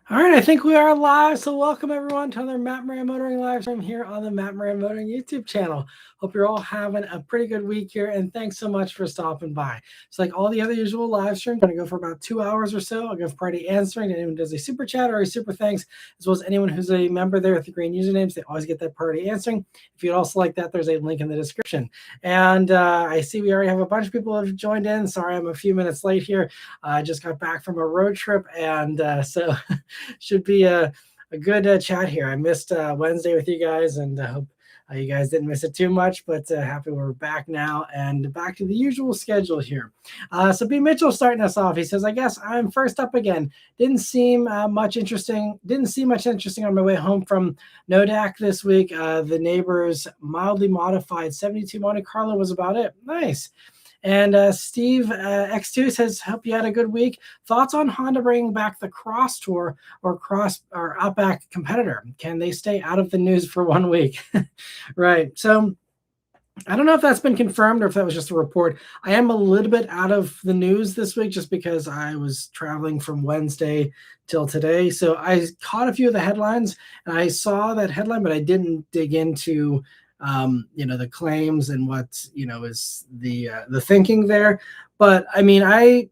All right, I think we are live. So welcome everyone to another Matt Maran Motoring live stream here on the Matt Maran Motoring YouTube channel. Hope you're all having a pretty good week here, and thanks so much for stopping by. It's like all the other usual live streams. I'm going to go for about 2 hours or so. I'll give priority answering to anyone who does a super chat or a super thanks, as well as anyone who's a member there with the green usernames. They always get that priority answering. If you'd also like that, there's a link in the description. And I see we already have a bunch of people who have joined in. Sorry, I'm a few minutes late here. I just got back from a road trip, and so should be a good chat here. I missed Wednesday with you guys, and I hope you guys didn't miss it too much, but happy we're back now and back to the usual schedule here. So B. Mitchell starting us off. He says, I guess I'm first up again. Didn't see much interesting on my way home from Nodak this week. The neighbor's mildly modified 72 Monte Carlo was about it. Nice. And Steve X2 says, hope you had a good week. Thoughts on Honda bringing back the Cross Tour or Outback competitor? Can they stay out of the news for 1 week? Right. So I don't know if that's been confirmed or if that was just a report. I am a little bit out of the news this week just because I was traveling from Wednesday till today. So I caught a few of the headlines and I saw that headline, but I didn't dig into the claims and what is the thinking there. But I mean, I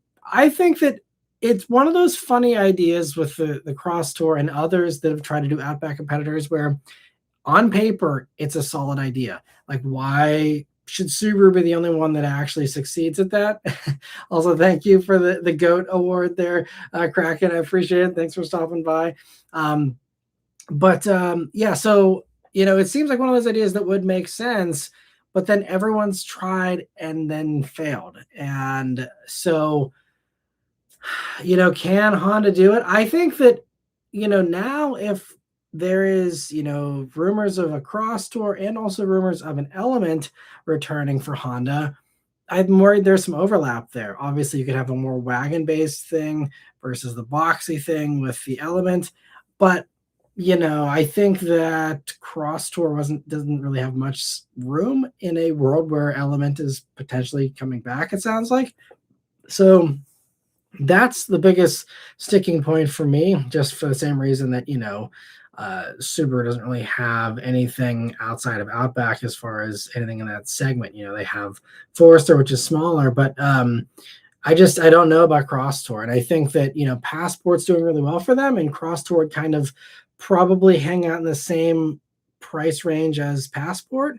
think that it's one of those funny ideas with the Cross Tour and others that have tried to do Outback competitors where on paper it's a solid idea. Like, why should Subaru be the only one that actually succeeds at that? Also, thank you for the GOAT award there, Kraken. I appreciate it. Thanks for stopping by. Yeah, so it seems like one of those ideas that would make sense, but then everyone's tried and then failed. And so, can Honda do it? I think that, now if there is, rumors of a Cross Tour and also rumors of an Element returning for Honda, I'm worried there's some overlap there. Obviously, you could have a more wagon-based thing versus the boxy thing with the Element, but I think that Cross Tour doesn't really have much room in a world where Element is potentially coming back, it sounds like. So that's the biggest sticking point for me, just for the same reason that, Subaru doesn't really have anything outside of Outback as far as anything in that segment. They have Forester, which is smaller, but I don't know about Cross Tour. And I think that, Passport's doing really well for them, and Cross Tour would kind of probably hang out in the same price range as Passport.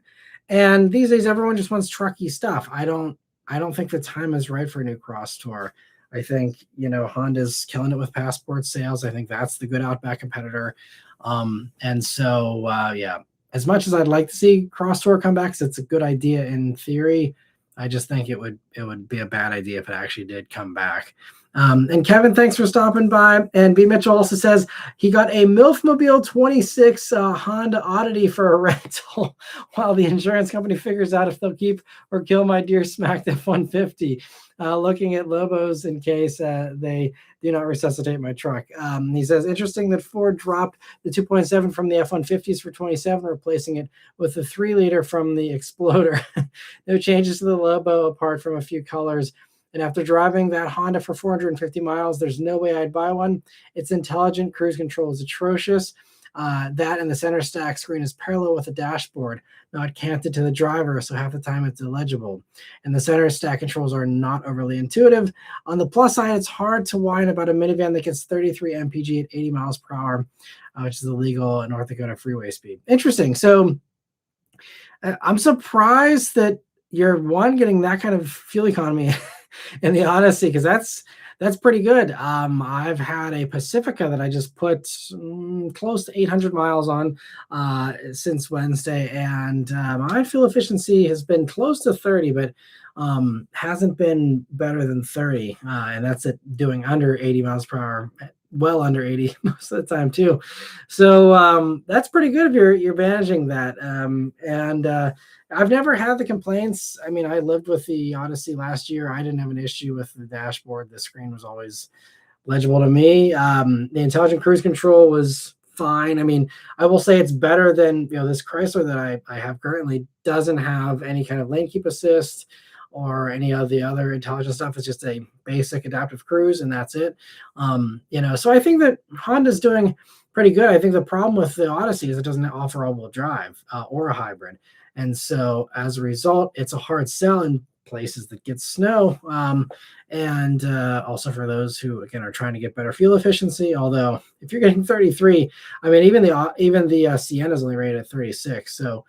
And these days, everyone just wants trucky stuff. I don't think the time is right for a new Cross Tour. I think, Honda's killing it with Passport sales. I think that's the good Outback competitor. And so, as much as I'd like to see Cross Tour come back, because it's a good idea in theory, I just think it would be a bad idea if it actually did come back. And Kevin, thanks for stopping by. And B. Mitchell also says he got a MILFmobile 26 Honda Oddity for a rental while the insurance company figures out if they'll keep or kill my dear smacked F-150. Looking at Lobos in case they do not resuscitate my truck. He says, interesting that Ford dropped the 2.7 from the F-150s for 27, replacing it with the 3-liter from the Exploder. No changes to the Lobo apart from a few colors. And after driving that Honda for 450 miles, there's no way I'd buy one. Its intelligent cruise control is atrocious. That and the center stack screen is parallel with the dashboard, not canted to the driver, so half the time it's illegible. And the center stack controls are not overly intuitive. On the plus side, it's hard to whine about a minivan that gets 33 mpg at 80 miles per hour, which is the legal North Dakota freeway speed. Interesting. So I'm surprised that you're getting that kind of fuel economy in the Odyssey, because that's pretty good. I've had a Pacifica that I just put close to 800 miles on since Wednesday, and my fuel efficiency has been close to 30, but hasn't been better than 30, and that's at doing under 80 miles per hour, well under 80 most of the time too. So that's pretty good if you're managing that. And I've never had the complaints. I mean, I lived with the Odyssey last year. I didn't have an issue with the dashboard. The screen was always legible to me. The intelligent cruise control was fine. I mean, I will say it's better than this Chrysler that I have currently doesn't have any kind of lane keep assist or any of the other intelligent stuff. It's just a basic adaptive cruise, and that's it. So I think that Honda's doing pretty good. I think the problem with the Odyssey is it doesn't offer all-wheel drive or a hybrid, and so as a result, it's a hard sell in places that get snow, and also for those who again are trying to get better fuel efficiency. Although if you're getting 33, I mean even the Sienna is only rated at 36, so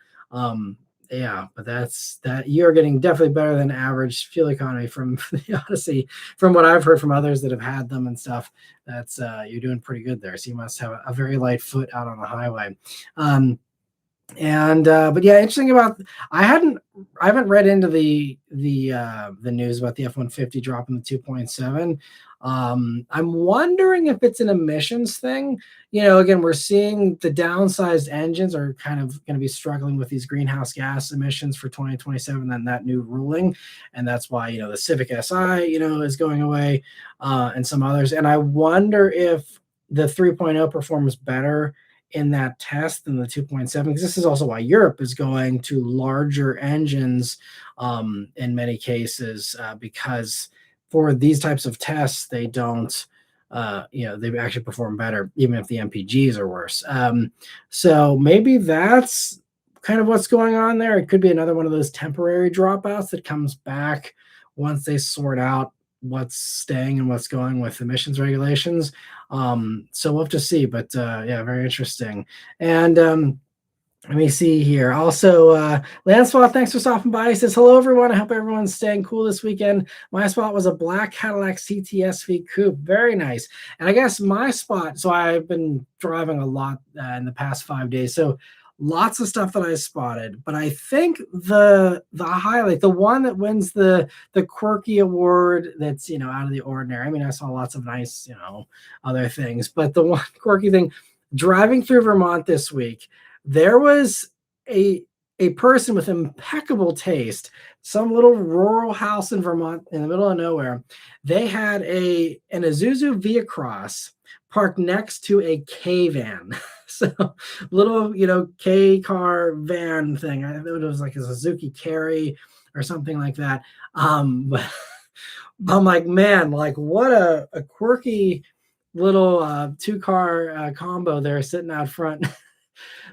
yeah, but that's that you're getting definitely better than average fuel economy from the Odyssey, from what I've heard from others that have had them and stuff. That's you're doing pretty good there. So you must have a very light foot out on the highway. But yeah, interesting about I haven't read into the news about the F-150 dropping the 2.7. I'm wondering if it's an emissions thing. Again, we're seeing the downsized engines are kind of going to be struggling with these greenhouse gas emissions for 2027 and that new ruling, and that's why the Civic Si is going away, and some others. And I wonder if the 3.0 performs better in that test than the 2.7, because this is also why Europe is going to larger engines in many cases, because for these types of tests they don't they actually perform better even if the MPGs are worse. So maybe that's kind of what's going on there. It could be another one of those temporary dropouts that comes back once they sort out what's staying and what's going with emissions regulations. So we'll have to see, but yeah, very interesting. And let me see here. Also, Lancelot, thanks for stopping by. He says, hello, everyone. I hope everyone's staying cool this weekend. My spot was a black Cadillac CTSV coupe. Very nice. And I guess my spot, so I've been driving a lot in the past 5 days. So lots of stuff that I spotted, but I think the highlight, the one that wins the quirky award, that's out of the ordinary. I mean, I saw lots of nice other things, but the one quirky thing, driving through Vermont this week, there was a person with impeccable taste, some little rural house in Vermont in the middle of nowhere. They had an Isuzu Via-Cross parked next to a K van. So little, K car van thing. I think it was like a Suzuki Carry or something like that. But I'm like, man, like what a quirky little two-car combo there sitting out front.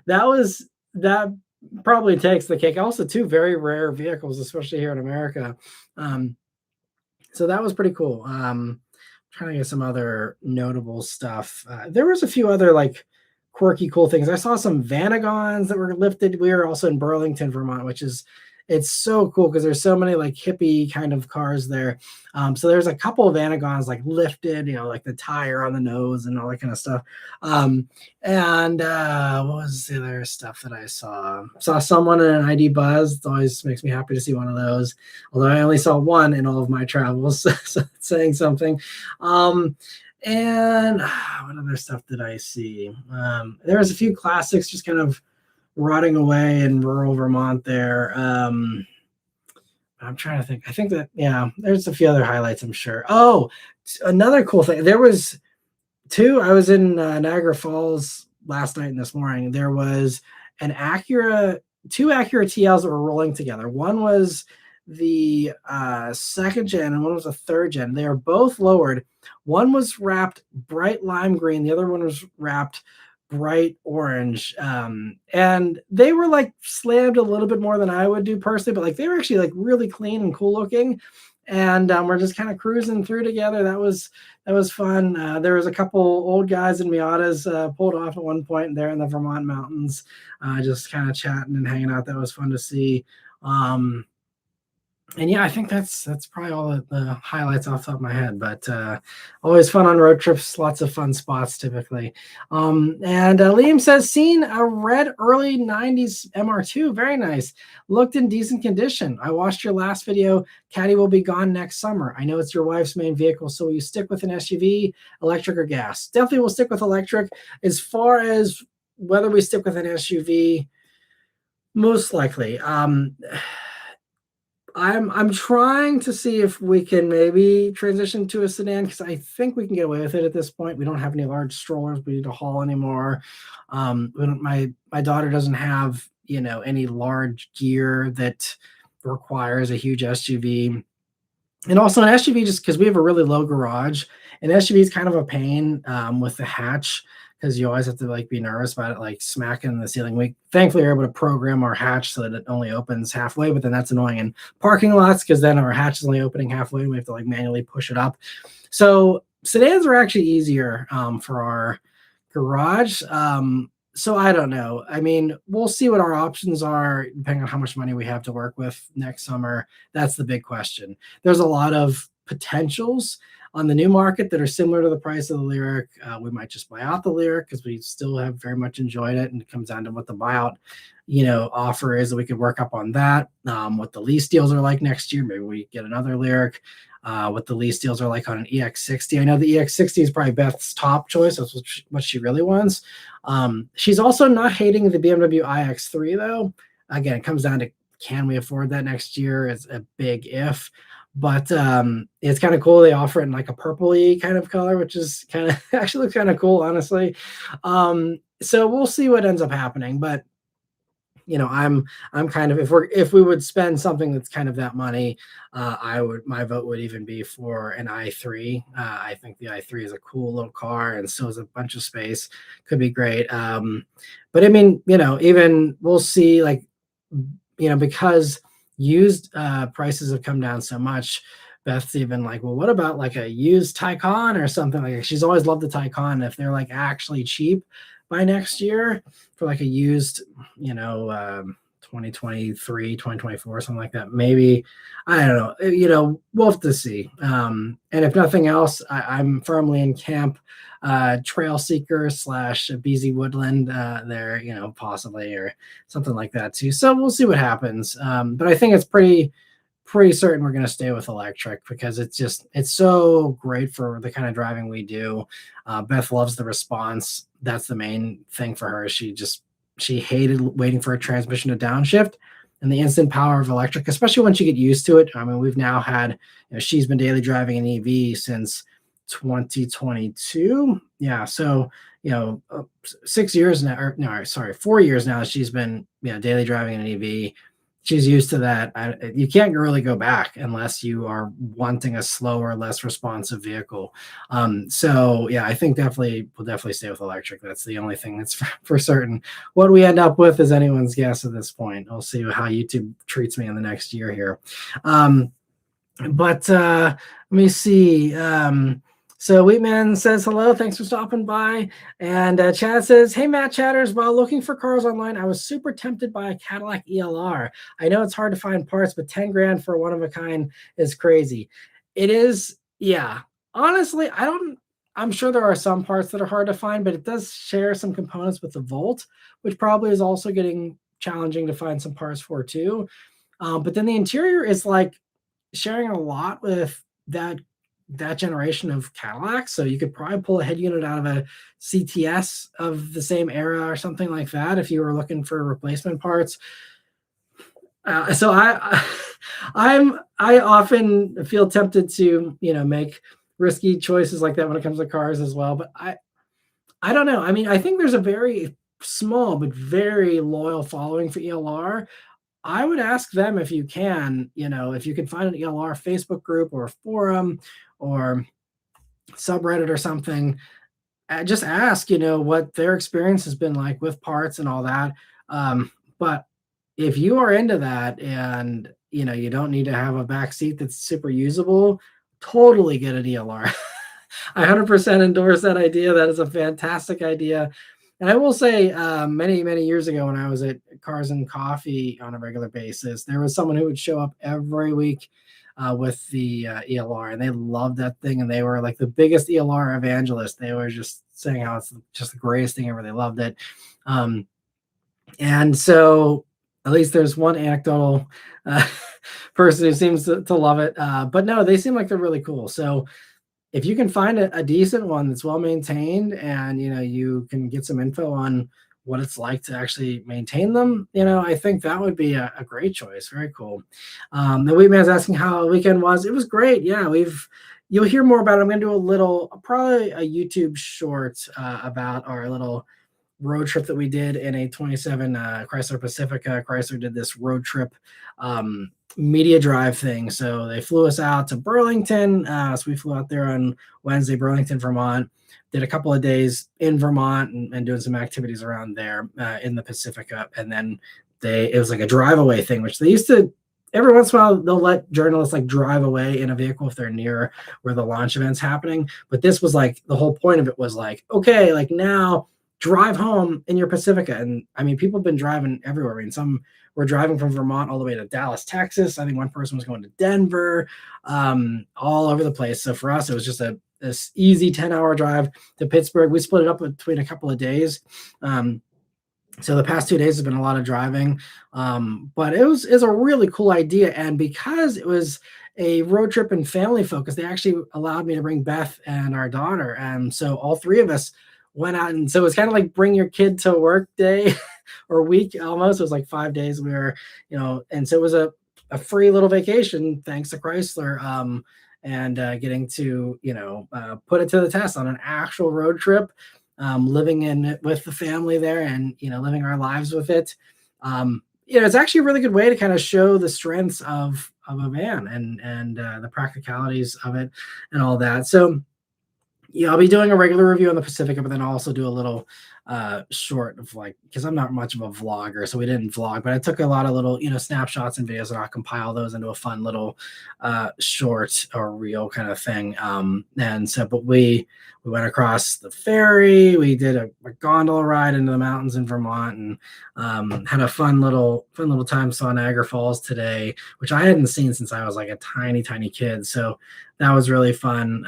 that probably takes the cake. Also, two very rare vehicles, especially here in America. So that was pretty cool. Trying to get some other notable stuff. There was a few other like quirky, cool things. I saw some Vanagons that were lifted. We were also in Burlington, Vermont, it's so cool because there's so many like hippie kind of cars there. So there's a couple of Vanagons like lifted, like the tire on the nose and all that kind of stuff. And what was the other stuff that I saw? Saw someone in an ID Buzz. It always makes me happy to see one of those. Although I only saw one in all of my travels, so it's saying something. And what other stuff did I see? There was a few classics just kind of rotting away in rural Vermont there. I'm trying to think. I think that, yeah, there's a few other highlights, I'm sure. Oh, another cool thing. There was two. I was in Niagara Falls last night and this morning. There was two Acura TLs that were rolling together. One was the second gen and one was a third gen. They are both lowered. One was wrapped bright lime green. The other one was wrapped bright orange, and they were like slammed a little bit more than I would do personally, but like they were actually like really clean and cool looking, and we're just kind of cruising through together. That was fun. There was a couple old guys in Miatas pulled off at one point there in the Vermont mountains, just kind of chatting and hanging out. That was fun to see. And yeah, I think that's probably all the highlights off the top of my head, but always fun on road trips, lots of fun spots typically. And Liam says, seen a red early 90s MR2, very nice. Looked in decent condition. I watched your last video. Caddy will be gone next summer. I know it's your wife's main vehicle, so will you stick with an SUV, electric or gas? Definitely will stick with electric. As far as whether we stick with an SUV, most likely. I'm trying to see if we can maybe transition to a sedan, because I think we can get away with it at this point. We don't have any large strollers we need to haul anymore. My daughter doesn't have any large gear that requires a huge SUV. And also an SUV, just because we have a really low garage, an SUV is kind of a pain with the hatch because you always have to like be nervous about it like smacking the ceiling. We thankfully are able to program our hatch so that it only opens halfway, but then that's annoying in parking lots because then our hatch is only opening halfway and we have to like manually push it up. So sedans are actually easier for our garage. So I don't know. I mean, we'll see what our options are depending on how much money we have to work with next summer. That's the big question. There's a lot of potentials on the new market that are similar to the price of the Lyric. We might just buy out the Lyric because we still have very much enjoyed it, and it comes down to what the buyout, offer is that we could work up on that. What the lease deals are like next year. Maybe we get another Lyric. What the lease deals are like on an EX60. I know the EX60 is probably Beth's top choice. That's what she really wants. She's also not hating the BMW iX3 though. Again, it comes down to can we afford that next year? It's a big if. But it's kind of cool. They offer it in like a purpley kind of color, which is kind of actually looks kind of cool, honestly. So we'll see what ends up happening. But I'm kind of if we would spend something that's kind of that money, my vote would even be for an i3. I think the i3 is a cool little car and still has a bunch of space, could be great. But I mean, even we'll see like, because used prices have come down so much. Beth's even like, well, what about like a used Taycan or something like that? She's always loved the Taycan. If they're like actually cheap by next year for like a used, 2023, 2024, something like that. Maybe, I don't know, we'll have to see. And if nothing else, I'm firmly in camp Trail Seeker / BZ Woodland there, possibly, or something like that too. So we'll see what happens. But I think it's pretty certain we're going to stay with electric because it's so great for the kind of driving we do. Beth loves the response. That's the main thing for her. She hated waiting for a transmission to downshift, and the instant power of electric, especially once you get used to it. I mean, we've now had, she's been daily driving an EV since 2022. Yeah. So, 6 years now, or no, sorry, 4 years now, she's been, daily driving an EV. She's used to that. You can't really go back unless you are wanting a slower, less responsive vehicle. So yeah, I think we'll definitely stay with electric. That's the only thing that's for certain. What we end up with is anyone's guess at this point. We'll see how YouTube treats me in the next year here. But let me see. So Wheatman says hello. Thanks for stopping by. And Chad says, hey, Matt Chatters. While looking for cars online, I was super tempted by a Cadillac ELR. I know it's hard to find parts, but 10 grand for one of a kind is crazy. It is. Yeah. Honestly, I'm sure there are some parts that are hard to find, but it does share some components with the Volt, which probably is also getting challenging to find some parts for too. But then the interior is like sharing a lot with that generation of Cadillacs. So you could probably pull a head unit out of a CTS of the same era or something like that if you were looking for replacement parts. So I often feel tempted to make risky choices like that when it comes to cars as well. But I don't know. I mean, I think there's a very small but very loyal following for ELR. I would ask them if you can, if you can find an ELR Facebook group or forum or subreddit or something, just ask, what their experience has been like with parts and all that. But if you are into that and, you don't need to have a back seat that's super usable, totally get an ELR. I 100% endorse that idea. That is a fantastic idea. And I will say, many, many years ago when I was at Cars and Coffee on a regular basis, there was someone who would show up every week with the ELR, and they loved that thing. And they were like the biggest ELR evangelist. They were just saying how it's just the greatest thing ever. They loved it. And so at least there's one anecdotal person who seems to love it. But no, they seem like they're really cool. So if you can find a decent one that's well maintained and, you can get some info on what it's like to actually maintain them, I think that would be a great choice. Very cool. The Wheatman's asking how the weekend was. It was great. Yeah, you'll hear more about it. I'm going to do probably a YouTube short about our little road trip that we did in a 27 Chrysler Pacifica. Chrysler did this road trip um, media drive thing. So they flew us out to Burlington. So we flew out there on Wednesday, Burlington, Vermont. Did a couple of days in Vermont and doing some activities around there in the Pacifica. And then it was like a drive away thing, which they used to every once in a while they'll let journalists like drive away in a vehicle if they're near where the launch event's happening. But this was like the whole point of it was like, okay, like now drive home in your Pacifica. And I mean, people have been driving everywhere. I mean, some were driving from Vermont all the way to Dallas, Texas. I think one person was going to Denver, all over the place. So for us, it was just this easy 10-hour drive to Pittsburgh. We split it up between a couple of days. So the past 2 days has been a lot of driving, but it was a really cool idea. And because it was a road trip and family focus, they actually allowed me to bring Beth and our daughter. And so all three of us went out. And so it was kind of like bring your kid to work day or week almost. It was like 5 days we were, and so it was a free little vacation thanks to Chrysler. And getting to, put it to the test on an actual road trip. Living in it with the family there and, living our lives with it. It's actually a really good way to kind of show the strengths of a van and the practicalities of it and all that. So, I'll be doing a regular review on the Pacifica, but then I'll also do a little short of because I'm not much of a vlogger, so we didn't vlog, but I took a lot of little, snapshots and videos, and I'll compile those into a fun little short or reel kind of thing. And so, but we went across the ferry, we did a gondola ride into the mountains in Vermont, and had a fun little time. Saw Niagara Falls today, which I hadn't seen since I was like a tiny kid. So that was really fun.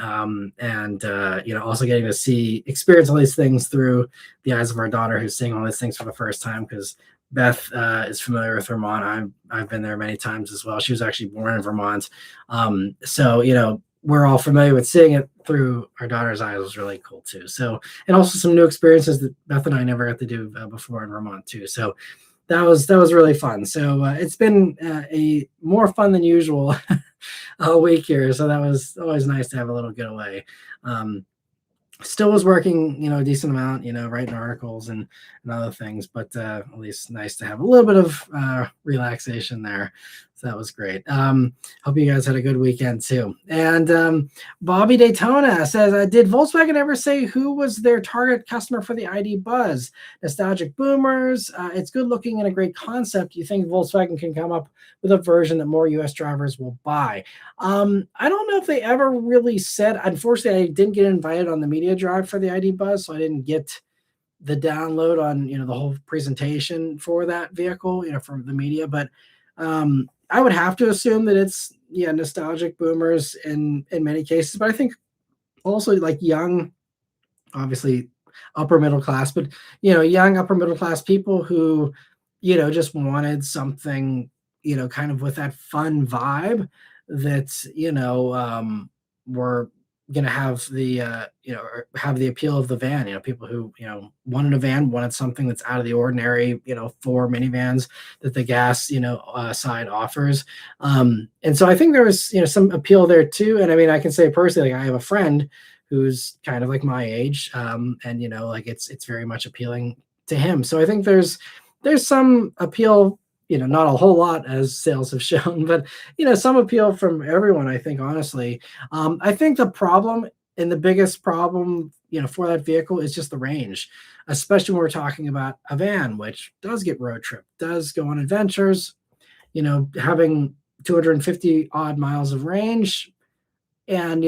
And also getting to experience all these things through the eyes of our daughter, who's seeing all these things for the first time, because Beth is familiar with Vermont. I've been there many times as well. She was actually born in Vermont. So, we're all familiar with seeing it through our daughter's eyes. Was really cool too. So, and also some new experiences that Beth and I never got to do before in Vermont too. So that was really fun. So it's been a more fun than usual week here. So that was always nice to have a little getaway. Still was working, a decent amount, writing articles and other things, but at least nice to have a little bit of relaxation there. So that was great. Hope you guys had a good weekend too. And Bobby Daytona says, did Volkswagen ever say who was their target customer for the ID Buzz? Nostalgic boomers. It's good looking and a great concept. You think Volkswagen can come up with a version that more US drivers will buy? I don't know if they ever really said. Unfortunately, I didn't get invited on the media drive for the ID Buzz, so I didn't get the download on the whole presentation for that vehicle from the media. But I would have to assume that it's nostalgic boomers in many cases, but I think also like young, obviously upper middle class, but young upper middle class people who just wanted something kind of with that fun vibe that were gonna have the have the appeal of the van. People who wanted a van, wanted something that's out of the ordinary, for minivans that the gas side offers. And so I think there was some appeal there too. And I mean, I can say personally, like I have a friend who's kind of like my age, and like it's very much appealing to him. So I think there's some appeal, not a whole lot as sales have shown, but some appeal from everyone, I think, honestly. I think the problem and the biggest problem, for that vehicle is just the range, especially when we're talking about a van, which does get road trip, does go on adventures, having 250 odd miles of range. And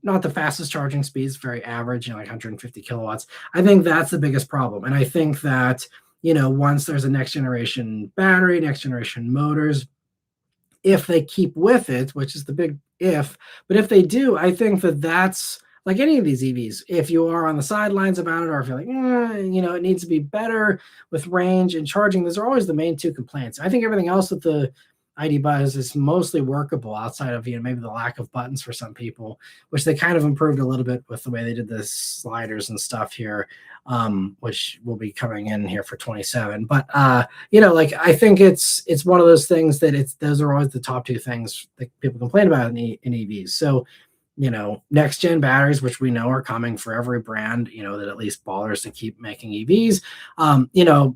not the fastest charging speeds, very average, like 150 kilowatts. I think that's the biggest problem. And I think that once there's a next generation battery, next generation motors, if they keep with it, which is the big if, but if they do, I think that that's like any of these EVs. If you are on the sidelines about it, or if you're like, it needs to be better with range and charging, those are always the main two complaints. I think everything else with the ID Buzz is mostly workable outside of maybe the lack of buttons for some people, which they kind of improved a little bit with the way they did the sliders and stuff here, which will be coming in here for 27. But like I think it's one of those things that those are always the top two things that people complain about in EVs. So next gen batteries, which we know are coming for every brand, that at least bothers to keep making EVs.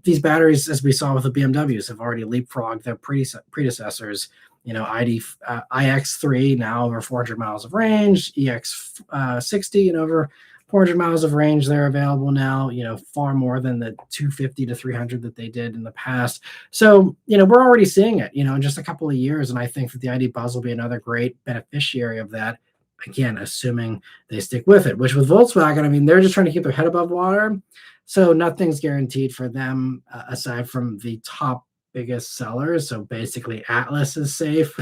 These batteries, as we saw with the BMWs, have already leapfrogged their predecessors. iX3 now over 400 miles of range, EX60 and over 400 miles of range. They're available now, far more than the 250 to 300 that they did in the past. So, we're already seeing it, in just a couple of years. And I think that the ID Buzz will be another great beneficiary of that. Again, assuming they stick with it, which with Volkswagen, I mean, they're just trying to keep their head above water. So nothing's guaranteed for them aside from the top biggest sellers. So basically, Atlas is safe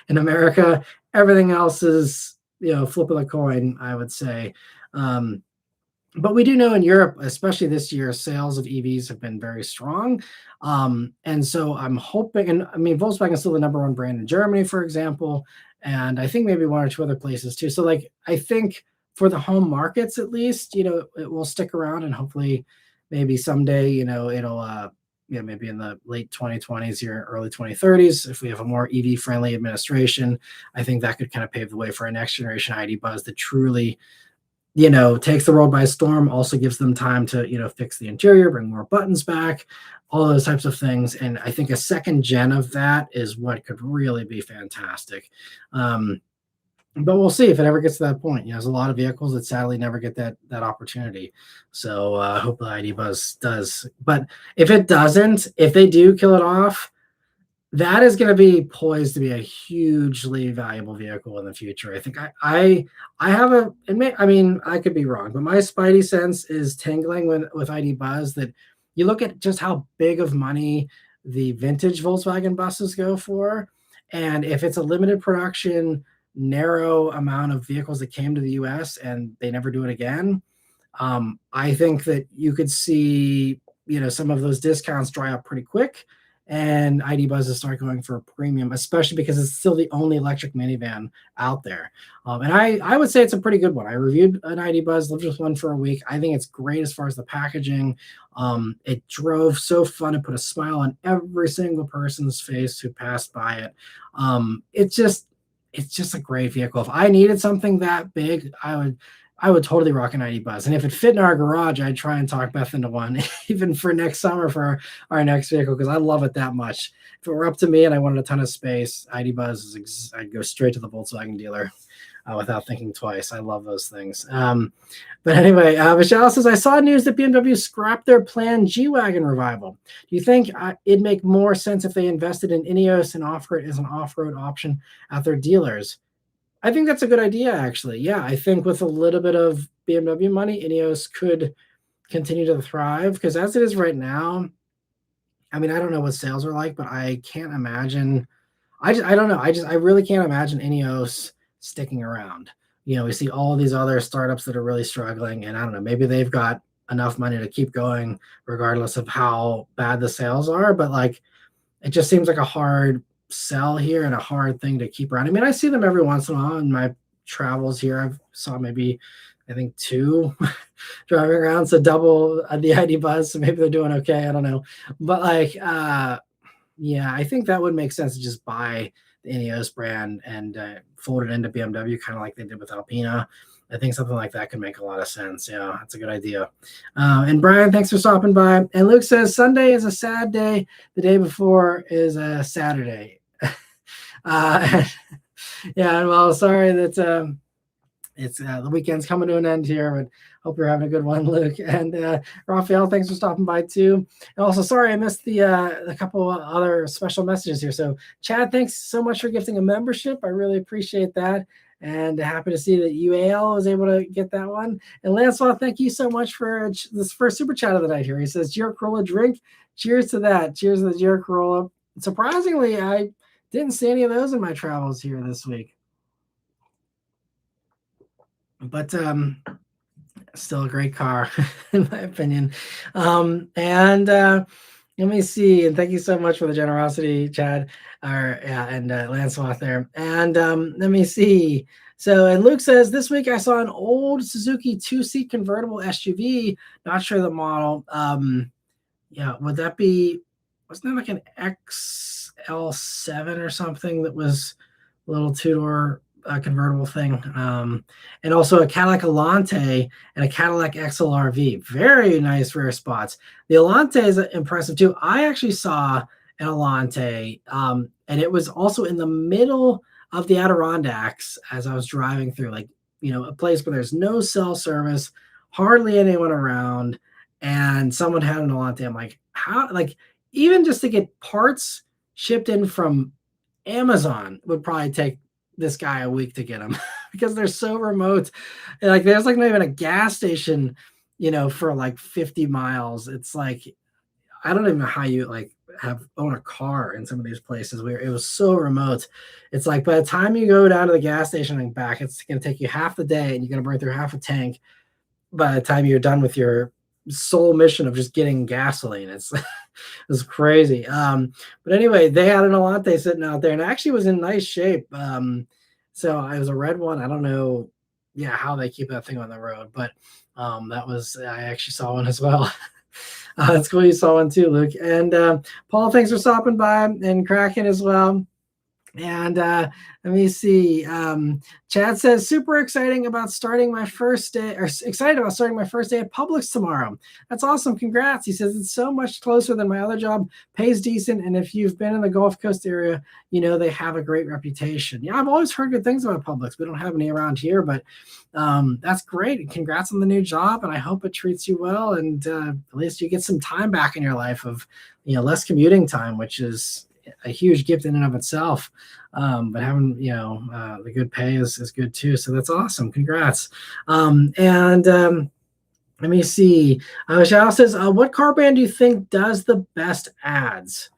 in America. Everything else is, flip of the coin, I would say. But we do know in Europe, especially this year, sales of EVs have been very strong. And so I'm hoping, and I mean, Volkswagen is still the number one brand in Germany, for example, and I think maybe one or two other places too. So, like, I think for the home markets, at least, it will stick around, and hopefully, maybe someday, it'll, maybe in the late 2020s here, early 2030s, if we have a more EV friendly administration, I think that could kind of pave the way for a next generation ID Buzz that truly takes the world by storm, also gives them time to, fix the interior, bring more buttons back, all those types of things. And I think a second gen of that is what could really be fantastic. But we'll see if it ever gets to that point. There's a lot of vehicles that sadly never get that opportunity. So I hope the ID Buzz does. But if it doesn't, if they do kill it off, that is going to be poised to be a hugely valuable vehicle in the future. I think I have I mean, I could be wrong, but my spidey sense is tingling with ID Buzz that you look at just how big of money the vintage Volkswagen buses go for. And if it's a limited production, narrow amount of vehicles that came to the US and they never do it again, I think that you could see, some of those discounts dry up pretty quick and ID Buzzes start going for a premium, especially because it's still the only electric minivan out there. And I would say it's a pretty good one. I reviewed an ID Buzz, lived with one for a week. I think it's great as far as the packaging. It drove so fun. It put a smile on every single person's face who passed by it. It's just a great vehicle. If I needed something that big, I would totally rock an ID Buzz. And if it fit in our garage, I'd try and talk Beth into one, even for next summer for our next vehicle, because I love it that much. If it were up to me and I wanted a ton of space, ID Buzz I'd go straight to the Volkswagen dealer without thinking twice. I love those things. But anyway, Michelle says, I saw news that BMW scrapped their planned G-Wagon revival. Do you think it'd make more sense if they invested in Ineos and offer it as an off-road option at their dealers? I think that's a good idea, actually. Yeah, I think with a little bit of BMW money, Ineos could continue to thrive because as it is right now, I mean, I don't know what sales are like, but I can't imagine. I don't know. I really can't imagine Ineos sticking around. We see all these other startups that are really struggling, and I don't know. Maybe they've got enough money to keep going, regardless of how bad the sales are. But like, it just seems like a hard sell here and a hard thing to keep around. I mean, I see them every once in a while in my travels here. I've saw maybe, I think, two driving around, so double the ID Buzz. So maybe they're doing okay. I don't know, but like, yeah, I think that would make sense to just buy the Ineos brand and fold it into BMW, kind of like they did with Alpina. I think something like that could make a lot of sense. Yeah, that's a good idea. And Brian, thanks for stopping by. And Luke says Sunday is a sad day. The day before is a Saturday. Yeah, well, sorry that it's the weekend's coming to an end here, but hope you're having a good one, Luke. And Raphael, thanks for stopping by too. And also, sorry I missed the couple other special messages here. So, Chad, thanks so much for gifting a membership. I really appreciate that. And happy to see that UAL was able to get that one. And Lancelot, thank you so much for this first super chat of the night here. He says, Giro Corolla drink. Cheers to that. Cheers to the Giro Corolla. Surprisingly, I didn't see any of those in my travels here this week. But still a great car, in my opinion. And let me see. And thank you so much for the generosity, Chad, and Lancelot there. And let me see. So, and Luke says, this week I saw an old Suzuki 2-seat convertible SUV. Not sure the model. Yeah, would that be, wasn't that like an XL7 or something that was a little two-door convertible thing, and also a Cadillac Elante and a Cadillac XLRV. Very nice rear spots. The Elante is impressive too. I actually saw an Elante, and it was also in the middle of the Adirondacks as I was driving through, like, a place where there's no cell service, hardly anyone around, and someone had an Elante. I'm like, how? Like, even just to get parts shipped in from Amazon would probably take this guy a week to get them because they're so remote. And like there's like not even a gas station, for like 50 miles. It's like I don't even know how you like own a car in some of these places where it was so remote. It's like by the time you go down to the gas station and back, it's gonna take you half the day and you're gonna burn through half a tank by the time you're done with your sole mission of just getting gasoline. It's crazy. But anyway, they had an Elante sitting out there and it actually was in nice shape. So it was a red one. I don't know, yeah, how they keep that thing on the road, but I actually saw one as well. That's cool. You saw one too, Luke. And Paul, thanks for stopping by, and Kraken as well. And let me see. Chad says, super exciting about starting my first day, or excited about starting my first day at Publix tomorrow. That's awesome. Congrats. He says, it's so much closer than my other job, pays decent. And if you've been in the Gulf Coast area, they have a great reputation. Yeah, I've always heard good things about Publix. We don't have any around here, but that's great. Congrats on the new job. And I hope it treats you well. And at least you get some time back in your life of, less commuting time, which is a huge gift in and of itself. But having the good pay is good too. So that's awesome. Congrats. And let me see. Shao says, what car brand do you think does the best ads?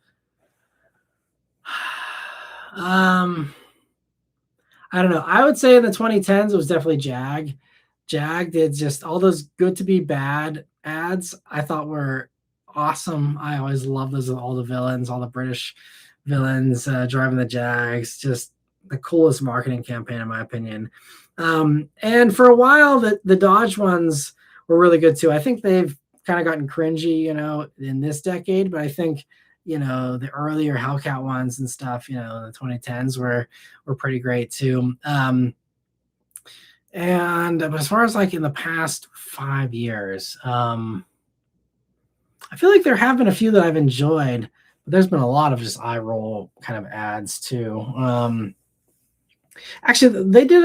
I don't know. I would say in the 2010s it was definitely Jag. Jag did just all those good to be bad ads. I thought were awesome. I always loved those, all the villains, all the British villains driving the Jags. Just the coolest marketing campaign in my opinion. And for a while the Dodge ones were really good too. I think they've kind of gotten cringy, in this decade, but I think the earlier Hellcat ones and stuff, the 2010s were pretty great too. But as far as like in the past 5 years, I feel like there have been a few that I've enjoyed, but there's been a lot of just eye roll kind of ads too. Actually, they did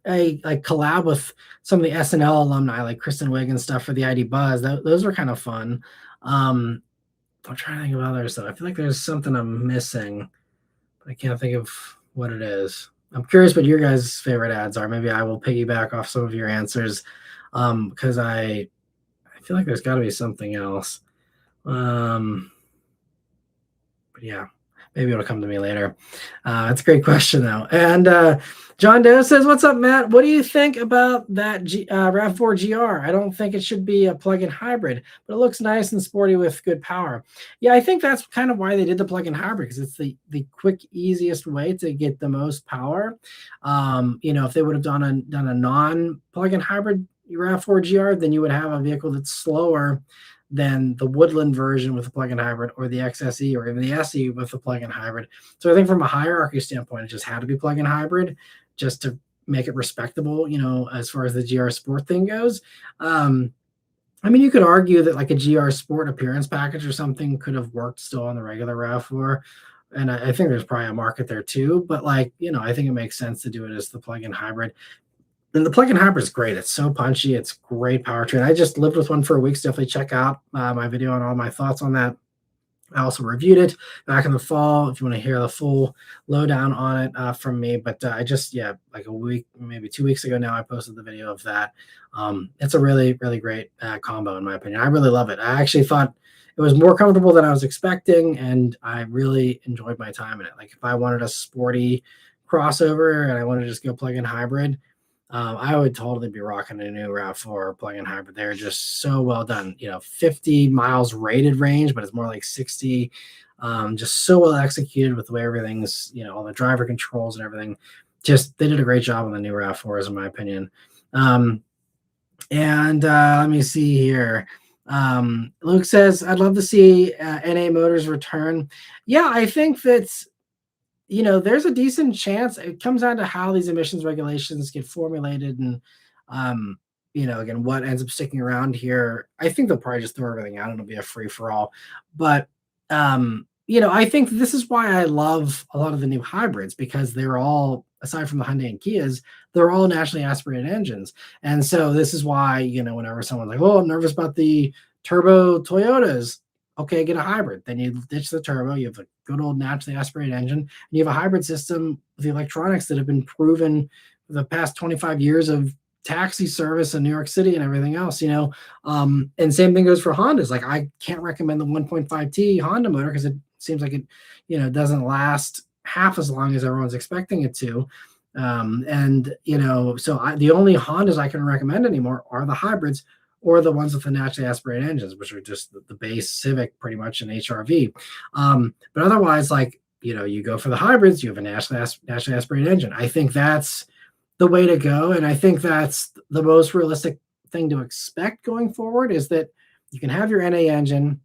a collab with some of the SNL alumni, like Kristen Wiig and stuff, for the ID Buzz. Those were kind of fun. I'm trying to think of others though. I feel like there's something I'm missing, but I can't think of what it is. I'm curious what your guys' favorite ads are. Maybe I will piggyback off some of your answers, because I feel like there's got to be something else. But yeah, maybe it'll come to me later. That's a great question though. And John Doe says, what's up, Matt? What do you think about that RAV4 GR? I don't think it should be a plug-in hybrid, but it looks nice and sporty with good power. Yeah, I think that's kind of why they did the plug-in hybrid, because it's the quick, easiest way to get the most power. If they would have done a non-plug-in hybrid RAV4 GR, then you would have a vehicle that's slower than the Woodland version with a plug-in hybrid, or the XSE, or even the SE with a plug-in hybrid. So I think from a hierarchy standpoint, it just had to be plug-in hybrid just to make it respectable, as far as the GR Sport thing goes. You could argue that like a GR Sport appearance package or something could have worked still on the regular RAV4. And I think there's probably a market there too. But I think it makes sense to do it as the plug-in hybrid. And the plug-in hybrid is great. It's so punchy. It's great powertrain. I just lived with one for a week. So definitely check out my video on all my thoughts on that. I also reviewed it back in the fall if you want to hear the full lowdown on it from me. But I just, like a week, maybe 2 weeks ago now, I posted the video of that. It's a really, really great combo in my opinion. I really love it. I actually thought it was more comfortable than I was expecting, and I really enjoyed my time in it. Like if I wanted a sporty crossover and I wanted to just go plug-in hybrid, I would totally be rocking a new RAV4 plug-in hybrid. They're just so well done. 50 miles rated range, but it's more like 60. Just so well executed with the way everything's, all the driver controls and everything. Just they did a great job on the new RAV4s, in my opinion. Let me see here. Luke says, I'd love to see NA Motors return. Yeah, I think that there's a decent chance it comes down to how these emissions regulations get formulated and, um, again, what ends up sticking around here. I think they'll probably just throw everything out and it'll be a free for all. But, I think this is why I love a lot of the new hybrids because they're all, aside from the Hyundai and Kias, they're all naturally aspirated engines. And so this is why, whenever someone's like, oh, I'm nervous about the turbo Toyotas, okay, get a hybrid. Then you ditch the turbo. You have a good old naturally aspirated engine, and you have a hybrid system with the electronics that have been proven for the past 25 years of taxi service in New York City and everything else. And same thing goes for Hondas. Like I can't recommend the 1.5T Honda motor because it seems like it, doesn't last half as long as everyone's expecting it to. The only Hondas I can recommend anymore are the hybrids or the ones with the naturally aspirated engines, which are just the base Civic pretty much in HRV. But otherwise, like, you go for the hybrids, you have a naturally aspirated engine. I think that's the way to go. And I think that's the most realistic thing to expect going forward is that you can have your NA engine,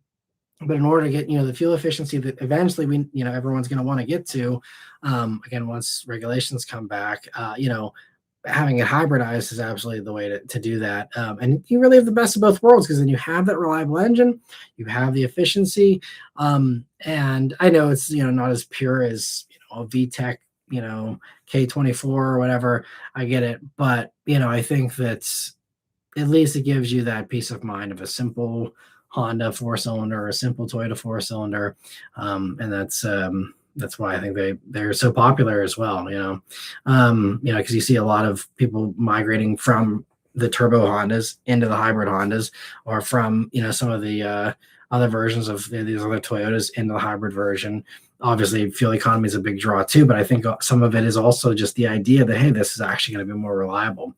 but in order to get, the fuel efficiency that eventually everyone's going to want to get to, again, once regulations come back, having it hybridized is absolutely the way to do that. And you really have the best of both worlds because then you have that reliable engine, you have the efficiency. And I know it's, not as pure as, a VTEC, K24 or whatever. I get it. But, I think that at least it gives you that peace of mind of a simple Honda 4-cylinder or a simple Toyota 4-cylinder. And that's why I think they're so popular as well, because you see a lot of people migrating from the turbo Hondas into the hybrid Hondas or from, some of the other versions of these other Toyotas into the hybrid version. Obviously, fuel economy is a big draw too, but I think some of it is also just the idea that, hey, this is actually going to be more reliable.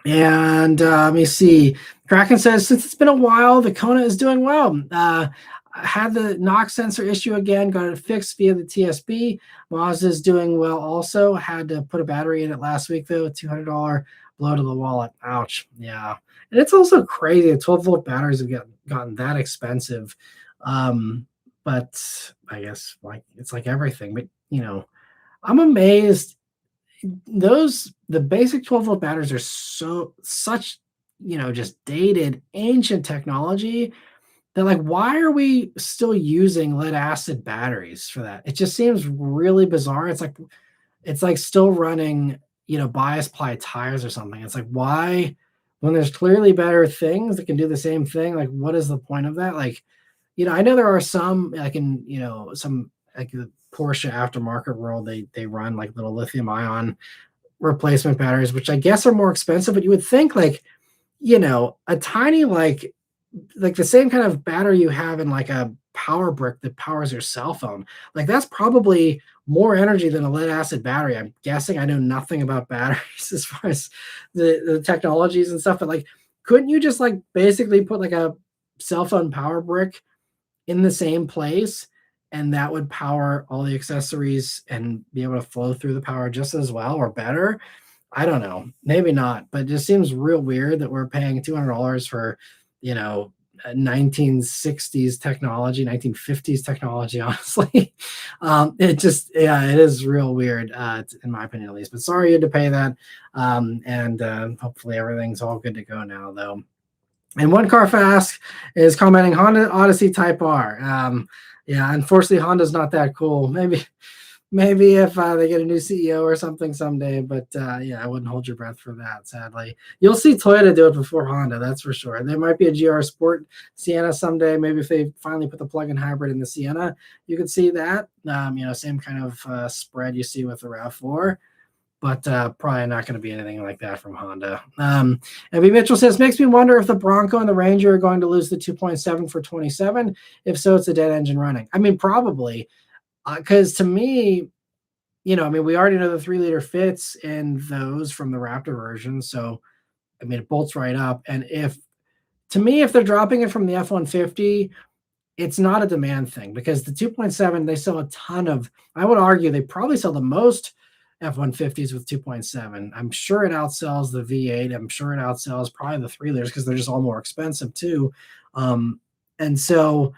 Let me see. Kraken says, since it's been a while, the Kona is doing well. Had the knock sensor issue again, got it fixed via the TSB. Mazda is doing well also. Had to put a battery in it last week, though. $200 blow to the wallet. Ouch. Yeah. And it's also crazy. 12-volt batteries have gotten that expensive. But I guess it's like everything. But, I'm amazed. The basic 12-volt batteries are such, just dated, ancient technology. They're like, why are we still using lead acid batteries for that? It just seems really bizarre. It's like still running, bias ply tires or something. It's like, why, when there's clearly better things that can do the same thing, like what is the point of that? Like, I know there are some like in, some like the Porsche aftermarket world, they run like little lithium ion replacement batteries, which I guess are more expensive, but you would think like, a tiny like the same kind of battery you have in like a power brick that powers your cell phone. Like that's probably more energy than a lead acid battery. I'm guessing. I know nothing about batteries as far as the technologies and stuff, but like, couldn't you just like basically put like a cell phone power brick in the same place and that would power all the accessories and be able to flow through the power just as well or better? I don't know. Maybe not, but it just seems real weird that we're paying $200 for, 1960s technology, 1950s technology, honestly. It is real weird, in my opinion, at least. But sorry you had to pay that. Hopefully everything's all good to go now, though. And One Car Fast is commenting Honda Odyssey Type R. Unfortunately, Honda's not that cool. Maybe if they get a new CEO or something someday, but I wouldn't hold your breath for that, sadly. You'll see Toyota do it before Honda, that's for sure. There might be a GR Sport Sienna someday. Maybe if they finally put the plug-in hybrid in the Sienna, you could see that. Same kind of spread you see with the RAV4, but probably not going to be anything like that from Honda. And B. Mitchell says, makes me wonder if the Bronco and the Ranger are going to lose the 2.7 for 27. If so, it's a dead engine running. I mean, probably. Because to me, we already know the 3-liter fits in those from the Raptor version. So, it bolts right up. And if they're dropping it from the F-150, it's not a demand thing because the 2.7, they sell a ton of, I would argue they probably sell the most F-150s with 2.7. I'm sure it outsells the V8. I'm sure it outsells probably the 3-liters because they're just all more expensive too. And so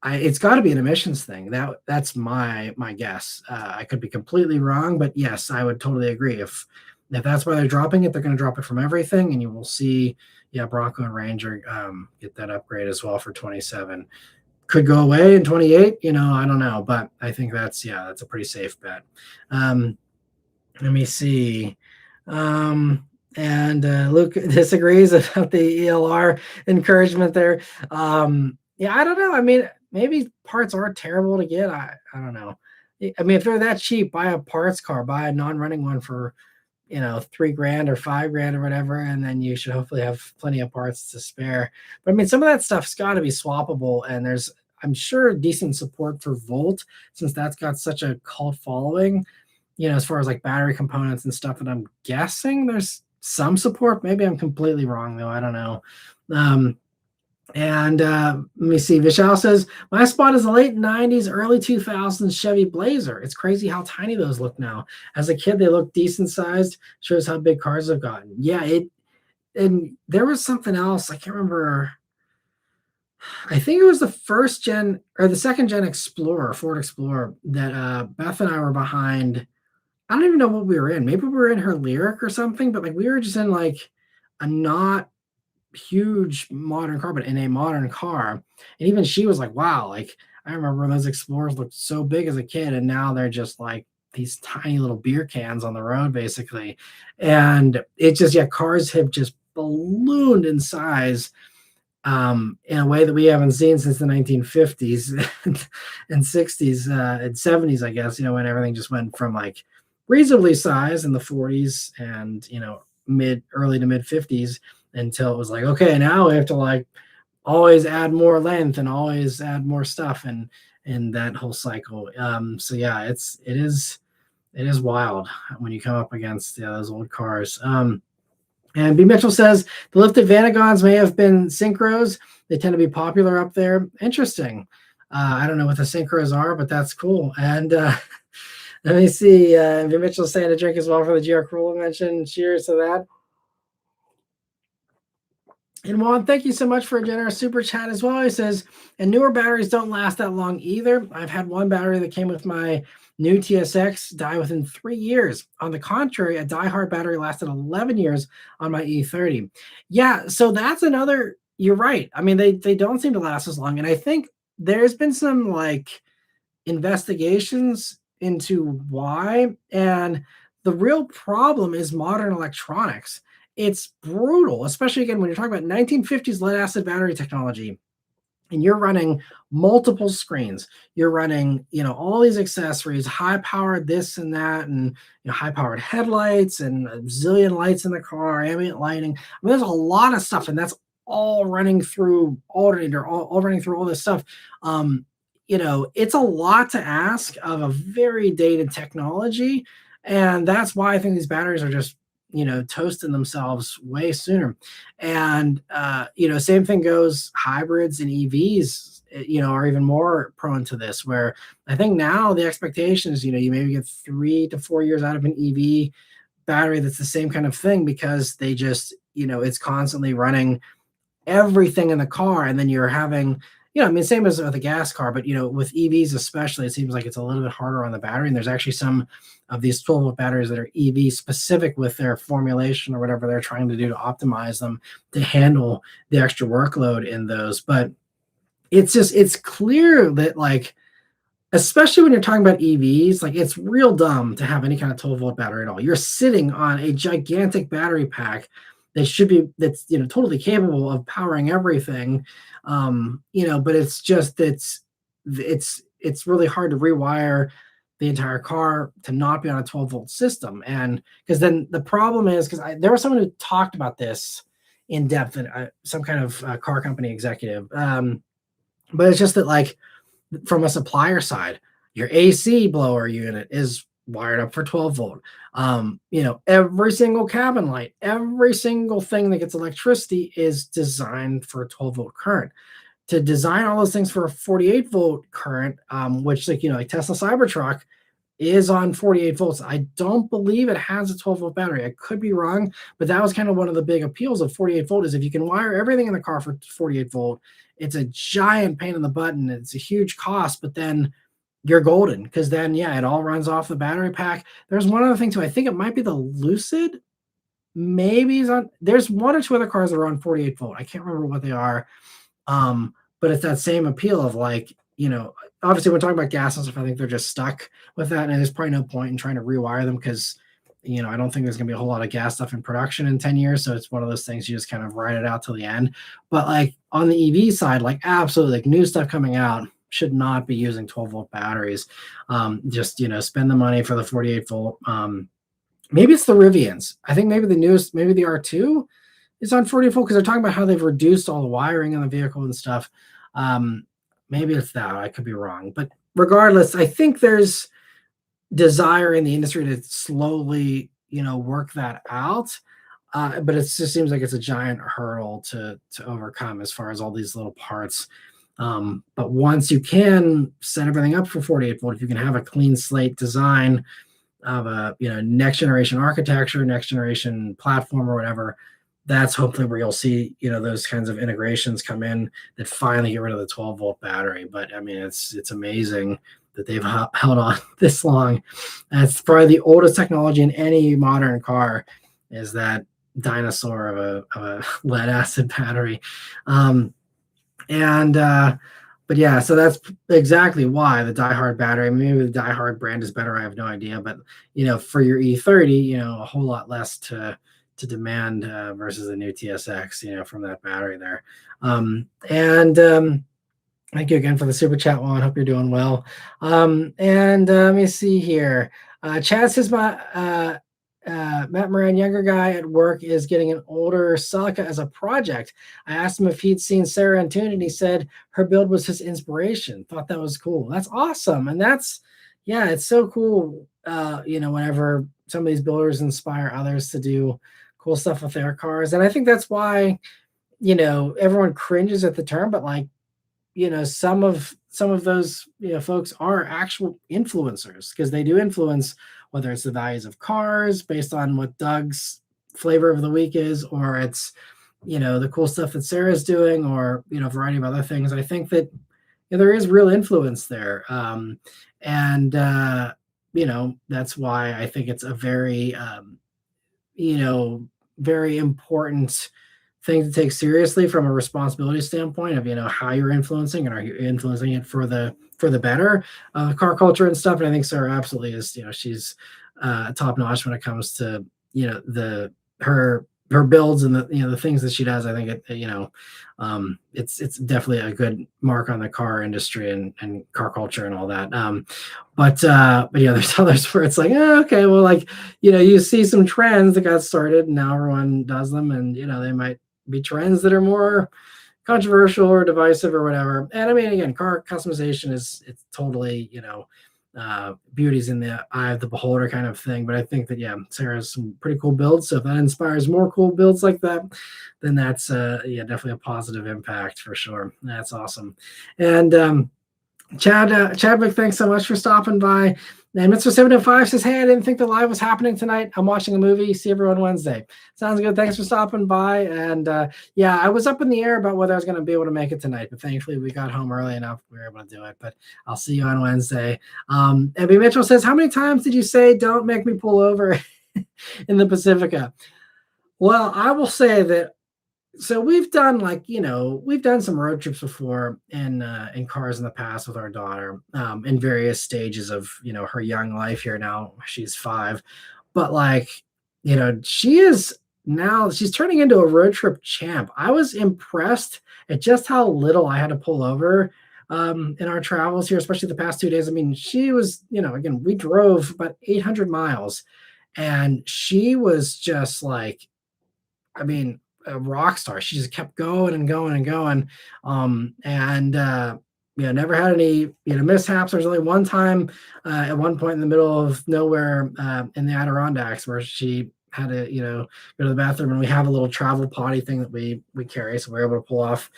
it's got to be an emissions thing. That's my guess. I could be completely wrong, but yes, I would totally agree. If that's why they're dropping it, they're going to drop it from everything, and you will see, yeah, Bronco and Ranger get that upgrade as well for 27. Could go away in 28. I don't know, but I think that's a pretty safe bet. Um, Let me see. Um, and Luke disagrees about the ELR encouragement there. Yeah, I don't know. I mean, maybe parts are terrible to get. I don't know. I mean, if they're that cheap, buy a parts car, buy a non-running one for 3 grand or 5 grand or whatever, and then you should hopefully have plenty of parts to spare. But I mean, some of that stuff's got to be swappable, and there's, I'm sure, decent support for Volt, since that's got such a cult following, as far as like battery components and stuff. And I'm guessing there's some support. Maybe I'm completely wrong though. I don't know. And let me see. Vishal says, my spot is a late 90s, early 2000s Chevy Blazer. It's crazy how tiny those look now. As a kid, they look decent sized. Shows how big cars have gotten. Yeah, and there was something else. I can't remember. I think it was the first gen or the second gen Explorer, Ford Explorer, that Beth and I were behind. I don't even know what we were in. Maybe we were in her Lyric or something, but like we were just in like a not huge modern car, but in a modern car. And even she was like, wow, like I remember those Explorers looked so big as a kid, and now they're just like these tiny little beer cans on the road, basically. And it just, yeah, cars have just ballooned in size in a way that we haven't seen since the 1950s and 60s and 70s, I guess, when everything just went from like reasonably sized in the 40s and, early to mid 50s, until it was like, okay, now we have to like always add more length and always add more stuff, and that whole cycle. So yeah, it is wild when you come up against those old cars. And B. Mitchell says the lifted Vanagons may have been synchros. They tend to be popular up there. Interesting. I don't know what the synchros are, but that's cool. And let me see. B. Mitchell saying to drink as well for the GR Cruel mention. Cheers to that. And Juan, thank you so much for a generous super chat as well. He says, and newer batteries don't last that long either. I've had one battery that came with my new TSX die within 3 years. On the contrary, a diehard battery lasted 11 years on my E30. Yeah, so that's another, you're right. I mean, they don't seem to last as long. And I think there's been some like investigations into why. And the real problem is modern electronics. It's brutal, especially again when you're talking about 1950s lead acid battery technology, and you're running multiple screens. You're running, all these accessories, high powered this and that, and high powered headlights and a zillion lights in the car, ambient lighting. I mean, there's a lot of stuff, and that's all running through alternator, all running through all this stuff. It's a lot to ask of a very dated technology, and that's why I think these batteries are just toasting themselves way sooner. And same thing goes, hybrids and EVs are even more prone to this, where I think now the expectation is you maybe get 3 to 4 years out of an EV battery that's the same kind of thing, because they just it's constantly running everything in the car, and then you're having I mean, same as with a gas car, but with EVs especially, it seems like it's a little bit harder on the battery. And there's actually some of these 12-volt batteries that are EV specific with their formulation or whatever they're trying to do to optimize them to handle the extra workload in those. But it's clear that, like, especially when you're talking about EVs, like, it's real dumb to have any kind of 12-volt battery at all. You're sitting on a gigantic battery pack that's totally capable of powering everything. But it's really hard to rewire the entire car to not be on a 12-volt system. And because then the problem is, because there was someone who talked about this in depth, and some kind of car company executive, but it's just that, like, from a supplier side, your AC blower unit is wired up for 12 volt. Every single cabin light, every single thing that gets electricity is designed for a 12 volt current. To design all those things for a 48 volt current, which, like Tesla Cybertruck, is on 48 volts. I don't believe it has a 12-volt battery. I could be wrong, but that was kind of one of the big appeals of 48 volt is if you can wire everything in the car for 48 volt, it's a giant pain in the butt and it's a huge cost, but then you're golden because then yeah, it all runs off the battery pack. There's one other thing too. I think it might be the Lucid. Maybe it's on. There's one or two other cars that are on 48 volt. I can't remember what they are. But it's that same appeal of like, obviously when talking about gas and stuff, I think they're just stuck with that. And there's probably no point in trying to rewire them because, I don't think there's going to be a whole lot of gas stuff in production in 10 years. So it's one of those things you just kind of ride it out till the end. But like on the EV side, like absolutely like new stuff coming out should not be using 12-volt batteries. Just, spend the money for the 48 volt. Maybe it's the Rivians. I think maybe the newest, maybe the R2 is on 44 because they're talking about how they've reduced all the wiring in the vehicle and stuff. Maybe it's that. I could be wrong. But regardless, I think there's desire in the industry to slowly, work that out. But it just seems like it's a giant hurdle to overcome as far as all these little parts. But once you can set everything up for 48 volt, if you can have a clean slate design of a next generation architecture, next generation platform or whatever, that's hopefully where you'll see those kinds of integrations come in that finally get rid of the 12-volt battery. But I mean, it's amazing that they've held on this long. And it's probably the oldest technology in any modern car is that dinosaur of a lead acid battery. But yeah, so that's exactly why the diehard battery. Maybe the diehard brand is better. I have no idea, but for your E30, a whole lot less to demand versus a new TSX, from that battery there. Thank you again for the super chat, Juan. Hope you're doing well. Let me see here. Chad says Matt Maran, younger guy at work, is getting an older Celica as a project. I asked him if he'd seen Sarah and Tune, and he said her build was his inspiration. Thought that was cool. That's awesome. And it's so cool, whenever some of these builders inspire others to do cool stuff with their cars. And I think that's why, everyone cringes at the term, but like, some of those folks are actual influencers because they do influence whether it's the values of cars based on what Doug's flavor of the week is, or it's the cool stuff that Sarah's doing, or a variety of other things. I think that there is real influence there, that's why I think it's a very very important thing to take seriously from a responsibility standpoint of how you're influencing, and are you influencing it for the better car culture and stuff. And I think Sarah absolutely is. She's top notch when it comes to her builds and the things that she does. I think it's definitely a good mark on the car industry and car culture and all that. But there's others where it's like, okay, well, like you see some trends that got started and now everyone does them, and they might be trends that are more controversial or divisive or whatever. And I mean, again, car customization it's totally beauty's in the eye of the beholder kind of thing. But I think that Sarah has some pretty cool builds. So if that inspires more cool builds like that, then that's definitely a positive impact for sure. That's awesome. And Chadwick, thanks so much for stopping by. And Mr. 705 says, hey, I didn't think the live was happening tonight. I'm watching a movie. See everyone Wednesday. Sounds good. Thanks for stopping by. And I was up in the air about whether I was going to be able to make it tonight, but thankfully we got home early enough. We were able to do it, but I'll see you on Wednesday. Abby Mitchell says, how many times did you say, don't make me pull over in the Pacifica? Well, I will say that, so we've done some road trips before in cars in the past with our daughter in various stages of her young life here. Now she's 5, but she's turning into a road trip champ. I was impressed at just how little I had to pull over in our travels here, especially the past 2 days. I mean, she was again, we drove about 800 miles and she was just like, I mean, a rock star. She just kept going and going and going. Never had any, mishaps. There's only one time at one point in the middle of nowhere in the Adirondacks where she had to, go to the bathroom, and we have a little travel potty thing that we carry. So we're able to pull off,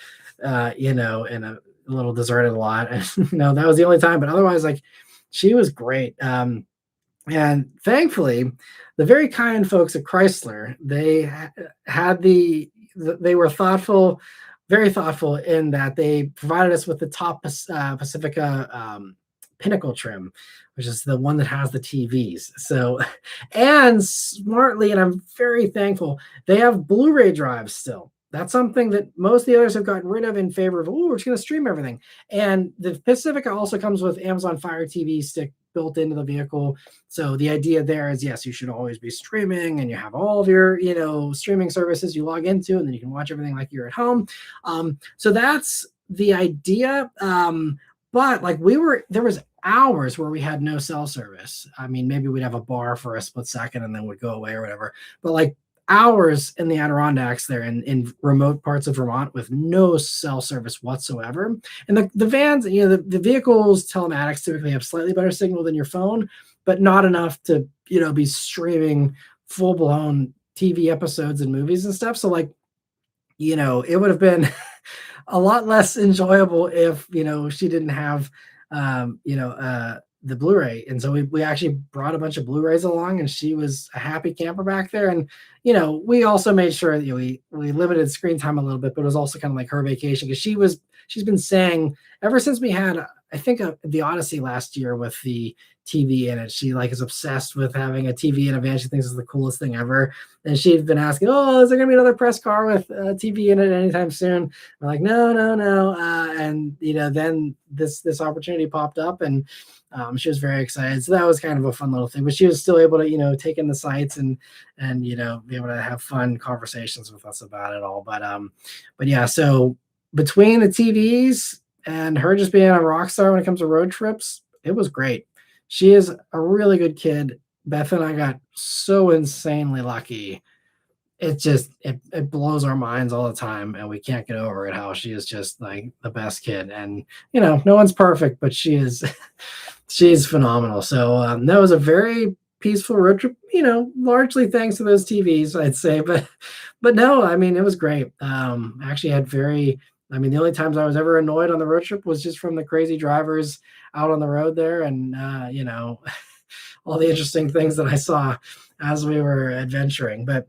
in a little deserted lot. And, that was the only time, but otherwise, like, she was great. And thankfully, the very kind folks at Chrysler, had they were thoughtful, very thoughtful in that they provided us with the top Pacifica Pinnacle trim, which is the one that has the TVs. So, and smartly, and I'm very thankful, they have Blu-ray drives still. That's something that most of the others have gotten rid of in favor of, oh, we're just going to stream everything. And the Pacifica also comes with Amazon Fire TV stick built into the vehicle. So the idea there is, yes, you should always be streaming, and you have all of your, streaming services you log into, and then you can watch everything like you're at home. So that's the idea. But like there was hours where we had no cell service. I mean, maybe we'd have a bar for a split second and then would go away or whatever. But like hours in the Adirondacks there in remote parts of Vermont with no cell service whatsoever. And the vans, the vehicles telematics typically have slightly better signal than your phone, but not enough to, be streaming full blown TV episodes and movies and stuff. So like, it would have been a lot less enjoyable if, she didn't have, the Blu-ray. And so we actually brought a bunch of Blu-rays along, and she was a happy camper back there. And, we also made sure that we limited screen time a little bit, but it was also kind of like her vacation, because she's been saying ever since we had, I think, the Odyssey last year with the TV in it. She like is obsessed with having a TV in a van. She thinks it's the coolest thing ever. And she'd been asking, oh, is there gonna be another press car with a TV in it anytime soon? I'm like, no. And then this opportunity popped up, and she was very excited. So that was kind of a fun little thing. But she was still able to, take in the sights and be able to have fun conversations with us about it all. But yeah, so between the TVs and her just being a rock star when it comes to road trips, it was great. She is a really good kid. Beth and I got so insanely lucky. It blows our minds all the time, and we can't get over it how she is just like the best kid. And no one's perfect, but she's phenomenal. So that was a very peaceful road trip, largely thanks to those TVs, I'd say. But no, I mean, it was great. Actually had the only times I was ever annoyed on the road trip was just from the crazy drivers out on the road there, and all the interesting things that I saw as we were adventuring. But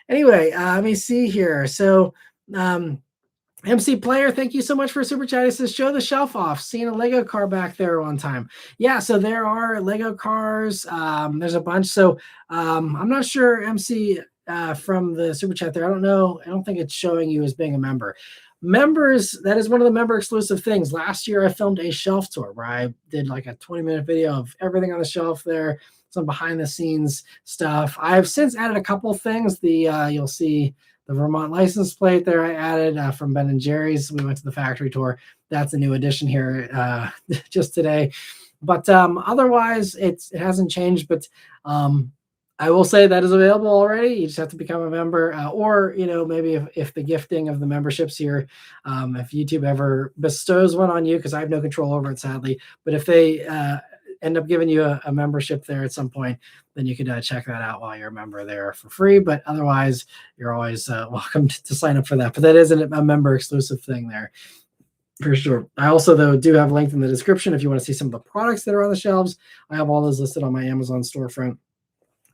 anyway, let me see here. So MC Player, thank you so much for super chat. It says, show the shelf off. Seeing a Lego car back there one time. Yeah, so there are Lego cars. There's a bunch. So I'm not sure, MC, from the super chat there. I don't know. I don't think it's showing you as being a member. Members, that is one of the member exclusive things. Last year I filmed a shelf tour where I did like a 20-minute video of everything on the shelf there, some behind the scenes stuff. I've since added a couple things. You'll see the Vermont license plate there I added from Ben and Jerry's. We went to the factory tour. That's a new addition here just today. But otherwise it hasn't changed. But I will say that is available already. You just have to become a member, or maybe if the gifting of the memberships here, if YouTube ever bestows one on you, because I have no control over it, sadly. But if they end up giving you a membership there at some point, then you can check that out while you're a member there for free. But otherwise, you're always welcome to sign up for that. But that isn't a member exclusive thing there. For sure. I also, though, do have linked in the description if you want to see some of the products that are on the shelves. I have all those listed on my Amazon storefront.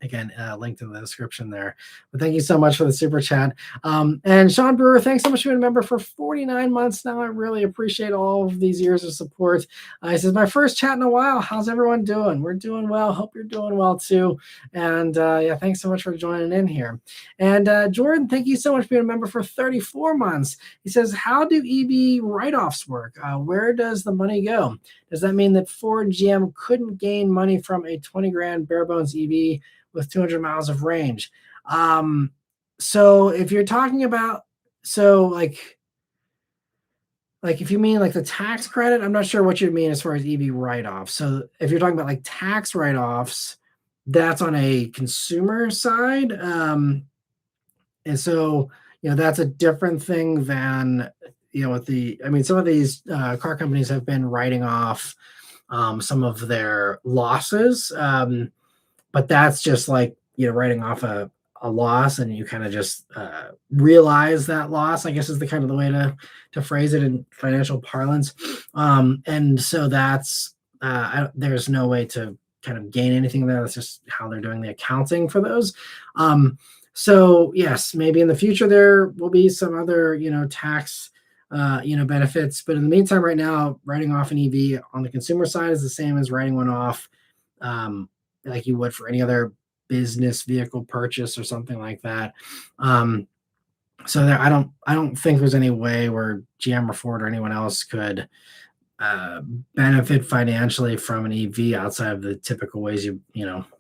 Again, linked in the description there. But thank you so much for the super chat. And Sean Brewer, thanks so much for being a member for 49 months now. I really appreciate all of these years of support. He says, my first chat in a while. How's everyone doing? We're doing well. Hope you're doing well too. And yeah, thanks so much for joining in here. And Jordan, thank you so much for being a member for 34 months. He says, how do EV write-offs work? Where does the money go? Does that mean that Ford GM couldn't gain money from a 20 grand bare bones EV with 200 miles of range? So if you're talking about, like if you mean like the tax credit, I'm not sure what you mean as far as EV write-offs. So if you're talking about like tax write-offs, that's on a consumer side. And so, that's a different thing than, some of these car companies have been writing off some of their losses. But that's just like, writing off a loss, and you kind of just realize that loss, I guess, is the way to phrase it in financial parlance. And so that's there's no way to kind of gain anything there. That's just how they're doing the accounting for those. Um, so yes, maybe in the future there will be some other, tax, benefits. But in the meantime, right now, writing off an EV on the consumer side is the same as writing one off, um, like you would for any other business vehicle purchase or something like that. Um, so there, I don't think there's any way where GM or Ford or anyone else could uh, benefit financially from an EV outside of the typical ways you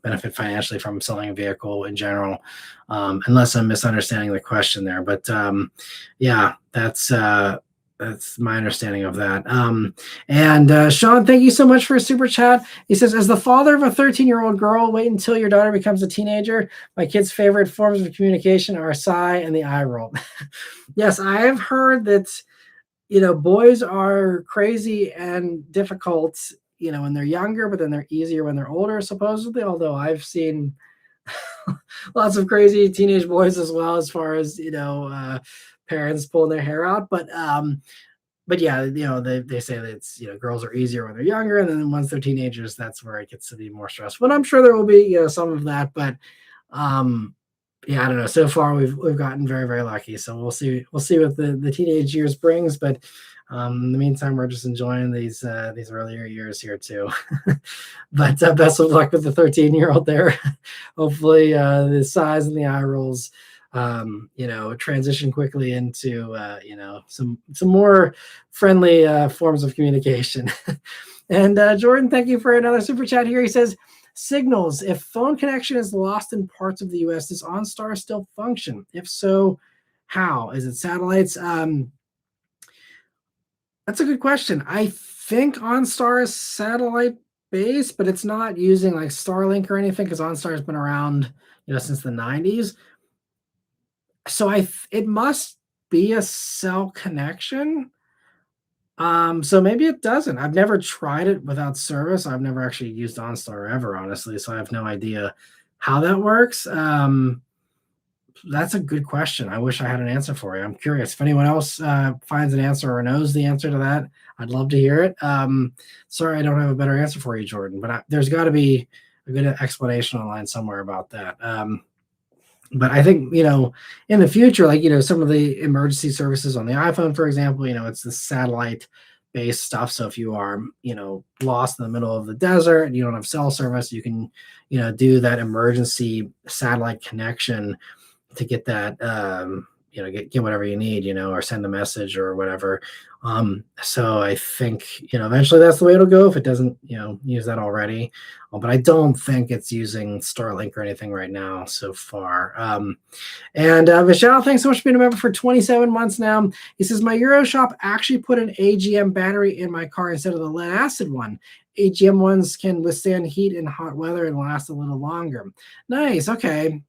benefit financially from selling a vehicle in general, unless I'm misunderstanding the question there. But yeah, that's my understanding of that. And Sean, thank you so much for a super chat. He says, as the father of a 13-year-old girl, wait until your daughter becomes a teenager. My kid's favorite forms of communication are a sigh and the eye roll. Yes, I have heard that boys are crazy and difficult, when they're younger, but then they're easier when they're older, supposedly. Although I've seen lots of crazy teenage boys as well, as far as parents pulling their hair out. But yeah, they say that it's girls are easier when they're younger, and then once they're teenagers, that's where it gets to be more stressful. And I'm sure there will be some of that, but um, yeah, I don't know. So far, we've gotten very, very lucky. So we'll see. We'll see what the teenage years brings. But in the meantime, we're just enjoying these earlier years here too. But best of luck with the 13-year-old there. Hopefully, the size and the eye rolls, transition quickly into some more friendly forms of communication. And Jordan, thank you for another super chat here. He says, signals. If phone connection is lost in parts of the US, does OnStar still function? If so, how? Is it satellites? That's a good question. I think OnStar is satellite based, but it's not using like Starlink or anything because OnStar has been around, since the 90s. So it must be a cell connection. So maybe it doesn't. I've never tried it without service. I've never actually used OnStar ever, honestly, so I have no idea how that works. That's a good question. I wish I had an answer for you. I'm curious if anyone else finds an answer or knows the answer to that. I'd love to hear it. Sorry, I don't have a better answer for you, Jordan, but there's got to be a good explanation online somewhere about that. But I think, in the future, like, some of the emergency services on the iPhone, for example, it's the satellite based stuff. So if you are, lost in the middle of the desert and you don't have cell service, you can, do that emergency satellite connection to get that, get whatever you need, or send a message or whatever. So I think, eventually that's the way it'll go if it doesn't, use that already. But I don't think it's using Starlink or anything right now so far. And Vishal, thanks so much for being a member for 27 months now. He says, my Euro shop actually put an AGM battery in my car instead of the lead acid one. AGM ones can withstand heat and hot weather and last a little longer. Nice. Okay.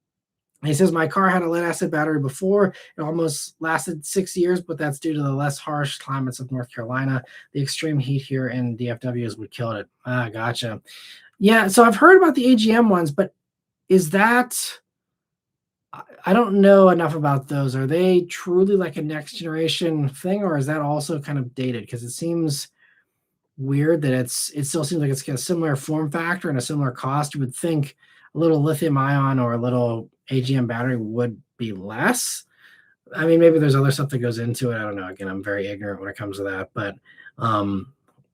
He says, my car had a lead acid battery before. It almost lasted 6 years, but that's due to the less harsh climates of North Carolina. The extreme heat here in DFW is what killed it. Ah, gotcha. Yeah, so I've heard about the AGM ones, but is that, I don't know enough about those. Are they truly like a next generation thing, or is that also kind of dated? Because it seems weird that it still seems like it's got a similar form factor and a similar cost. You would think a little lithium ion or a little AGM battery would be less. I mean, maybe there's other stuff that goes into it. I don't know. Again, I'm very ignorant when it comes to that, but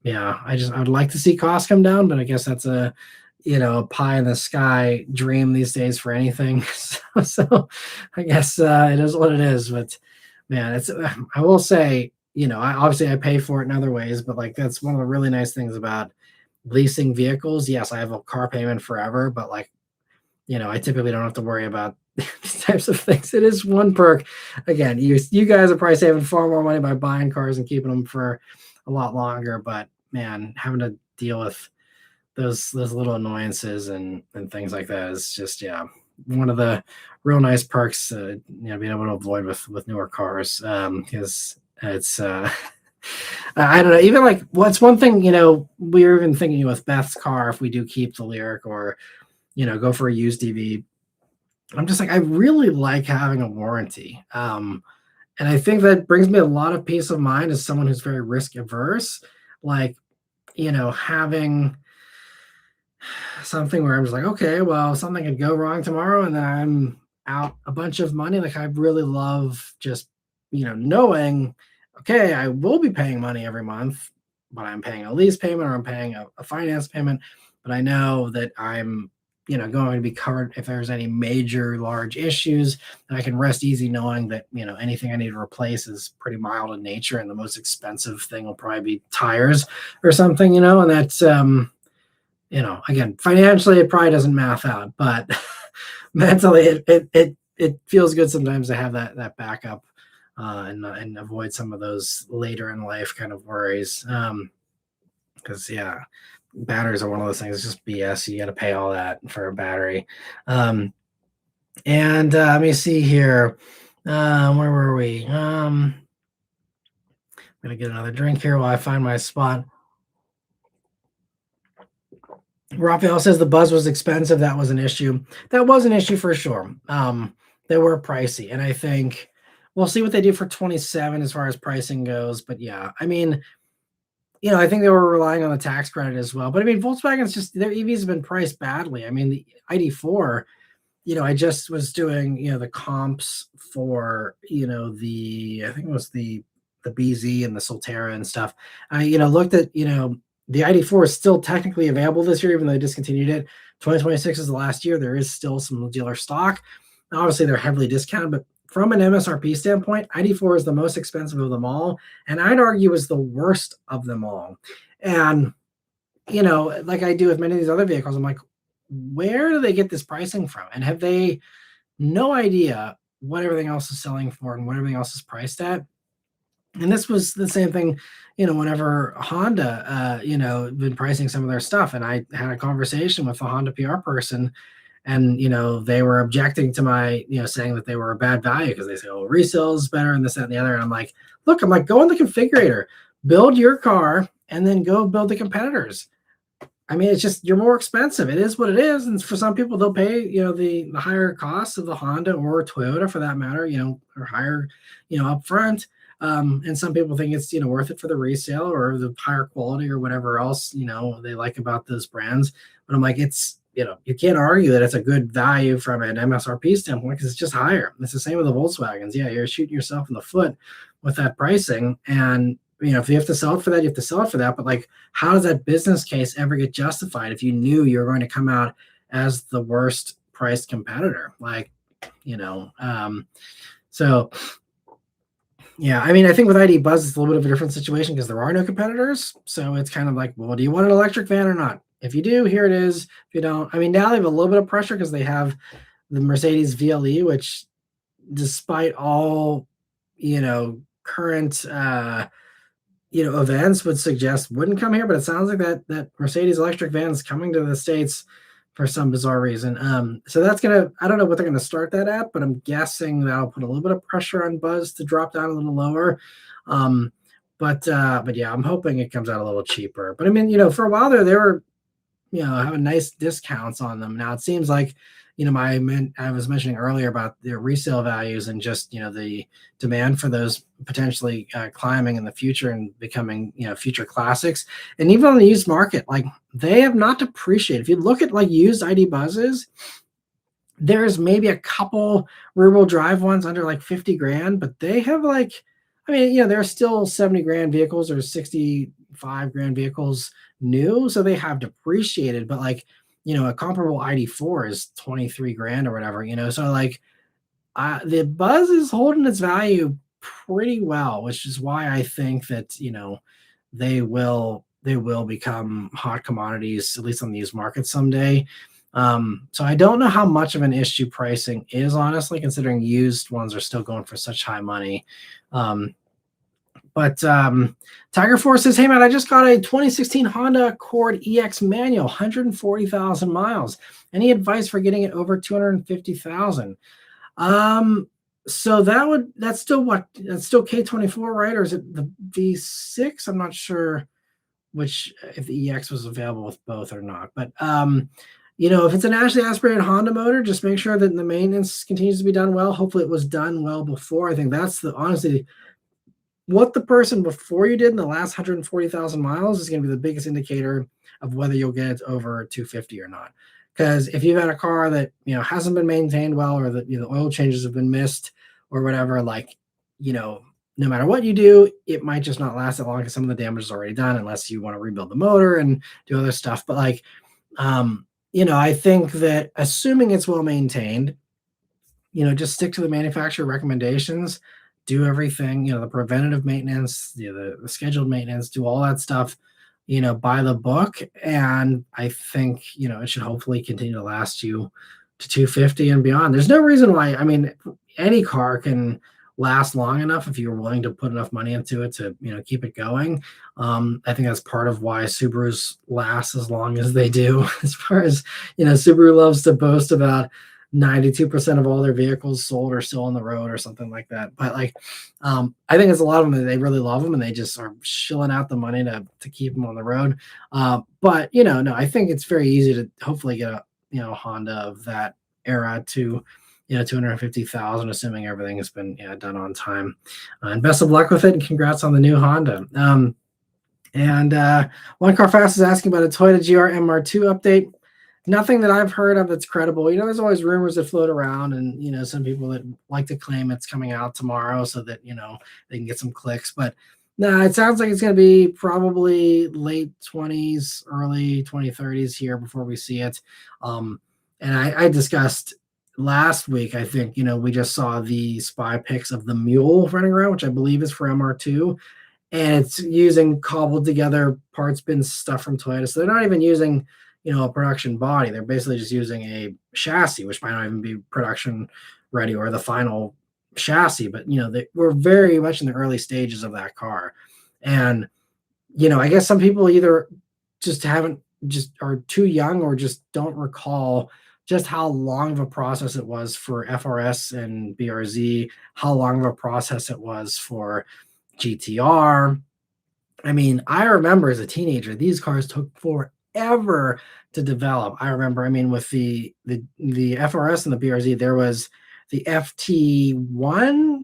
yeah, I'd like to see costs come down, but I guess that's a pie in the sky dream these days for anything. So I guess it is what it is. But man, I will say, I pay for it in other ways, but like that's one of the really nice things about leasing vehicles. Yes, I have a car payment forever, but like, I typically don't have to worry about these types of things. It is one perk. Again, you guys are probably saving far more money by buying cars and keeping them for a lot longer. But man, having to deal with those little annoyances and things like that is just one of the real nice perks. Being able to avoid with newer cars because it's. I don't know. Even like what's one thing we were even thinking with Beth's car if we do keep the Lyric or go for a used EV. I'm just like, I really like having a warranty. And I think that brings me a lot of peace of mind as someone who's very risk averse. Like, having something where I'm just like, okay, well, something could go wrong tomorrow, and then I'm out a bunch of money. Like I really love just knowing, okay, I will be paying money every month, but I'm paying a lease payment or I'm paying a finance payment, but I know that I'm going to be covered if there's any major large issues, and I can rest easy knowing that anything I need to replace is pretty mild in nature, and the most expensive thing will probably be tires or something, and that's again, financially, it probably doesn't math out, but mentally, it feels good sometimes to have that backup, and avoid some of those later in life kind of worries. Because yeah, batteries are one of those things. It's just BS. You got to pay all that for a battery. And let me see here. Where were we? I'm gonna get another drink here while I find my spot. Raphael says the buzz was expensive. That was an issue. That was an issue for sure. They were pricey, and I think we'll see what they do for 27 as far as pricing goes. But yeah, I mean, I think they were relying on the tax credit as well. But I mean, Volkswagen's just their EVs have been priced badly. I mean, the ID4, I just was doing, the comps for, I think it was the BZ and the Solterra and stuff. I, looked at, the ID4 is still technically available this year, even though they discontinued it. 2026 is the last year. There is still some dealer stock. Obviously, they're heavily discounted, but from an MSRP standpoint, ID4 is the most expensive of them all, and I'd argue is the worst of them all. And, like I do with many of these other vehicles, I'm like, where do they get this pricing from? And have they no idea what everything else is selling for and what everything else is priced at? And this was the same thing, whenever Honda, been pricing some of their stuff. And I had a conversation with the Honda PR person, and, they were objecting to my, saying that they were a bad value because they say, oh, resale is better and this, that, and the other. And I'm like, look, go in the configurator, build your car, and then go build the competitors. I mean, it's just, you're more expensive. It is what it is. And for some people, they'll pay, the higher costs of the Honda or Toyota for that matter, or higher, up front. And some people think it's, worth it for the resale or the higher quality or whatever else, they like about those brands. But I'm like, it's, you can't argue that it's a good value from an MSRP standpoint because it's just higher. It's the same with the Volkswagens. Yeah, you're shooting yourself in the foot with that pricing. And if you have to sell it for that, you have to sell it for that. But like, how does that business case ever get justified if you knew you were going to come out as the worst priced competitor? Like, so yeah, I mean, I think with ID Buzz, it's a little bit of a different situation because there are no competitors. So it's kind of like, well, do you want an electric van or not? If you do, here it is. If you don't, I mean, now they have a little bit of pressure because they have the Mercedes VLE, which despite all, current, events would suggest wouldn't come here, but it sounds like that Mercedes electric van is coming to the States for some bizarre reason. So that's I don't know what they're gonna start that at, but I'm guessing that'll put a little bit of pressure on Buzz to drop down a little lower. But yeah, I'm hoping it comes out a little cheaper. But I mean, for a while there, they were, having nice discounts on them. Now it seems like, I was mentioning earlier about their resale values and just, the demand for those potentially climbing in the future and becoming, future classics. And even on the used market, like they have not depreciated. If you look at like used ID Buzzes, there's maybe a couple rear-wheel drive ones under like 50 grand, but they have like, I mean, there are still 70 grand vehicles or 65 grand vehicles new. So they have depreciated, but like, a comparable ID4 is 23 grand or whatever, so like the Buzz is holding its value pretty well, which is why I think that, they will become hot commodities, at least on the used market someday. So I don't know how much of an issue pricing is, honestly, considering used ones are still going for such high money. But Tiger Force says, hey, man, I just got a 2016 Honda Accord EX manual, 140,000 miles. Any advice for getting it over 250,000? So that's still K24, right? Or is it the V6? I'm not sure if the EX was available with both or not. But, if it's a naturally aspirated Honda motor, just make sure that the maintenance continues to be done well. Hopefully it was done well before. I think that's honestly, what the person before you did in the last 140,000 miles is going to be the biggest indicator of whether you'll get it over 250 or not. Because if you've had a car that hasn't been maintained well, or that oil changes have been missed or whatever, like no matter what you do, it might just not last that long because some of the damage is already done, unless you want to rebuild the motor and do other stuff. But like, I think that assuming it's well maintained, just stick to the manufacturer recommendations, do everything, the preventative maintenance, the scheduled maintenance, do all that stuff, by the book. And I think, it should hopefully continue to last you to 250 and beyond. There's no reason why, I mean, any car can last long enough if you're willing to put enough money into it to, keep it going. I think that's part of why Subarus last as long as they do. As far as, Subaru loves to boast about 92% of all their vehicles sold are still on the road or something like that. But like, I think it's a lot of them that they really love them and they just are shilling out the money to keep them on the road. But no, I think it's very easy to hopefully get a Honda of that era to 250,000, assuming everything has been done on time. And best of luck with it, and congrats on the new Honda. And One Car Fast is asking about a Toyota GR MR2 update. Nothing that I've heard of that's credible. There's always rumors that float around, and some people that like to claim it's coming out tomorrow so that they can get some clicks. But no, it sounds like it's going to be probably late 20s, early 2030s here before we see it. And I discussed last week, I think, we just saw the spy pics of the mule running around, which I believe is for MR2, and it's using cobbled together parts bin stuff from Toyota. So they're not even using a production body. They're basically just using a chassis, which might not even be production ready or the final chassis. But we're very much in the early stages of that car. And I guess some people either just are too young or just don't recall just how long of a process it was for FRS and BRZ, how long of a process it was for GTR. I mean, I remember as a teenager, these cars took forever to develop. I remember, with the FRS and the BRZ, there was the FT1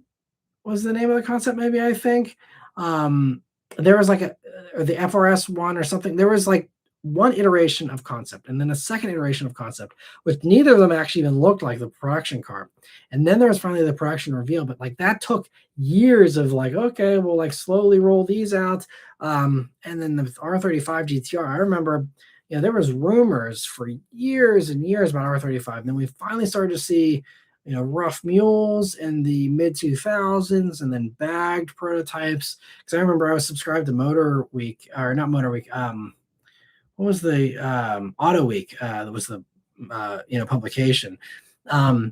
was the name of the concept, maybe, I think. There was like the FRS one or something. There was like one iteration of concept and then a second iteration of concept, which neither of them actually even looked like the production car. And then there was finally the production reveal, but like that took years of like, okay, we'll like slowly roll these out. And then the R35 GTR, I remember, there was rumors for years and years about R35. And then we finally started to see, rough mules in the mid 2000s and then bagged prototypes. Because I remember I was subscribed to Motor Week, or not Motor Week. What was the Auto Week? That was the publication. I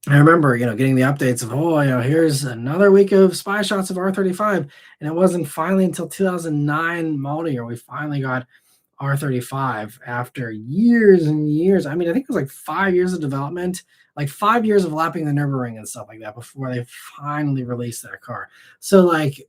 remember getting the updates of here's another week of spy shots of R35, and it wasn't finally until 2009 model year we finally got R35 after years and years. I mean, I think it was like 5 years of development, like 5 years of lapping the Nürburgring and stuff like that before they finally released that car. So like,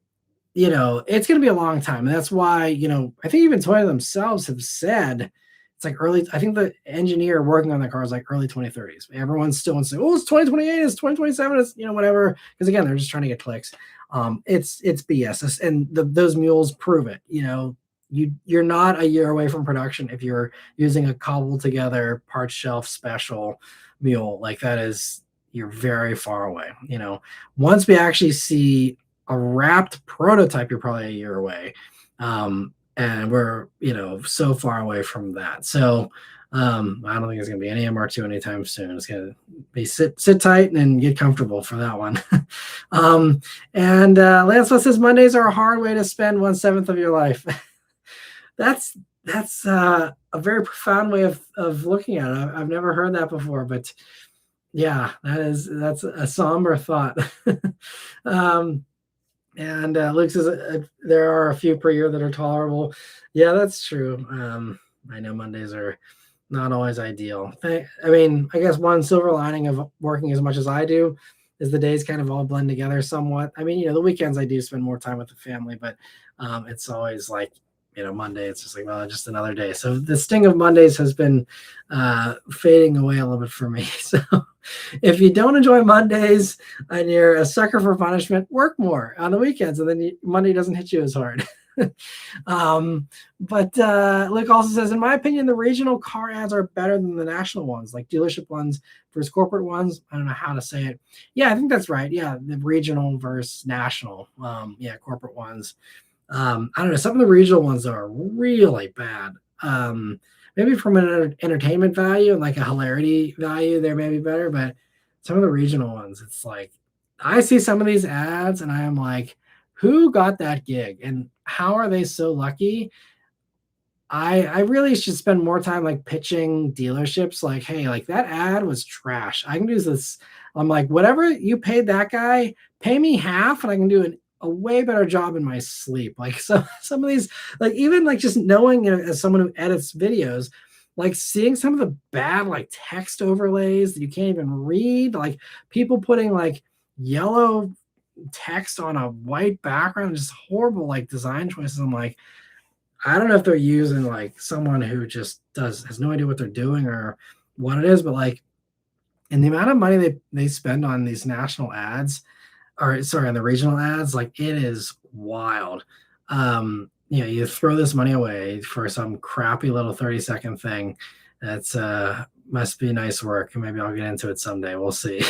it's going to be a long time. And that's why, I think even Toyota themselves have said it's like early. I think the engineer working on that car is like early 2030s. Everyone's still saying, oh, it's 2028, it's 2027, it's, whatever. Because again, they're just trying to get clicks. It's BS. And those mules prove it. You're not a year away from production if you're using a cobbled together parts shelf special mule. Like that is, you're very far away. Once we actually see a wrapped prototype, you're probably a year away. And we're, so far away from that. So I don't think it's going to be any MR2 anytime soon. It's going to be sit tight and get comfortable for that one. Lance says Mondays are a hard way to spend 1/7 of your life. That's a very profound way of looking at it. I've never heard that before, but yeah, that's a somber thought. Luke says there are a few per year that are tolerable. Yeah, that's true. I know Mondays are not always ideal. I guess one silver lining of working as much as I do is the days kind of all blend together somewhat. The weekends I do spend more time with the family, but it's always like Monday, it's just like, well, just another day. So the sting of Mondays has been fading away a little bit for me. So if you don't enjoy Mondays and you're a sucker for punishment, work more on the weekends, and then Monday doesn't hit you as hard. But Luke also says, in my opinion, the regional car ads are better than the national ones, like dealership ones versus corporate ones. I don't know how to say it. Yeah, I think that's right. Yeah, the regional versus national. Yeah, corporate ones. I don't know. Some of the regional ones are really bad. Maybe from an entertainment value and like a hilarity value, they're maybe better. But some of the regional ones, it's like I see some of these ads and I am like, who got that gig and how are they so lucky? I really should spend more time like pitching dealerships like, hey, like that ad was trash. I can do this. I'm like, whatever you paid that guy, pay me half and I can do a way better job in my sleep. Like so some of these, like even like just knowing as someone who edits videos, like seeing some of the bad like text overlays that you can't even read, like people putting like yellow text on a white background, just horrible like design choices. I'm like, I don't know if they're using like someone who just has no idea what they're doing or what it is, but like, and the amount of money they spend on these national ads, or sorry, on the regional ads, like it is wild. You throw this money away for some crappy little 30-second thing. That's must be nice work. Maybe I'll get into it someday. We'll see.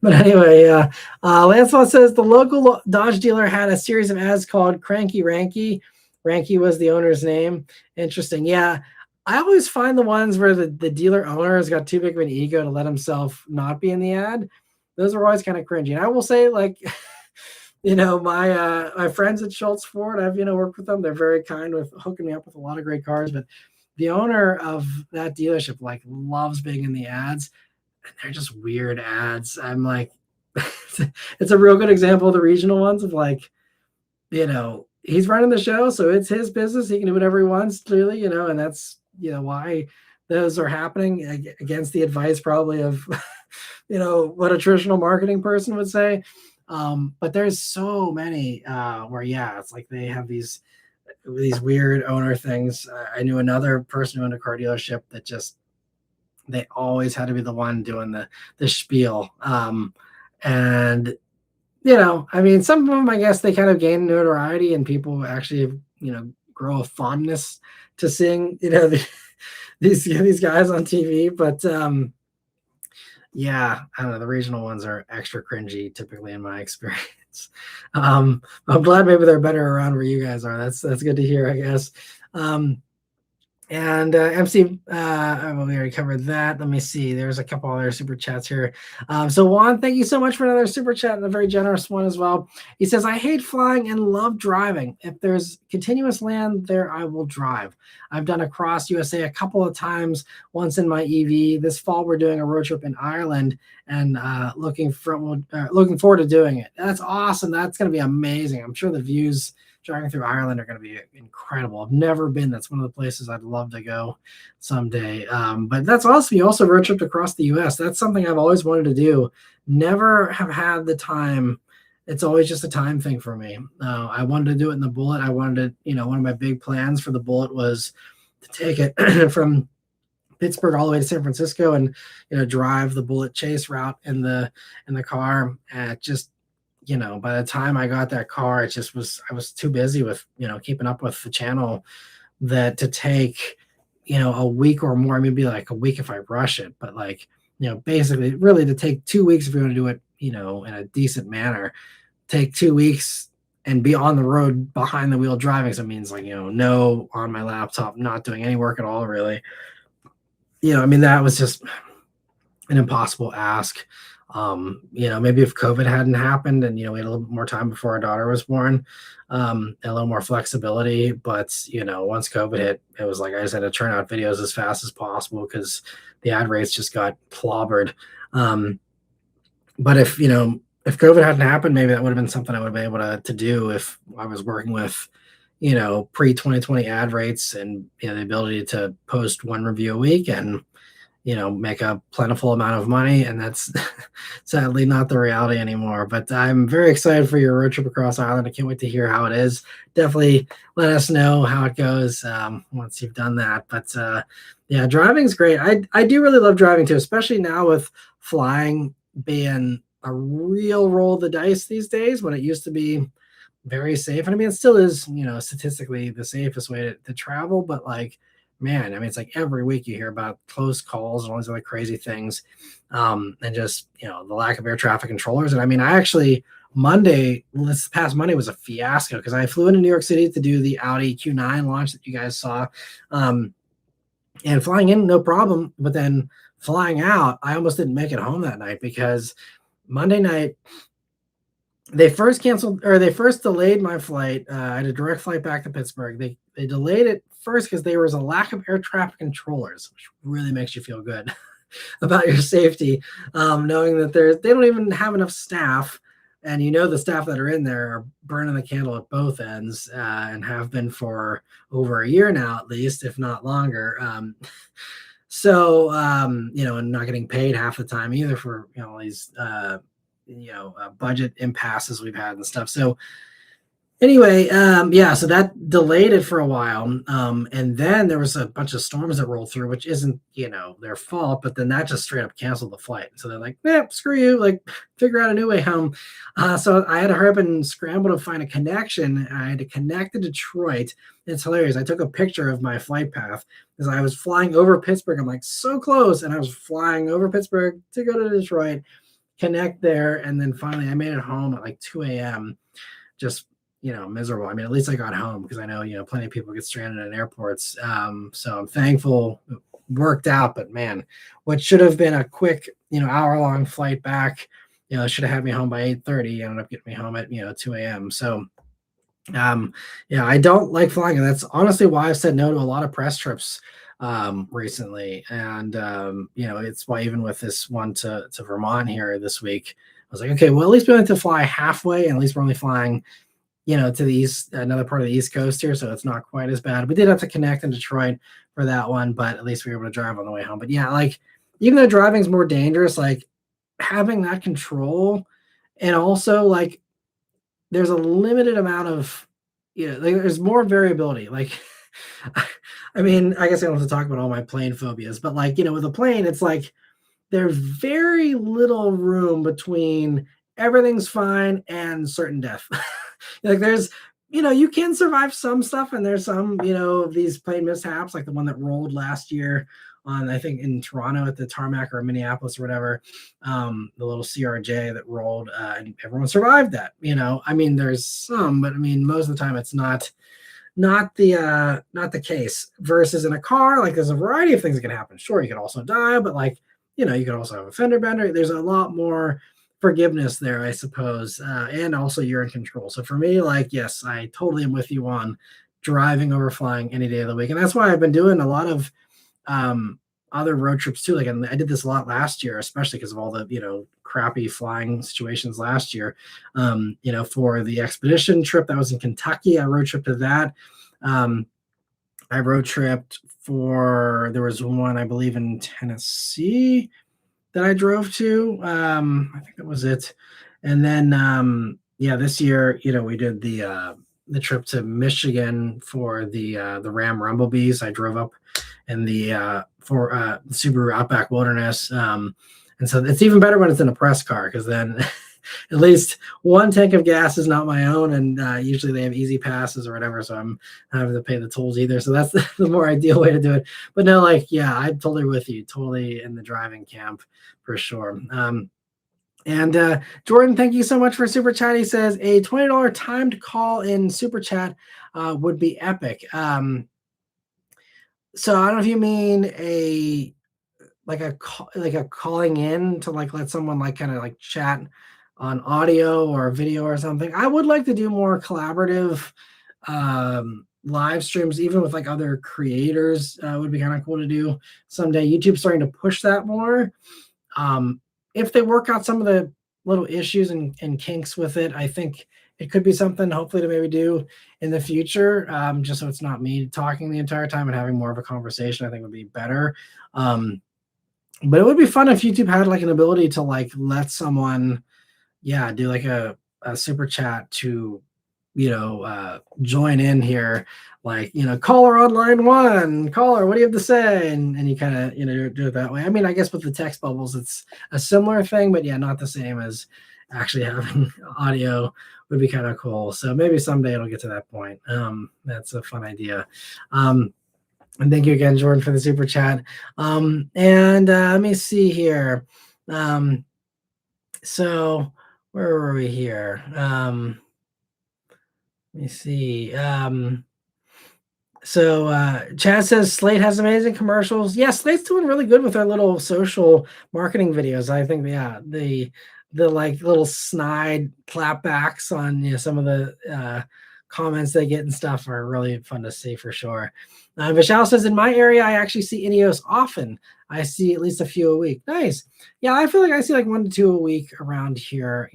But anyway, Lancelot says the local Dodge dealer had a series of ads called Cranky Ranky. Ranky was the owner's name. Interesting. Yeah. I always find the ones where the dealer owner has got too big of an ego to let himself not be in the ad. Those are always kind of cringy. And I will say, like, my friends at Schultz Ford, I've worked with them. They're very kind with hooking me up with a lot of great cars. But the owner of that dealership like loves being in the ads. And they're just weird ads. I'm like, it's a real good example of the regional ones of like, he's running the show, so it's his business. He can do whatever he wants, clearly, and that's, why those are happening against the advice probably of, what a traditional marketing person would say. But there's so many where, yeah, it's like they have these weird owner things. I knew another person who owned a car dealership that just, they always had to be the one doing the spiel. And I mean, some of them, I guess, they kind of gain notoriety and people actually, grow a fondness to seeing, these guys on TV. But yeah, I don't know. The regional ones are extra cringy, typically in my experience. I'm glad maybe they're better around where you guys are. That's good to hear, I guess. And MC, well, we already covered that. Let me see. There's a couple other super chats here. So Juan, thank you so much for another super chat and a very generous one as well. He says, I hate flying and love driving. If there's continuous land there, I will drive. I've done across USA a couple of times, once in my EV. This fall, we're doing a road trip in Ireland and looking forward to doing it. That's awesome. That's going to be amazing. I'm sure the views driving through Ireland are going to be incredible. I've never been. That's one of the places I'd love to go someday. But that's awesome. You also road tripped across the U.S. That's something I've always wanted to do. Never have had the time. It's always just a time thing for me. I wanted to do it in the Bullet. I wanted to, one of my big plans for the Bullet was to take it from Pittsburgh all the way to San Francisco and, drive the Bullet chase route in the car. And just, by the time I got that car, I was too busy with, keeping up with the channel that to take, a week or more, maybe like a week if I rush it, but like, basically really to take 2 weeks if you want to do it, in a decent manner, take 2 weeks and be on the road behind the wheel driving. So it means like, no on my laptop, not doing any work at all, really. I mean, that was just an impossible ask. Maybe if COVID hadn't happened and, we had a little bit more time before our daughter was born, and a little more flexibility. But, once COVID hit, it was like I just had to churn out videos as fast as possible because the ad rates just got clobbered. But if COVID hadn't happened, maybe that would have been something I would have been able to do if I was working with, pre-2020 ad rates and, the ability to post one review a week and, make a plentiful amount of money, and that's sadly not the reality anymore. But I'm very excited for your road trip across Ireland. I can't wait to hear how it is. Definitely let us know how it goes once you've done that. But yeah, driving's great. I do really love driving too, especially now with flying being a real roll of the dice these days when it used to be very safe. And I mean, it still is, statistically the safest way to travel. But like, man, I mean, it's like every week you hear about close calls and all these other crazy things. And just, the lack of air traffic controllers. And I mean, this past Monday was a fiasco because I flew into New York City to do the Audi Q9 launch that you guys saw. And flying in, no problem. But then flying out, I almost didn't make it home that night because Monday night, they first delayed my flight. I had a direct flight back to Pittsburgh. They delayed it first because there was a lack of air traffic controllers, which really makes you feel good about your safety, knowing that they don't even have enough staff, and the staff that are in there are burning the candle at both ends, and have been for over a year now, at least, if not longer. And not getting paid half the time either for these budget impasses we've had and stuff. So anyway, so that delayed it for a while. And then there was a bunch of storms that rolled through, which isn't, their fault, but then that just straight up canceled the flight. So they're like, screw you, like figure out a new way home. So I had to hurry up and scramble to find a connection. I had to connect to Detroit. It's hilarious. I took a picture of my flight path because I was flying over Pittsburgh. I'm like so close. And I was flying over Pittsburgh to go to Detroit, connect there, and then finally I made it home at like 2 a.m. just miserable. I mean, at least I got home because I know plenty of people get stranded in airports. So I'm thankful it worked out. But man, what should have been a quick hour-long flight back, should have had me home by 8:30, ended up getting me home at 2 a.m. So I don't like flying, and that's honestly why I've said no to a lot of press trips recently. And it's why even with this one to Vermont here this week, I was like, okay, well, at least we only have to fly halfway, and at least we're only flying to the east, another part of the East Coast here, so it's not quite as bad. We did have to connect in Detroit for that one, but at least we were able to drive on the way home. But yeah, like even though driving's more dangerous, like having that control, and also like there's a limited amount of there's more variability. Like I mean, I guess I don't have to talk about all my plane phobias, but like, with a plane, it's like there's very little room between everything's fine and certain death. Like there's, you can survive some stuff, and there's some, these plane mishaps, like the one that rolled last year on, I think in Toronto at the tarmac, or Minneapolis or whatever, the little CRJ that rolled, and everyone survived that. I mean, there's some, but I mean, most of the time it's not the case. Versus in a car, like there's a variety of things that can happen. Sure, you could also die, but like, you could also have a fender bender. There's a lot more forgiveness there, I suppose, and also you're in control. So for me, like, yes, I totally am with you on driving over flying any day of the week, and that's why I've been doing a lot of other road trips too. Like, and I did this a lot last year, especially because of all the crappy flying situations last year. For the expedition trip that was in Kentucky, I road tripped to that. I road tripped there was one, I believe, in Tennessee that I drove to. I think that was it. And then this year, we did the trip to Michigan for the Ram Rumblebees. I drove up in the Subaru Outback Wilderness. And so it's even better when it's in a press car, because then at least one tank of gas is not my own, and usually they have easy passes or whatever, so I'm not having to pay the tolls either. So that's the more ideal way to do it. But no, like, yeah, I'm totally with you, totally in the driving camp for sure. And Jordan, thank you so much for super chat. He says a $20 timed call in super chat would be epic. So I don't know if you mean a calling in to like let someone like kind of like chat on audio or video or something. I would like to do more collaborative live streams, even with like other creators. Would be kind of cool to do someday. YouTube's starting to push that more. If they work out some of the little issues and kinks with it, I think it could be something hopefully to maybe do in the future, just so it's not me talking the entire time and having more of a conversation. I think would be better. But it would be fun if YouTube had like an ability to like let someone, yeah, do like a super chat to, join in here, like, caller on line one, caller, what do you have to say? And you kind of, do it that way. I mean, I guess with the text bubbles, it's a similar thing, but yeah, not the same as actually having audio would be kind of cool. So maybe someday it'll get to that point. That's a fun idea. And thank you again, Jordan, for the super chat. And let me see here. Um, so where were we here? Let me see. Chad says Slate has amazing commercials. Yeah, Slate's doing really good with their little social marketing videos. I think, yeah, the like little snide clapbacks on some of the comments they get and stuff are really fun to see for sure. Vishal says, in my area, I actually see Ineos often. I see at least a few a week. Nice. Yeah, I feel like I see like 1 to 2 a week around here,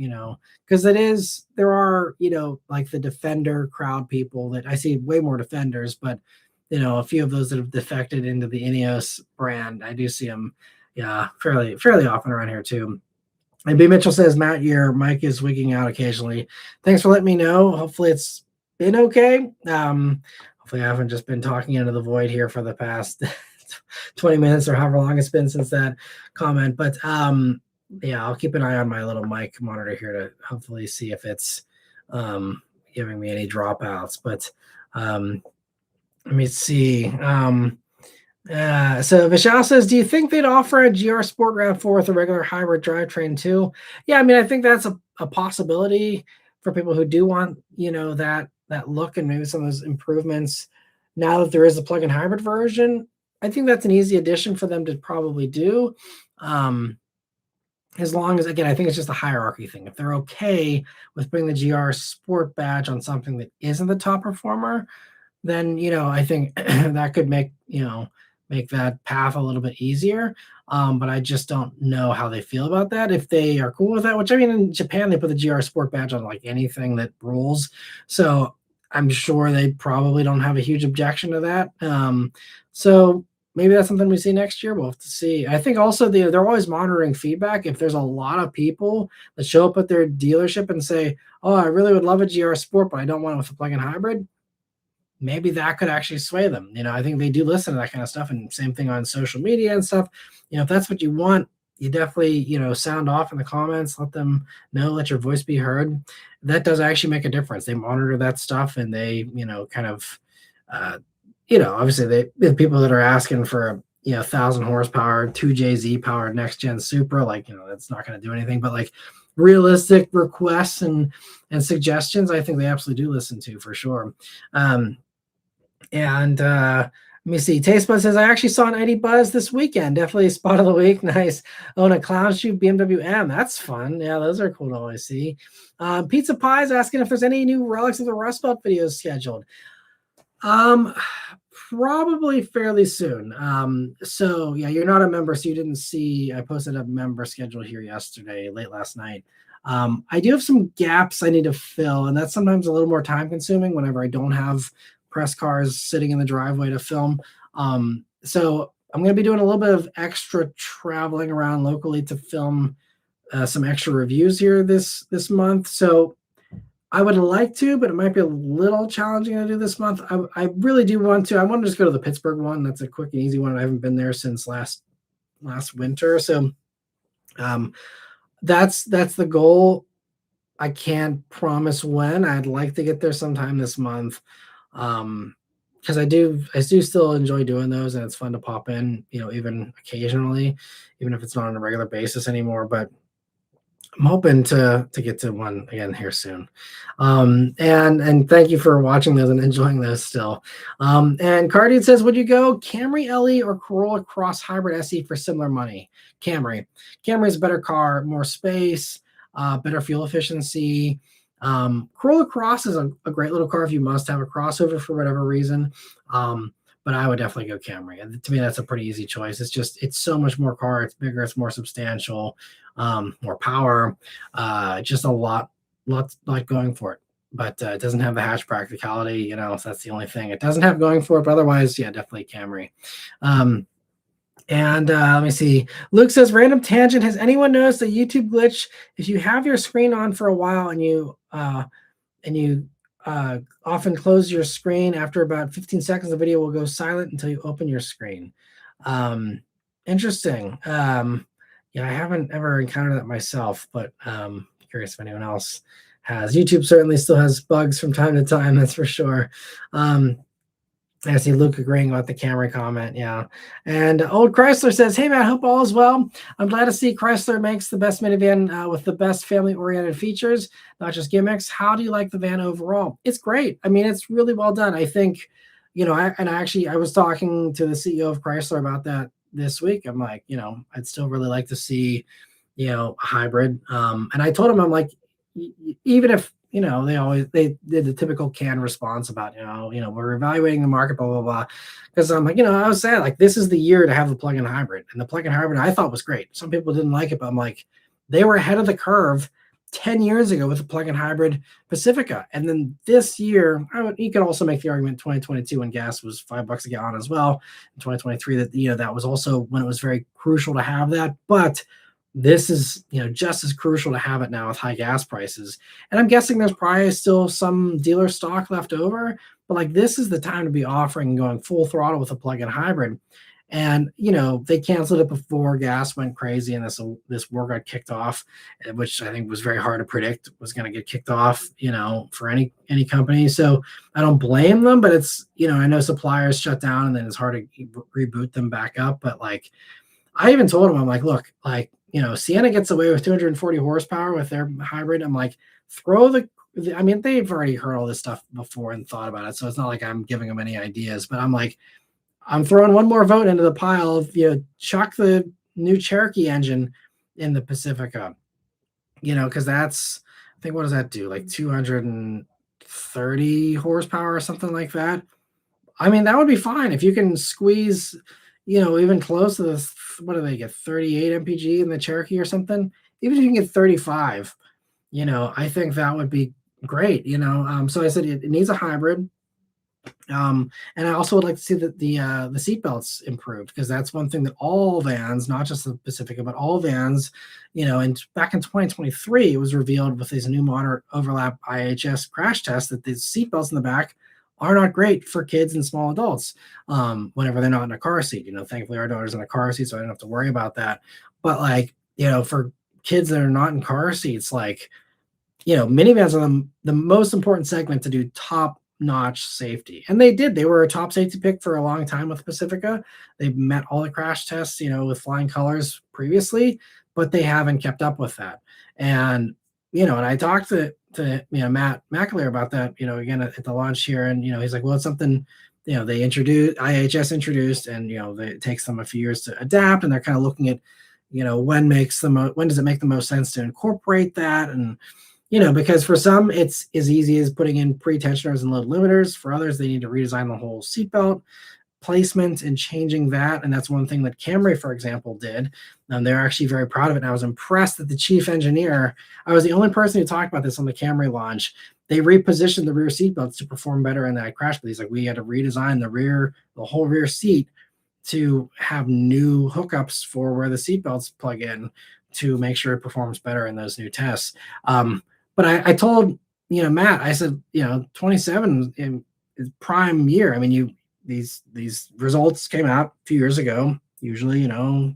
because there are, like the defender crowd people that I see way more defenders, but, a few of those that have defected into the Ineos brand, I do see them, yeah, fairly often around here too. And B. Mitchell says, Matt, your mic is wigging out occasionally. Thanks for letting me know. Hopefully it's been okay. Hopefully I haven't just been talking into the void here for the past 20 minutes or however long it's been since that comment. But yeah, I'll keep an eye on my little mic monitor here to hopefully see if it's giving me any dropouts. But let me see. So Vishal says, do you think they'd offer a GR Sport RAV4 with a regular hybrid drivetrain too? Yeah, I mean, I think that's a possibility for people who do want, that look and maybe some of those improvements. Now that there is a plug-in hybrid version, I think that's an easy addition for them to probably do. As long as, again, I think it's just a hierarchy thing. If they're okay with putting the GR Sport badge on something that isn't the top performer, then I think that could make that path a little bit easier. But I just don't know how they feel about that. If they are cool with that, which I mean, in Japan they put the GR Sport badge on like anything that rules, so I'm sure they probably don't have a huge objection to that. So maybe that's something we see next year. We'll have to see. I think also they're always monitoring feedback. If there's a lot of people that show up at their dealership and say, "Oh, I really would love a GR Sport, but I don't want it with a plug-in hybrid," maybe that could actually sway them. I think they do listen to that kind of stuff, and same thing on social media and stuff. If that's what you want, you definitely, sound off in the comments, let them know, let your voice be heard. That does actually make a difference. They monitor that stuff, and they, kind of, obviously they have people that are asking for a, 1,000 horsepower, 2JZ powered next gen Supra, like, that's not going to do anything, but like realistic requests and suggestions, I think they absolutely do listen to for sure. And let me see. Taste Bud says, I actually saw an ID Buzz this weekend. Definitely spot of the week. Nice. Oh, and a Clown Shoe BMW M. That's fun. Yeah, those are cool to always see. Pizza Pie's asking if there's any new Relics of the Rust Belt videos scheduled. Probably fairly soon. So yeah, you're not a member, so you didn't see. I posted a member schedule here yesterday, late last night. I do have some gaps I need to fill, and that's sometimes a little more time consuming whenever I don't have press cars sitting in the driveway to film. So I'm going to be doing a little bit of extra traveling around locally to film some extra reviews here this month. So I would like to, but it might be a little challenging to do this month. I really do want to. I want to just go to the Pittsburgh one. That's a quick and easy one. I haven't been there since last winter. So that's the goal. I can't promise when. I'd like to get there sometime this month. Because I do still enjoy doing those, and it's fun to pop in, even occasionally, even if it's not on a regular basis anymore. But I'm hoping to get to one again here soon. And thank you for watching those and enjoying those still. And Cardian says, would you go Camry LE or Corolla Cross Hybrid SE for similar money? Camry. Camry is a better car, more space, better fuel efficiency. Corolla Cross is a great little car if you must have a crossover for whatever reason. But I would definitely go Camry. And to me, that's a pretty easy choice. It's so much more car. It's bigger. It's more substantial, more power, just a lot going for it. But it doesn't have the hatch practicality, so that's the only thing it doesn't have going for it. But otherwise, yeah, definitely Camry. And let me see. Luke says, random tangent. Has anyone noticed a YouTube glitch? If you have your screen on for a while and you often close your screen after about 15 seconds, the video will go silent until you open your screen. Um, Interesting. Yeah, I haven't ever encountered that myself, but curious if anyone else has. YouTube certainly still has bugs from time to time, that's for sure. I see Luke agreeing about the Camry comment. Yeah. And Old Chrysler says, hey, man, hope all is well. I'm glad to see Chrysler makes the best minivan with the best family oriented features, not just gimmicks. How do you like the van overall? It's great. I mean, it's really well done. I think, I was talking to the CEO of Chrysler about that this week. I'm like, I'd still really like to see, a hybrid. And I told him, I'm like, even if they did the typical canned response about we're evaluating the market, blah blah blah. Because I'm like, I was saying like this is the year to have the plug-in hybrid, and the plug-in hybrid I thought was great. Some people didn't like it, but I'm like, they were ahead of the curve 10 years ago with the plug-in hybrid Pacifica, and then this year you could also make the argument 2022 when gas was $5 a gallon as well. In 2023, that that was also when it was very crucial to have that, but this is just as crucial to have it now with high gas prices. And I'm guessing there's probably still some dealer stock left over, but like this is the time to be offering going full throttle with a plug-in hybrid. And they canceled it before gas went crazy and this war got kicked off, which I think was very hard to predict was going to get kicked off, for any company. So I don't blame them, but it's I know suppliers shut down and then it's hard to reboot them back up. But like I even told him, I'm like, look, like, Sienna gets away with 240 horsepower with their hybrid. I'm like, throw I mean, they've already heard all this stuff before and thought about it. So it's not like I'm giving them any ideas, but I'm like, I'm throwing one more vote into the pile of, chuck the new Cherokee engine in the Pacifica, because I think, what does that do? Like 230 horsepower or something like that. I mean, that would be fine if you can squeeze, even close to this. What do they get? 38 mpg in the Cherokee or something. Even if you can get 35, I think that would be great. So I said it needs a hybrid. And I also would like to see that the seat belts improved, because that's one thing that all vans, not just the Pacifica, but all vans, and back in 2023, it was revealed with these new moderate overlap IHS crash tests that the seat belts in the back are not great for kids and small adults whenever they're not in a car seat. Thankfully our daughter's in a car seat, so I don't have to worry about that. But like, for kids that are not in car seats, like, minivans are the most important segment to do top notch safety. And they were a top safety pick for a long time with Pacifica. They've met all the crash tests, with flying colors previously, but they haven't kept up with that. And, and I talked to Matt McAleer about that, again at the launch here. And, he's like, well, it's something, they introduced, IHS introduced, and, it takes them a few years to adapt. And they're kind of looking at, when does it make the most sense to incorporate that? And, because for some, it's as easy as putting in pre-tensioners and load limiters. For others, they need to redesign the whole seatbelt placement and changing that. And that's one thing that Camry, for example, did. They're actually very proud of it. And I was impressed that the chief engineer, I was the only person who talked about this on the Camry launch. They repositioned the rear seatbelts to perform better in that crash. But he's like, we had to redesign the whole rear seat to have new hookups for where the seatbelts plug in to make sure it performs better in those new tests. But I told Matt, I said 27 is prime year. I mean, these results came out a few years ago. Usually,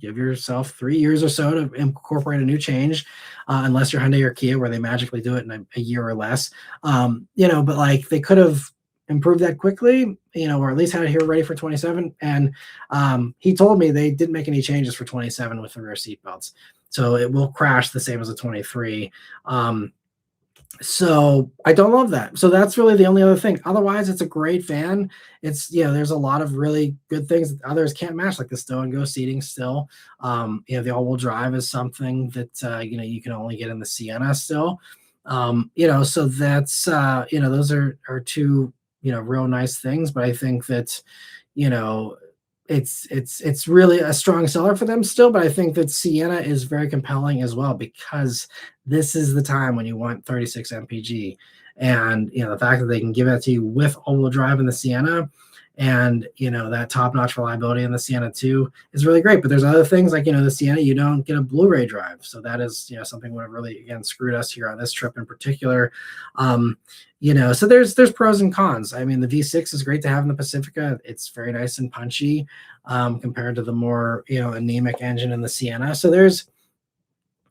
give yourself 3 years or so to incorporate a new change, unless you're Hyundai or Kia, where they magically do it in a year or less. But like they could have improved that quickly, or at least had it here ready for 27. And he told me they didn't make any changes for 27 with the rear seat belts, so it will crash the same as a 23. So I don't love that. So that's really the only other thing. Otherwise, it's a great van. It's, there's a lot of really good things that others can't match, like the stow and go seating still. The all-wheel drive is something that, you can only get in the Sienna still. So that's, those are two, real nice things. But I think that, it's really a strong seller for them still. But I think that Sienna is very compelling as well, because this is the time when you want 36 mpg, and the fact that they can give that to you with all-wheel drive in the Sienna, And that top-notch reliability in the Sienna 2 is really great. But there's other things like the Sienna, you don't get a Blu-ray drive, so that is something would have really again screwed us here on this trip in particular. um, so there's pros and cons. I mean, the V6 is great to have in the Pacifica. It's very nice and punchy, compared to the more anemic engine in the Sienna. So there's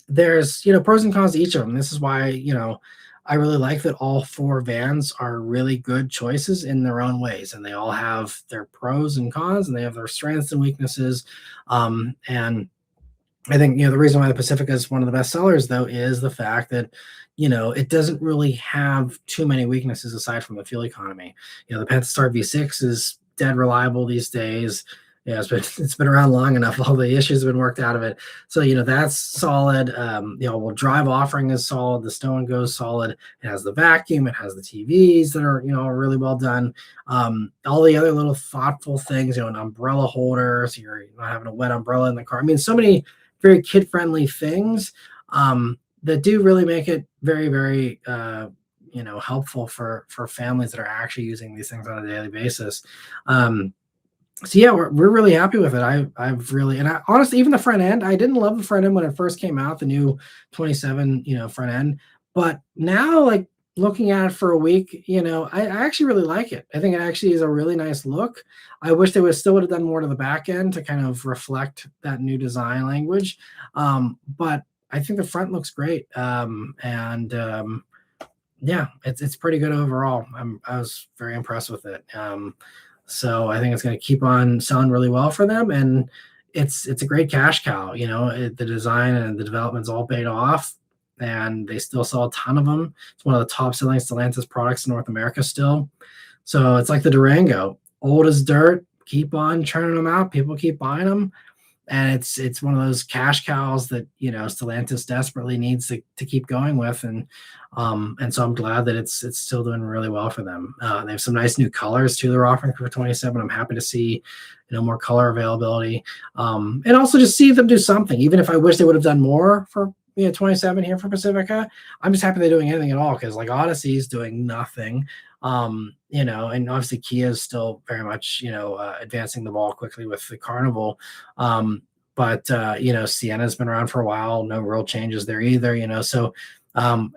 pros and cons to each of them. This is why I really like that all four vans are really good choices in their own ways, and they all have their pros and cons, and they have their strengths and weaknesses. And I think the reason why the Pacifica is one of the best sellers, though, is the fact that it doesn't really have too many weaknesses aside from the fuel economy. The Pentastar V6 is dead reliable these days. Yeah, it's been around long enough. All the issues have been worked out of it. So that's solid. Well, drive offering is solid. The Stow and Go is solid. It has the vacuum. It has the TVs that are really well done. All the other little thoughtful things, an umbrella holder, so you're not having a wet umbrella in the car. I mean, so many very kid friendly things that do really make it very, very helpful for families that are actually using these things on a daily basis. So yeah, we're really happy with it. I've really, and honestly, even the front end, I didn't love the front end when it first came out, the new 27 front end. But now, like, looking at it for a week, I actually really like it. I think it actually is a really nice look. I wish they would have done more to the back end to kind of reflect that new design language. But I think the front looks great. Yeah, it's pretty good overall. I was very impressed with it. So I think it's going to keep on selling really well for them, and it's a great cash cow. The design and the development's all paid off, and they still sell a ton of them. It's one of the top selling Stellantis products in North America still. So it's like the Durango, old as dirt. Keep on churning them out. People keep buying them, and it's one of those cash cows that Stellantis desperately needs to keep going with, and so I'm glad that it's still doing really well for them. They have some nice new colors too they're offering for 27. I'm happy to see more color availability, and also just see them do something. Even if I wish they would have done more for 27 here for Pacifica, I'm just happy they're doing anything at all, because like Odyssey is doing nothing. And obviously Kia is still very much, advancing the ball quickly with the Carnival. But Sienna's been around for a while, no real changes there either, so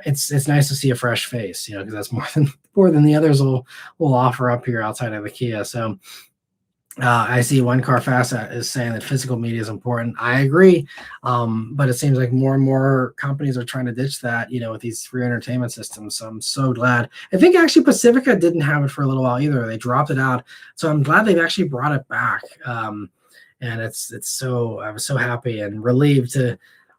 it's nice to see a fresh face, because that's more than the others will offer up here outside of the Kia. So I see One Car Fast is saying that physical media is important. I agree, but it seems like more and more companies are trying to ditch that, with these free entertainment systems. So I'm so glad. I think actually Pacifica didn't have it for a little while either. They dropped it out, so I'm glad they've actually brought it back. And it's so I was so happy and relieved to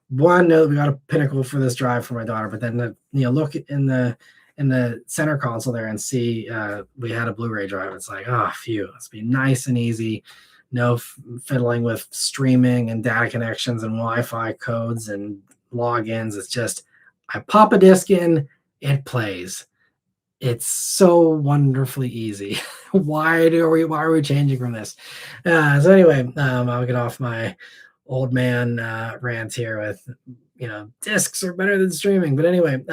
know that we got a Pinnacle for this drive for my daughter, but then look in the center console there and see we had a Blu-ray drive. It's like, oh, phew, it's be nice and easy. No fiddling with streaming and data connections and Wi-Fi codes and logins. It's just, I pop a disc in, it plays. It's so wonderfully easy. Why are we changing from this? So anyway, I'll get off my old man rant here with, discs are better than streaming. But anyway,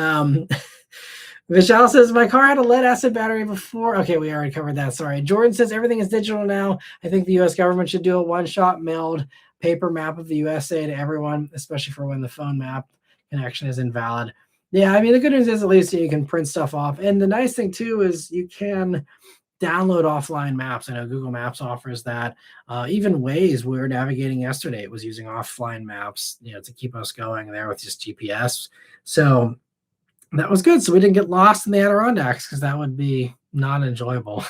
Vishal says, my car had a lead acid battery before. Okay, we already covered that. Sorry. Jordan says, everything is digital now. I think the U.S. government should do a one-shot mailed paper map of the USA to everyone, especially for when the phone map connection is invalid. Yeah, I mean, the good news is at least you can print stuff off. And the nice thing, too, is you can download offline maps. I know Google Maps offers that. Even Waze, we were navigating yesterday, it was using offline maps, to keep us going there with just GPS. So that was good. So we didn't get lost in the Adirondacks, because that would be not enjoyable.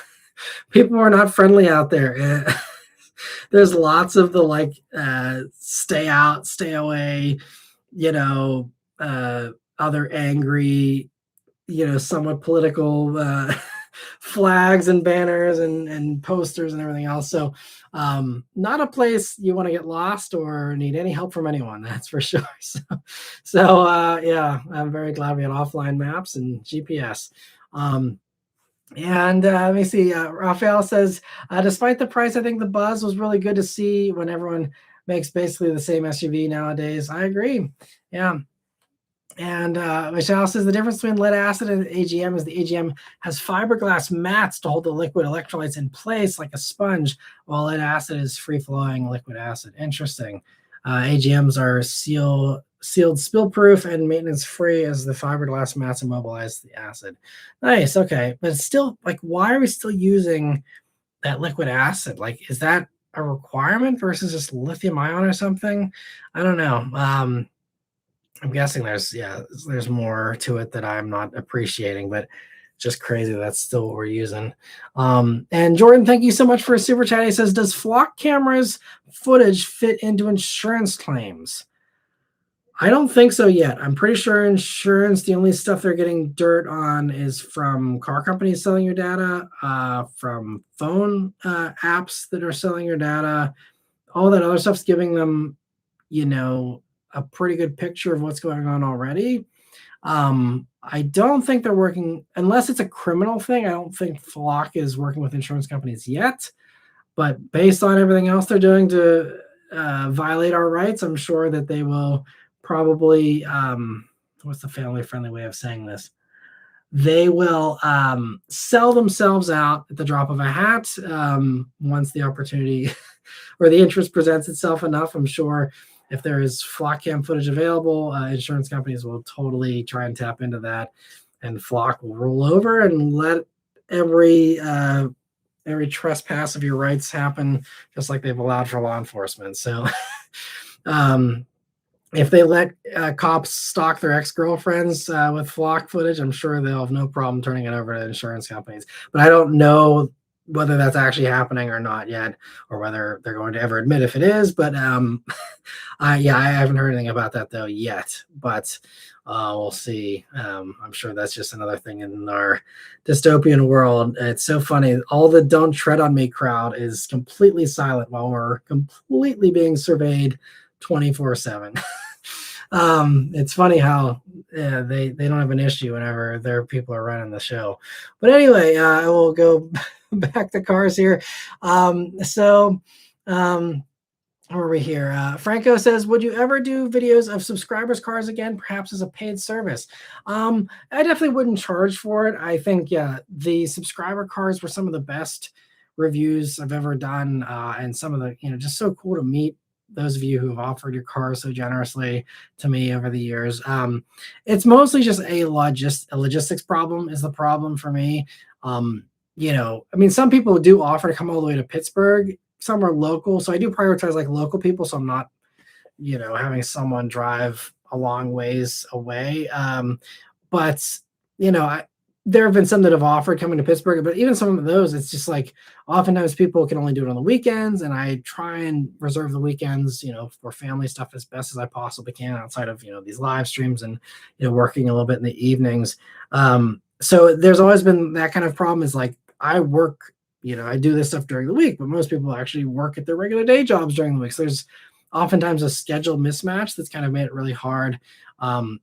People are not friendly out there. There's lots of the stay out, stay away, other angry, somewhat political flags and banners and posters and everything else. So not a place you want to get lost or need any help from anyone, that's for sure. So yeah, I'm very glad we had offline maps and GPS. And let me see, Raphael says, despite the price, I think the buzz was really good to see when everyone makes basically the same SUV nowadays. I agree. Yeah. And Michelle says the difference between lead acid and AGM is the AGM has fiberglass mats to hold the liquid electrolytes in place like a sponge, while lead acid is free flowing liquid acid. Interesting. AGMs are sealed, spill proof, and maintenance free as the fiberglass mats immobilize the acid. Nice. Okay, but it's still like, why are we still using that liquid acid? Like, is that a requirement versus just lithium ion or something? I don't know. I'm guessing there's more to it that I'm not appreciating, but just crazy that's still what we're using. And Jordan, thank you so much for a super chat. He says, does flock cameras footage fit into insurance claims? I don't think so yet. I'm pretty sure insurance, the only stuff they're getting dirt on is from car companies selling your data, from phone apps that are selling your data. All that other stuff's giving them, you know, a pretty good picture of what's going on already. I don't think they're working, unless it's a criminal thing. I don't think Flock is working with insurance companies yet. But based on everything else they're doing to violate our rights, I'm sure that they will probably, what's the family friendly way of saying this? They will sell themselves out at the drop of a hat once the opportunity or the interest presents itself enough. I'm sure if there is flock cam footage available, insurance companies will totally try and tap into that, and Flock will roll over and let every trespass of your rights happen, just like they've allowed for law enforcement. So, if they let cops stalk their ex-girlfriends with flock footage, I'm sure they'll have no problem turning it over to insurance companies. But I don't know whether that's actually happening or not yet, or whether they're going to ever admit if it is. But I haven't heard anything about that though yet. But we'll see. I'm sure that's just another thing in our dystopian world. It's so funny. All the "Don't Tread on Me" crowd is completely silent while we're completely being surveyed 24/7. It's funny how they don't have an issue whenever their people are running the show. But anyway, I will go back to cars here. Where are we here? Franco says, would you ever do videos of subscribers' cars again, perhaps as a paid service? I definitely wouldn't charge for it. I think, yeah, the subscriber cars were some of the best reviews I've ever done. And some of the, just so cool to meet those of you who have offered your cars so generously to me over the years. It's mostly just a logistics problem is the problem for me. Some people do offer to come all the way to Pittsburgh. Some are local, so I do prioritize like local people, so I'm not, having someone drive a long ways away. But there have been some that have offered coming to Pittsburgh, but even some of those, it's just like oftentimes people can only do it on the weekends, and I try and reserve the weekends, for family stuff as best as I possibly can outside of these live streams and working a little bit in the evenings. So there's always been that kind of problem. Is like I work. I do this stuff during the week, but most people actually work at their regular day jobs during the week. So there's oftentimes a schedule mismatch that's kind of made it really hard.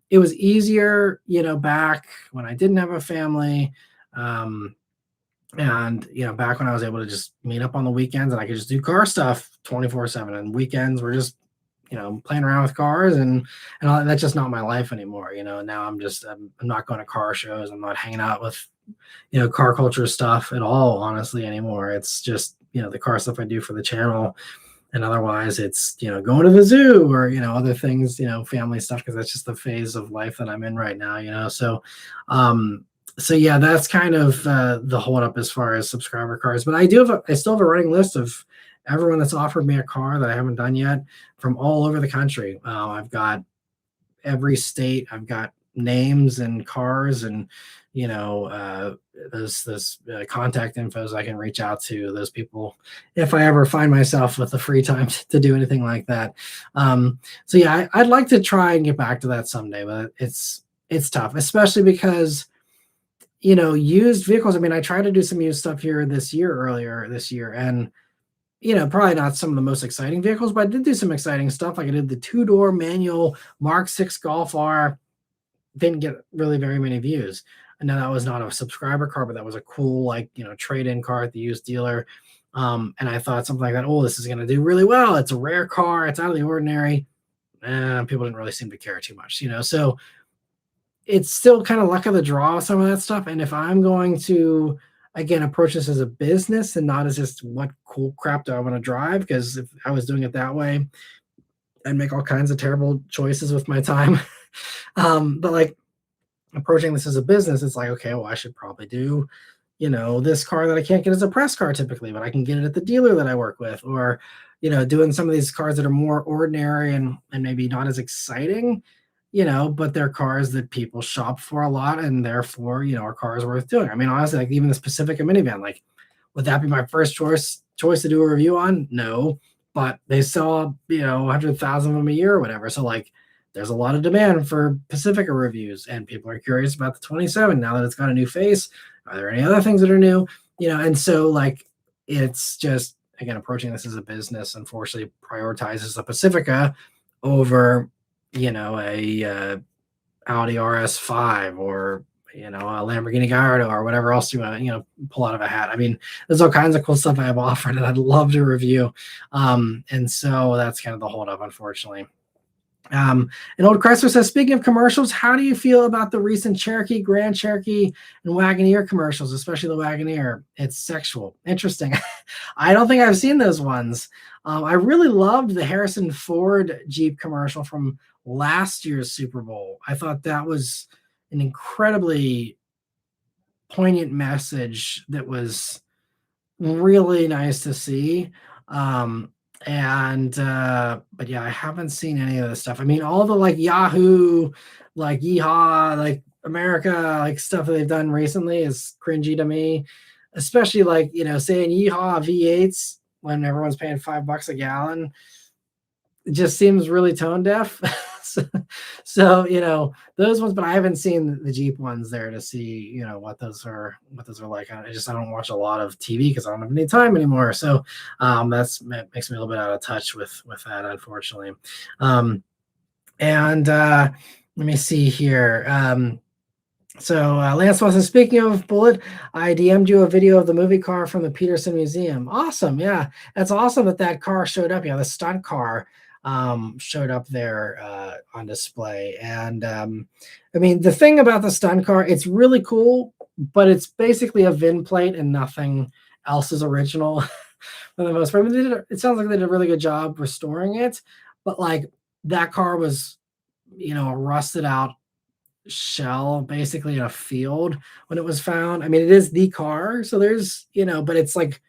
It was easier, back when I didn't have a family. And, back when I was able to just meet up on the weekends and I could just do car stuff 24/7, and weekends were just, playing around with cars and that's just not my life anymore. Now I'm not going to car shows. I'm not hanging out with, car culture stuff at all, honestly, anymore. It's just, the car stuff I do for the channel. And otherwise it's, going to the zoo or, other things, family stuff, because that's just the phase of life that I'm in right now. So yeah, that's kind of the holdup as far as subscriber cars. But I still have a running list of everyone that's offered me a car that I haven't done yet from all over the country. I've got every state. I've got names and cars and those contact infos I can reach out to those people if I ever find myself with the free time to do anything like that. So yeah, I'd like to try and get back to that someday, but it's tough, especially because used vehicles. I mean, I tried to do some used stuff here earlier this year, and probably not some of the most exciting vehicles, but I did do some exciting stuff. Like I did the 2-door manual Mark 6 Golf R. Didn't get really very many views. And now that was not a subscriber car, but that was a cool, trade-in car at the used dealer. And I thought something like that, oh, this is going to do really well. It's a rare car. It's out of the ordinary. And people didn't really seem to care too much, So it's still kind of luck of the draw, some of that stuff. And if I'm going to, again, approach this as a business and not as just what cool crap do I want to drive, because if I was doing it that way, I'd make all kinds of terrible choices with my time. But like approaching this as a business, it's like, okay, well, I should probably do, this car that I can't get as a press car typically, but I can get it at the dealer that I work with, or, doing some of these cars that are more ordinary and maybe not as exciting, but they're cars that people shop for a lot, and therefore, are cars worth doing. I mean, honestly, like even this Pacifica minivan, like, would that be my first choice to do a review on? No, but they sell, 100,000 of them a year or whatever. So like, there's a lot of demand for Pacifica reviews, and people are curious about the 27 now that it's got a new face. Are there any other things that are new? And so like, it's just, again, approaching this as a business, unfortunately, prioritizes the Pacifica over, a Audi RS5, or a Lamborghini Gallardo, or whatever else you want to pull out of a hat. I mean, there's all kinds of cool stuff I have offered and I'd love to review. And so that's kind of the holdup, unfortunately. And Old Chrysler says, speaking of commercials, how do you feel about the recent Cherokee, Grand Cherokee, and Wagoneer commercials, especially the Wagoneer? It's sexual. Interesting. I don't think I've seen those ones. I really loved the Harrison Ford Jeep commercial from last year's Super Bowl. I thought that was an incredibly poignant message that was really nice to see. But yeah, I haven't seen any of this stuff. I mean, all the like Yahoo, like Yeehaw, like America, like stuff that they've done recently is cringy to me, especially like, saying Yeehaw V8s when everyone's paying $5 a gallon. It just seems really tone deaf. So, those ones, but I haven't seen the Jeep ones there to see, what those are like. I don't watch a lot of TV because I don't have any time anymore. So makes me a little bit out of touch with that, unfortunately. And let me see here. So Lance Watson, speaking of Bullet, I DM'd you a video of the movie car from the Peterson Museum. Awesome. Yeah, that's awesome that car showed up. Yeah, the stunt car showed up there on display. And I mean, the thing about the stunt car, it's really cool, but it's basically a VIN plate and nothing else is original for the most part. I mean, it sounds like they did a really good job restoring it, but like that car was, a rusted out shell basically in a field when it was found. I mean, it is the car, so there's, but it's like,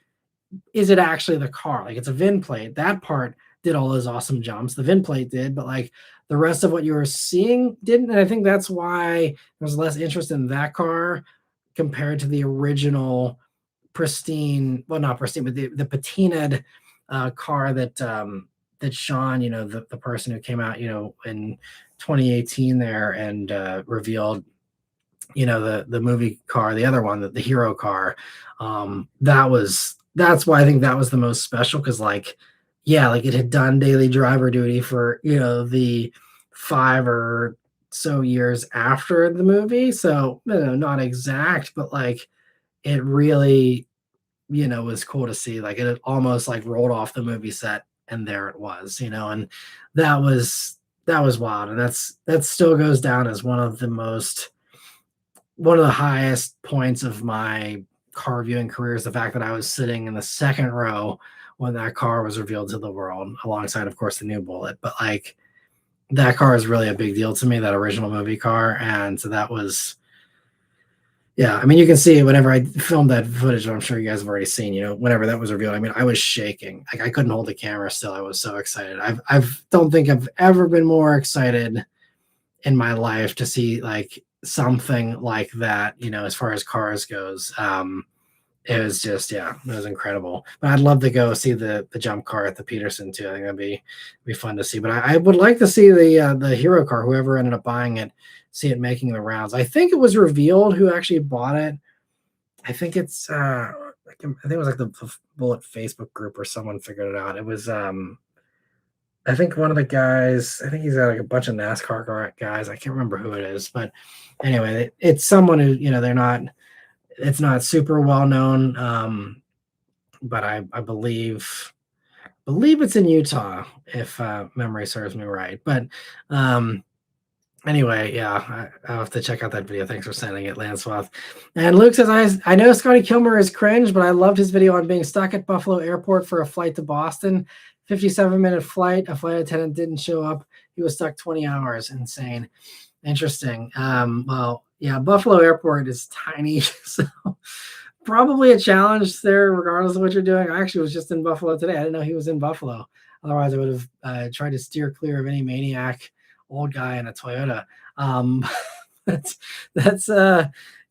is it actually the car? Like, it's a VIN plate. That part did all those awesome jumps. The VIN plate did, but like the rest of what you were seeing didn't. And I think that's why there's less interest in that car compared to the original pristine, well, not pristine, but the patinaed car that Sean, the person who came out, in 2018 there and revealed, the movie car, the other one, the hero car. That's why I think that was the most special, because like, yeah, like it had done daily driver duty for, the 5 or so years after the movie. So, not exact, but like it really, was cool to see. Like it had almost like rolled off the movie set and there it was, and that was wild. And that still goes down as one of the highest points of my car viewing career, is the fact that I was sitting in the second row when that car was revealed to the world, alongside, of course, the new Bullet. But like, that car is really a big deal to me, that original movie car. And so that was, yeah, I mean, you can see it whenever I filmed that footage, I'm sure you guys have already seen, whenever that was revealed. I mean, I was shaking. Like, I couldn't hold the camera still. I was so excited. Don't think I've ever been more excited in my life to see like something like that, as far as cars goes. It was just, yeah, it was incredible. But I'd love to go see the jump car at the Peterson too. I think that'd be fun to see. But I would like to see the hero car, whoever ended up buying it, see it making the rounds. I think it was revealed who actually bought it. I think it's I think it was like the Bullet Facebook group, or someone figured it out. It was I think one of the guys, I think he's got like a bunch of NASCAR guys. I can't remember who it is, but anyway, it's someone who, it's not super well known. But I believe it's in Utah, if memory serves me right. But Anyway, yeah, I'll have to check out that video. Thanks for sending it, Lanswath. And Luke says, I know Scotty Kilmer is cringe, but I loved his video on being stuck at Buffalo Airport for a flight to Boston. 57-minute flight. A flight attendant didn't show up. He was stuck 20 hours. Insane. Interesting. Well, yeah, Buffalo Airport is tiny, so probably a challenge there, regardless of what you're doing. I actually was just in Buffalo today. I didn't know he was in Buffalo. Otherwise, I would have tried to steer clear of any maniac old guy in a Toyota. Um, that's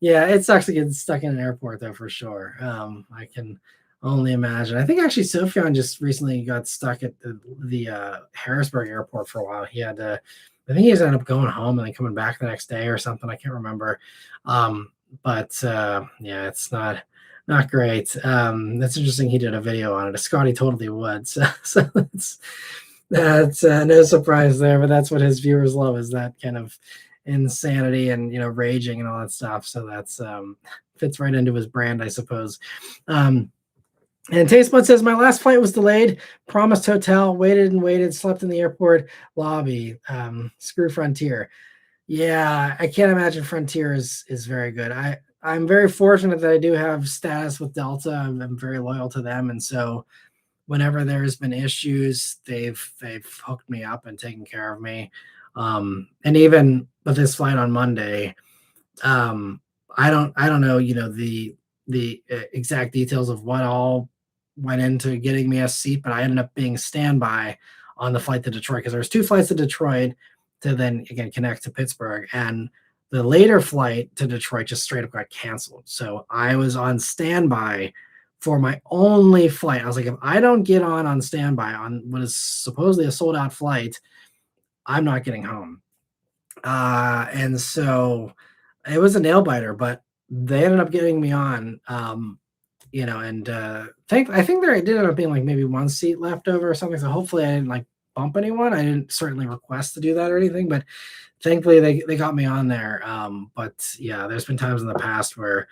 yeah, it sucks to get stuck in an airport though for sure. I can only imagine. I think actually Sophion just recently got stuck at the Harrisburg airport for a while. He had to, I think he ended up going home and then coming back the next day or something. I can't remember. But yeah, it's not great. That's interesting. He did a video on it. Scotty totally would. So that's no surprise there. But that's what his viewers love, is that kind of insanity and raging and all that stuff. So that's fits right into his brand, I suppose. And Tastebud says, my last flight was delayed, promised hotel, waited and waited, slept in the airport lobby. Screw Frontier. Yeah, I can't imagine Frontier is very good. I'm very fortunate that I do have status with Delta. I'm very loyal to them, and so whenever there's been issues, they've hooked me up and taken care of me. And even with this flight on Monday, I don't know, the exact details of what all went into getting me a seat, but I ended up being standby on the flight to Detroit, because there's two flights to Detroit to then again connect to Pittsburgh, and the later flight to Detroit just straight up got canceled. So I was on standby for my only flight. I was like, if I don't get on standby on what is supposedly a sold out flight, I'm not getting home. And so it was a nail biter, but they ended up getting me on. And I think there did end up being like maybe one seat left over or something. So hopefully I didn't like bump anyone. I didn't certainly request to do that or anything, but thankfully they got me on there. But yeah, there's been times in the past where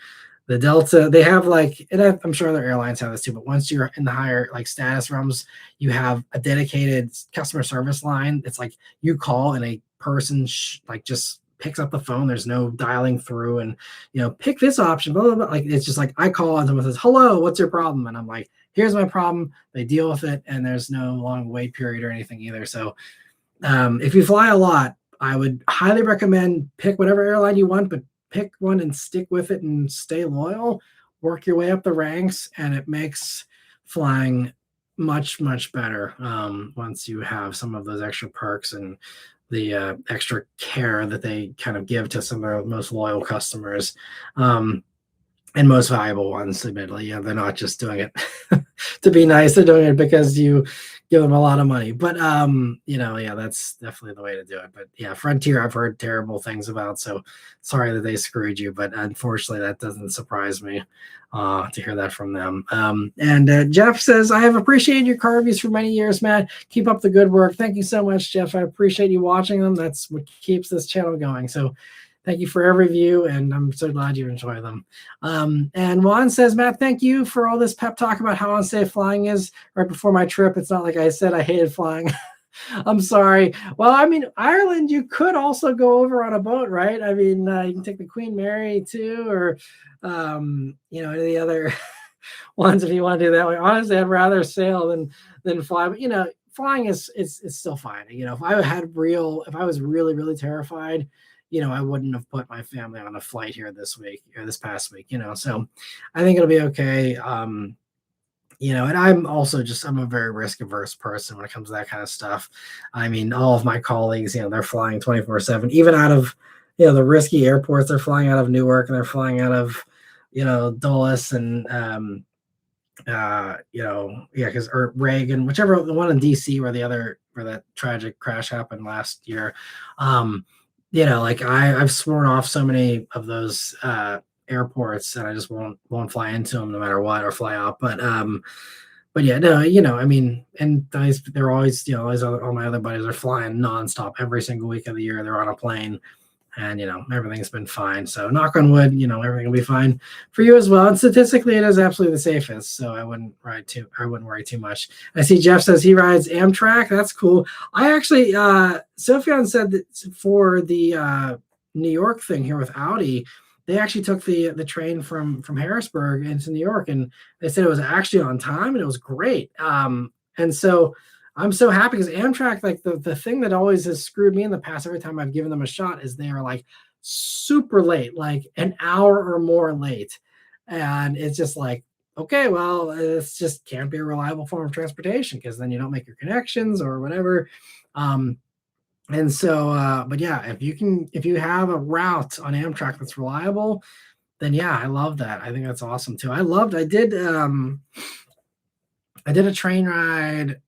the Delta, they have like, and I'm sure other airlines have this too, but once you're in the higher like status realms, you have a dedicated customer service line. It's like you call and a person like just picks up the phone. There's no dialing through and, pick this option, blah, blah, blah. Like, it's just like I call and someone says, hello, what's your problem? And I'm like, here's my problem. They deal with it, and there's no long wait period or anything either. So if you fly a lot, I would highly recommend pick whatever airline you want, but pick one and stick with it and stay loyal, work your way up the ranks, and it makes flying much, much better once you have some of those extra perks and the extra care that they kind of give to some of their most loyal customers. And most valuable ones, admittedly. Yeah, they're not just doing it to be nice. They're doing it because you give them a lot of money. But yeah, that's definitely the way to do it. But yeah, Frontier, I've heard terrible things about. So sorry that they screwed you, but unfortunately, that doesn't surprise me to hear that from them. And Jeff says, I have appreciated your car reviews for many years, Matt. Keep up the good work. Thank you so much, Jeff. I appreciate you watching them. That's what keeps this channel going. So thank you for every view, and I'm so glad you enjoy them. And Juan says, Matt, thank you for all this pep talk about how unsafe flying is right before my trip. It's not like I said I hated flying. I'm sorry. Well, I mean, Ireland, you could also go over on a boat, right? I mean, you can take the Queen Mary too, or, any of the other ones if you want to do that way. Honestly, I'd rather sail than fly. But, flying is still fine. If I was really, really terrified, I wouldn't have put my family on a flight here this past week, so I think it'll be okay. And I'm also I'm a very risk averse person when it comes to that kind of stuff. I mean, all of my colleagues, they're flying 24/7, even out of, the risky airports. They're flying out of Newark and they're flying out of, Dulles and, because or Reagan, whichever the one in DC where that tragic crash happened last year. Like I've sworn off so many of those airports, and I just won't fly into them no matter what, or fly out. But yeah, no, I mean, and they're always, all my other buddies are flying nonstop every single week of the year. They're on a plane. and everything's been fine. So knock on wood, everything will be fine for you as well. And statistically, it is absolutely the safest. So I wouldn't worry too much. I see Jeff says he rides Amtrak. That's cool. I actually, Sophian said that for the New York thing here with Audi, they actually took the train from Harrisburg into New York, and they said it was actually on time and it was great. And so I'm so happy because Amtrak, like the thing that always has screwed me in the past every time I've given them a shot is they are like super late, like an hour or more late. And it's just like, okay, well, it's just can't be a reliable form of transportation because then you don't make your connections or whatever. And so, but yeah, if you have a route on Amtrak that's reliable, then yeah, I love that. I think that's awesome too. I did a train ride.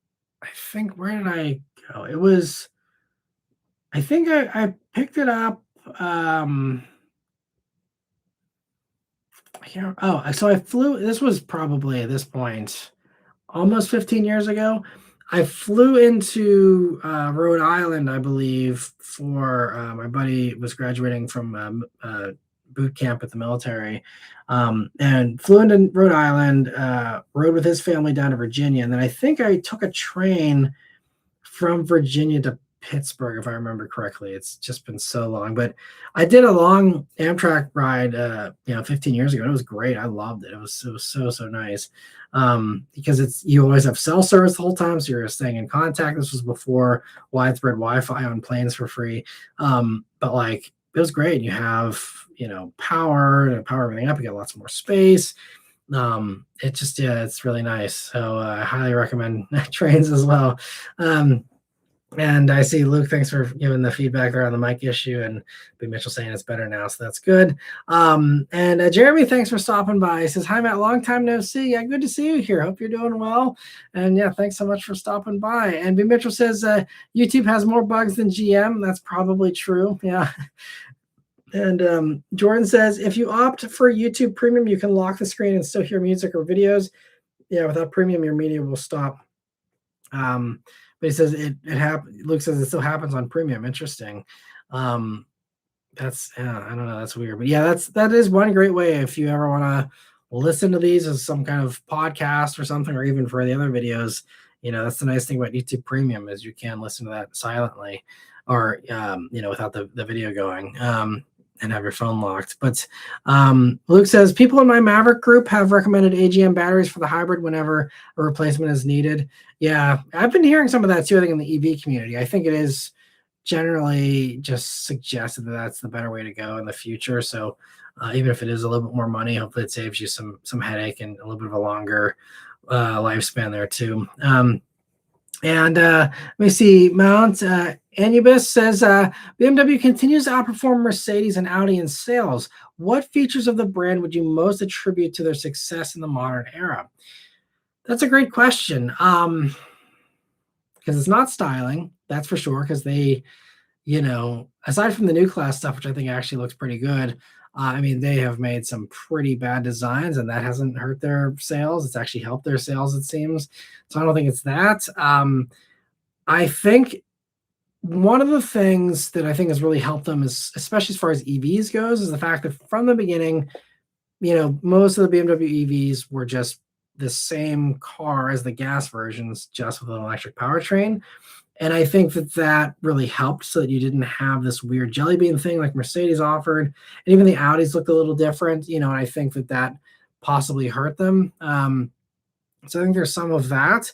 I think, where did I go? It was, I think I picked it up. So I flew, this was probably at this point almost 15 years ago. I flew into Rhode Island, I believe, for my buddy was graduating from boot camp at the military, and flew into Rhode Island, rode with his family down to Virginia, and then I think I took a train from Virginia to Pittsburgh, if I remember correctly. It's just been so long, but I did a long Amtrak ride, 15 years ago. And it was great. I loved it. It was so nice, because you always have cell service the whole time, so you're staying in contact. This was before widespread Wi-Fi on planes for free, but like it was great. You have power to power everything up. You get lots more space. It just, yeah, it's really nice. So I highly recommend trains as well. And I see Luke, thanks for giving the feedback there on the mic issue, and B. Mitchell saying it's better now, so that's good. And Jeremy, thanks for stopping by. He says, hi, Matt, long time no see. Yeah, good to see you here. Hope you're doing well. And yeah, thanks so much for stopping by. And B. Mitchell says, YouTube has more bugs than GM. That's probably true. Yeah. And Jordan says, if you opt for YouTube Premium, you can lock the screen and still hear music or videos. Yeah, without Premium, your media will stop. But he says it happens. Luke says it still happens on Premium. Interesting. That's, yeah, I don't know. That's weird. But yeah, that is one great way if you ever want to listen to these as some kind of podcast or something, or even for the other videos. That's the nice thing about YouTube Premium is you can listen to that silently, or without the video going. And have your phone locked. But Luke says, people in my Maverick group have recommended AGM batteries for the hybrid whenever a replacement is needed. Yeah, I've been hearing some of that too, I think, in the EV community. I think it is generally just suggested that that's the better way to go in the future. So even if it is a little bit more money, hopefully it saves you some headache and a little bit of a longer lifespan there too. And let me see, Mount Anubis says, BMW continues to outperform Mercedes and Audi in sales. What features of the brand would you most attribute to their success in the modern era? That's a great question. Because it's not styling, that's for sure, because they, aside from the new class stuff, which I think actually looks pretty good, they have made some pretty bad designs, and that hasn't hurt their sales. It's actually helped their sales, it seems. So I don't think it's that. I think one of the things that I think has really helped them is, especially as far as EVs goes, is the fact that from the beginning, most of the BMW EVs were just the same car as the gas versions, just with an electric powertrain. And I think that really helped, so that you didn't have this weird jelly bean thing like Mercedes offered. And even the Audis looked a little different, and I think that possibly hurt them. So I think there's some of that.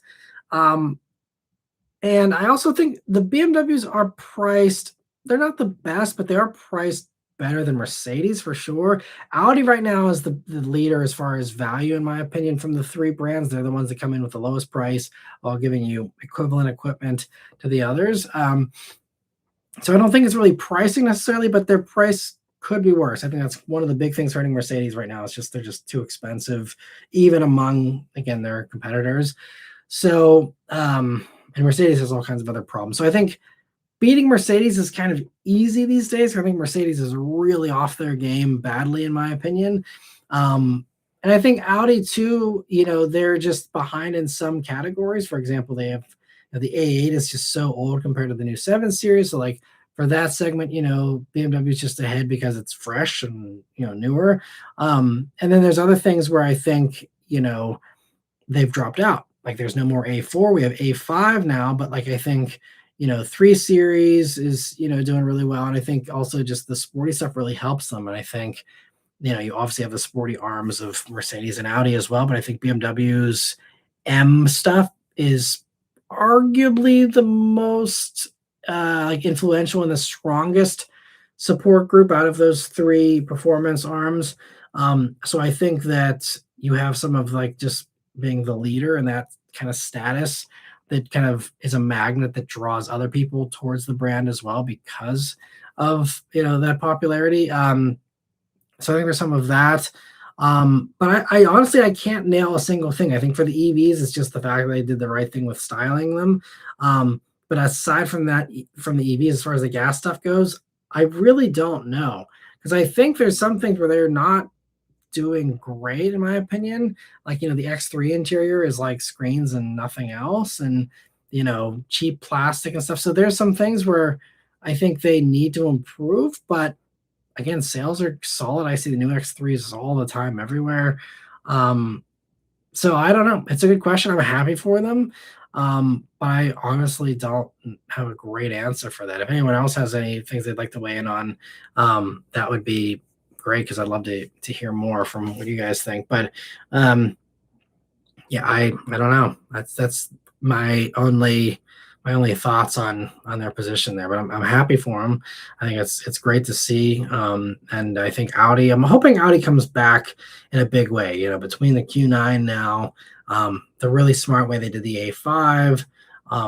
And I also think the BMWs are priced, they're not the best, but they are priced better than Mercedes for sure. Audi right now is the leader as far as value, in my opinion, from the three brands. They're the ones that come in with the lowest price while giving you equivalent equipment to the others. So I don't think it's really pricing necessarily, but their price could be worse. I think that's one of the big things hurting Mercedes right now. It's just they're just too expensive, even among, again, their competitors. So, and Mercedes has all kinds of other problems. So I think beating Mercedes is kind of easy these days. I think Mercedes is really off their game badly, in my opinion. And I think Audi too, they're just behind in some categories. For example, they have the A8 is just so old compared to the new 7 Series. So like for that segment, BMW is just ahead because it's fresh and newer. And then there's other things where I think they've dropped out. Like there's no more A4. We have A5 now, but like I think 3 Series is doing really well, and I think also just the sporty stuff really helps them. And I think you obviously have the sporty arms of Mercedes and Audi as well, but I think BMW's M stuff is arguably the most like influential and the strongest support group out of those 3 performance arms. So I think that you have some of like just being the leader and that kind of status that kind of is a magnet that draws other people towards the brand as well because of that popularity. So I think there's some of that. But I honestly I can't nail a single thing. I think for the EVs, it's just the fact that they did the right thing with styling them. But aside from that, from the EVs, as far as the gas stuff goes, I really don't know because I think there's some things where they're not doing great in my opinion. Like the X3 interior is like screens and nothing else, and cheap plastic and stuff. So there's some things where I think they need to improve, but again, sales are solid. I see the new X3s all the time everywhere. So I don't know. It's a good question. I'm happy for them. But I honestly don't have a great answer for that. If anyone else has any things they'd like to weigh in on, that would be great because I'd love to hear more from what you guys think. But yeah, I don't know. That's my only thoughts on their position there, but I'm happy for them. I think it's great to see, and I think Audi. I'm hoping Audi comes back in a big way. Between the Q9 now, the really smart way they did the A5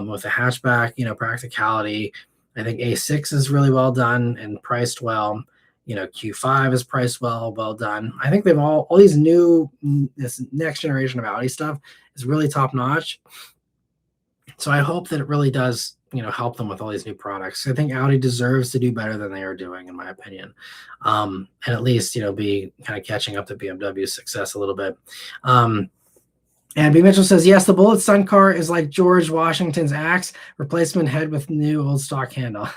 with the hatchback, practicality. I think A6 is really well done and priced well. Q5 is priced well done. I think they've all these this next generation of Audi stuff is really top notch. So I hope that it really does, help them with all these new products. I think Audi deserves to do better than they are doing, in my opinion, and at least be kind of catching up to BMW's success a little bit. And B. Mitchell says, yes, the Bullet Sun car is like George Washington's axe, replacement head with new old stock handle.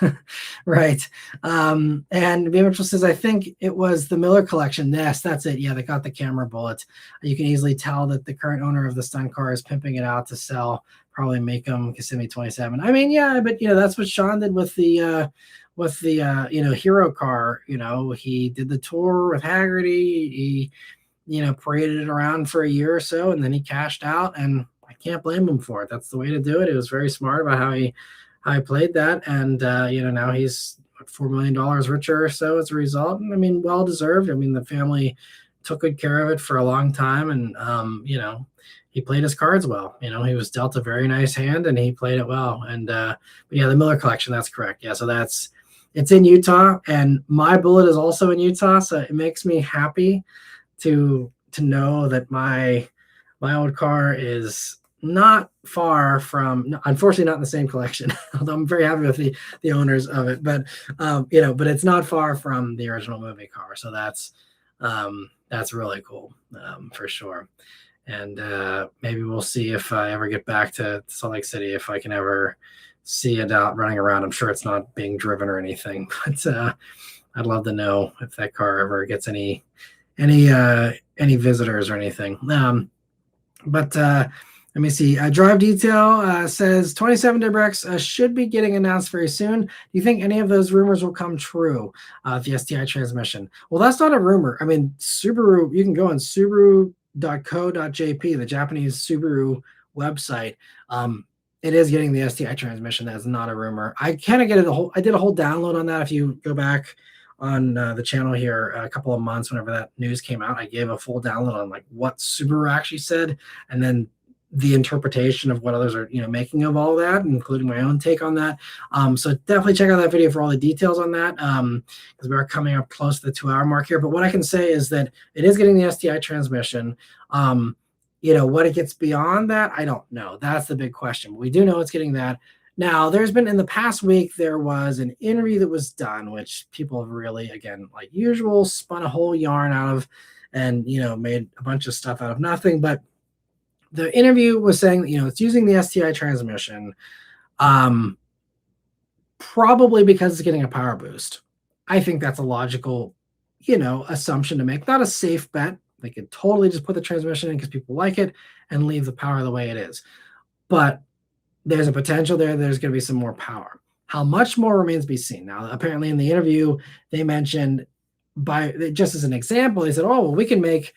Right. And B. Mitchell says, I think it was the Miller collection. Yes, that's it. Yeah, they got the camera bullet. You can easily tell that the current owner of the Stun car is pimping it out to sell, probably make them Kissimmee 27. I mean, yeah, but, that's what Sean did with the Hero car. He did the tour with Haggerty. He paraded it around for a year or so, and then he cashed out, and I can't blame him for it. That's the way to do it. It was very smart about how he played that, and now he's $4 million richer or so as a result. And I mean, well deserved. I mean, the family took good care of it for a long time, and he played his cards well. He was dealt a very nice hand, and he played it well. And but yeah, the Miller collection, that's correct. Yeah, so it's in Utah, and my Bullet is also in Utah, so it makes me happy to know that my old car is not far from, unfortunately not in the same collection, although I'm very happy with the owners of it, but but it's not far from the original movie car. So that's really cool, for sure. And maybe we'll see if I ever get back to Salt Lake City, if I can ever see it out running around. I'm sure it's not being driven or anything, but I'd love to know if that car ever gets any visitors or anything. But let me see. Drive Detail says 27 Debrex should be getting announced very soon. Do you think any of those rumors will come true? The STI transmission. Well, that's not a rumor. I mean, Subaru. You can go on Subaru.co.jp, the Japanese Subaru website. It is getting the STI transmission. That's not a rumor. I kind of get it. I did a whole download on that. If you go back on the channel here a couple of months, whenever that news came out, I gave a full download on like what Subaru actually said, and then the interpretation of what others are making of all that, including my own take on that. So definitely check out that video for all the details on that, because we are coming up close to the 2-hour mark here. But what I can say is that it is getting the STI transmission. What it gets beyond that, I don't know. That's the big question. We do know it's getting that. Now, there's been, in the past week, there was an interview that was done, which people have really, again, like usual, spun a whole yarn out of, and, made a bunch of stuff out of nothing. But the interview was saying, it's using the STI transmission. probably because it's getting a power boost. I think that's a logical, assumption to make. Not a safe bet. They could totally just put the transmission in because people like it and leave the power the way it is. But there's a potential there. There's going to be some more power. How much more remains to be seen. Now, apparently in the interview, they mentioned just as an example, they said, oh, well, we can make,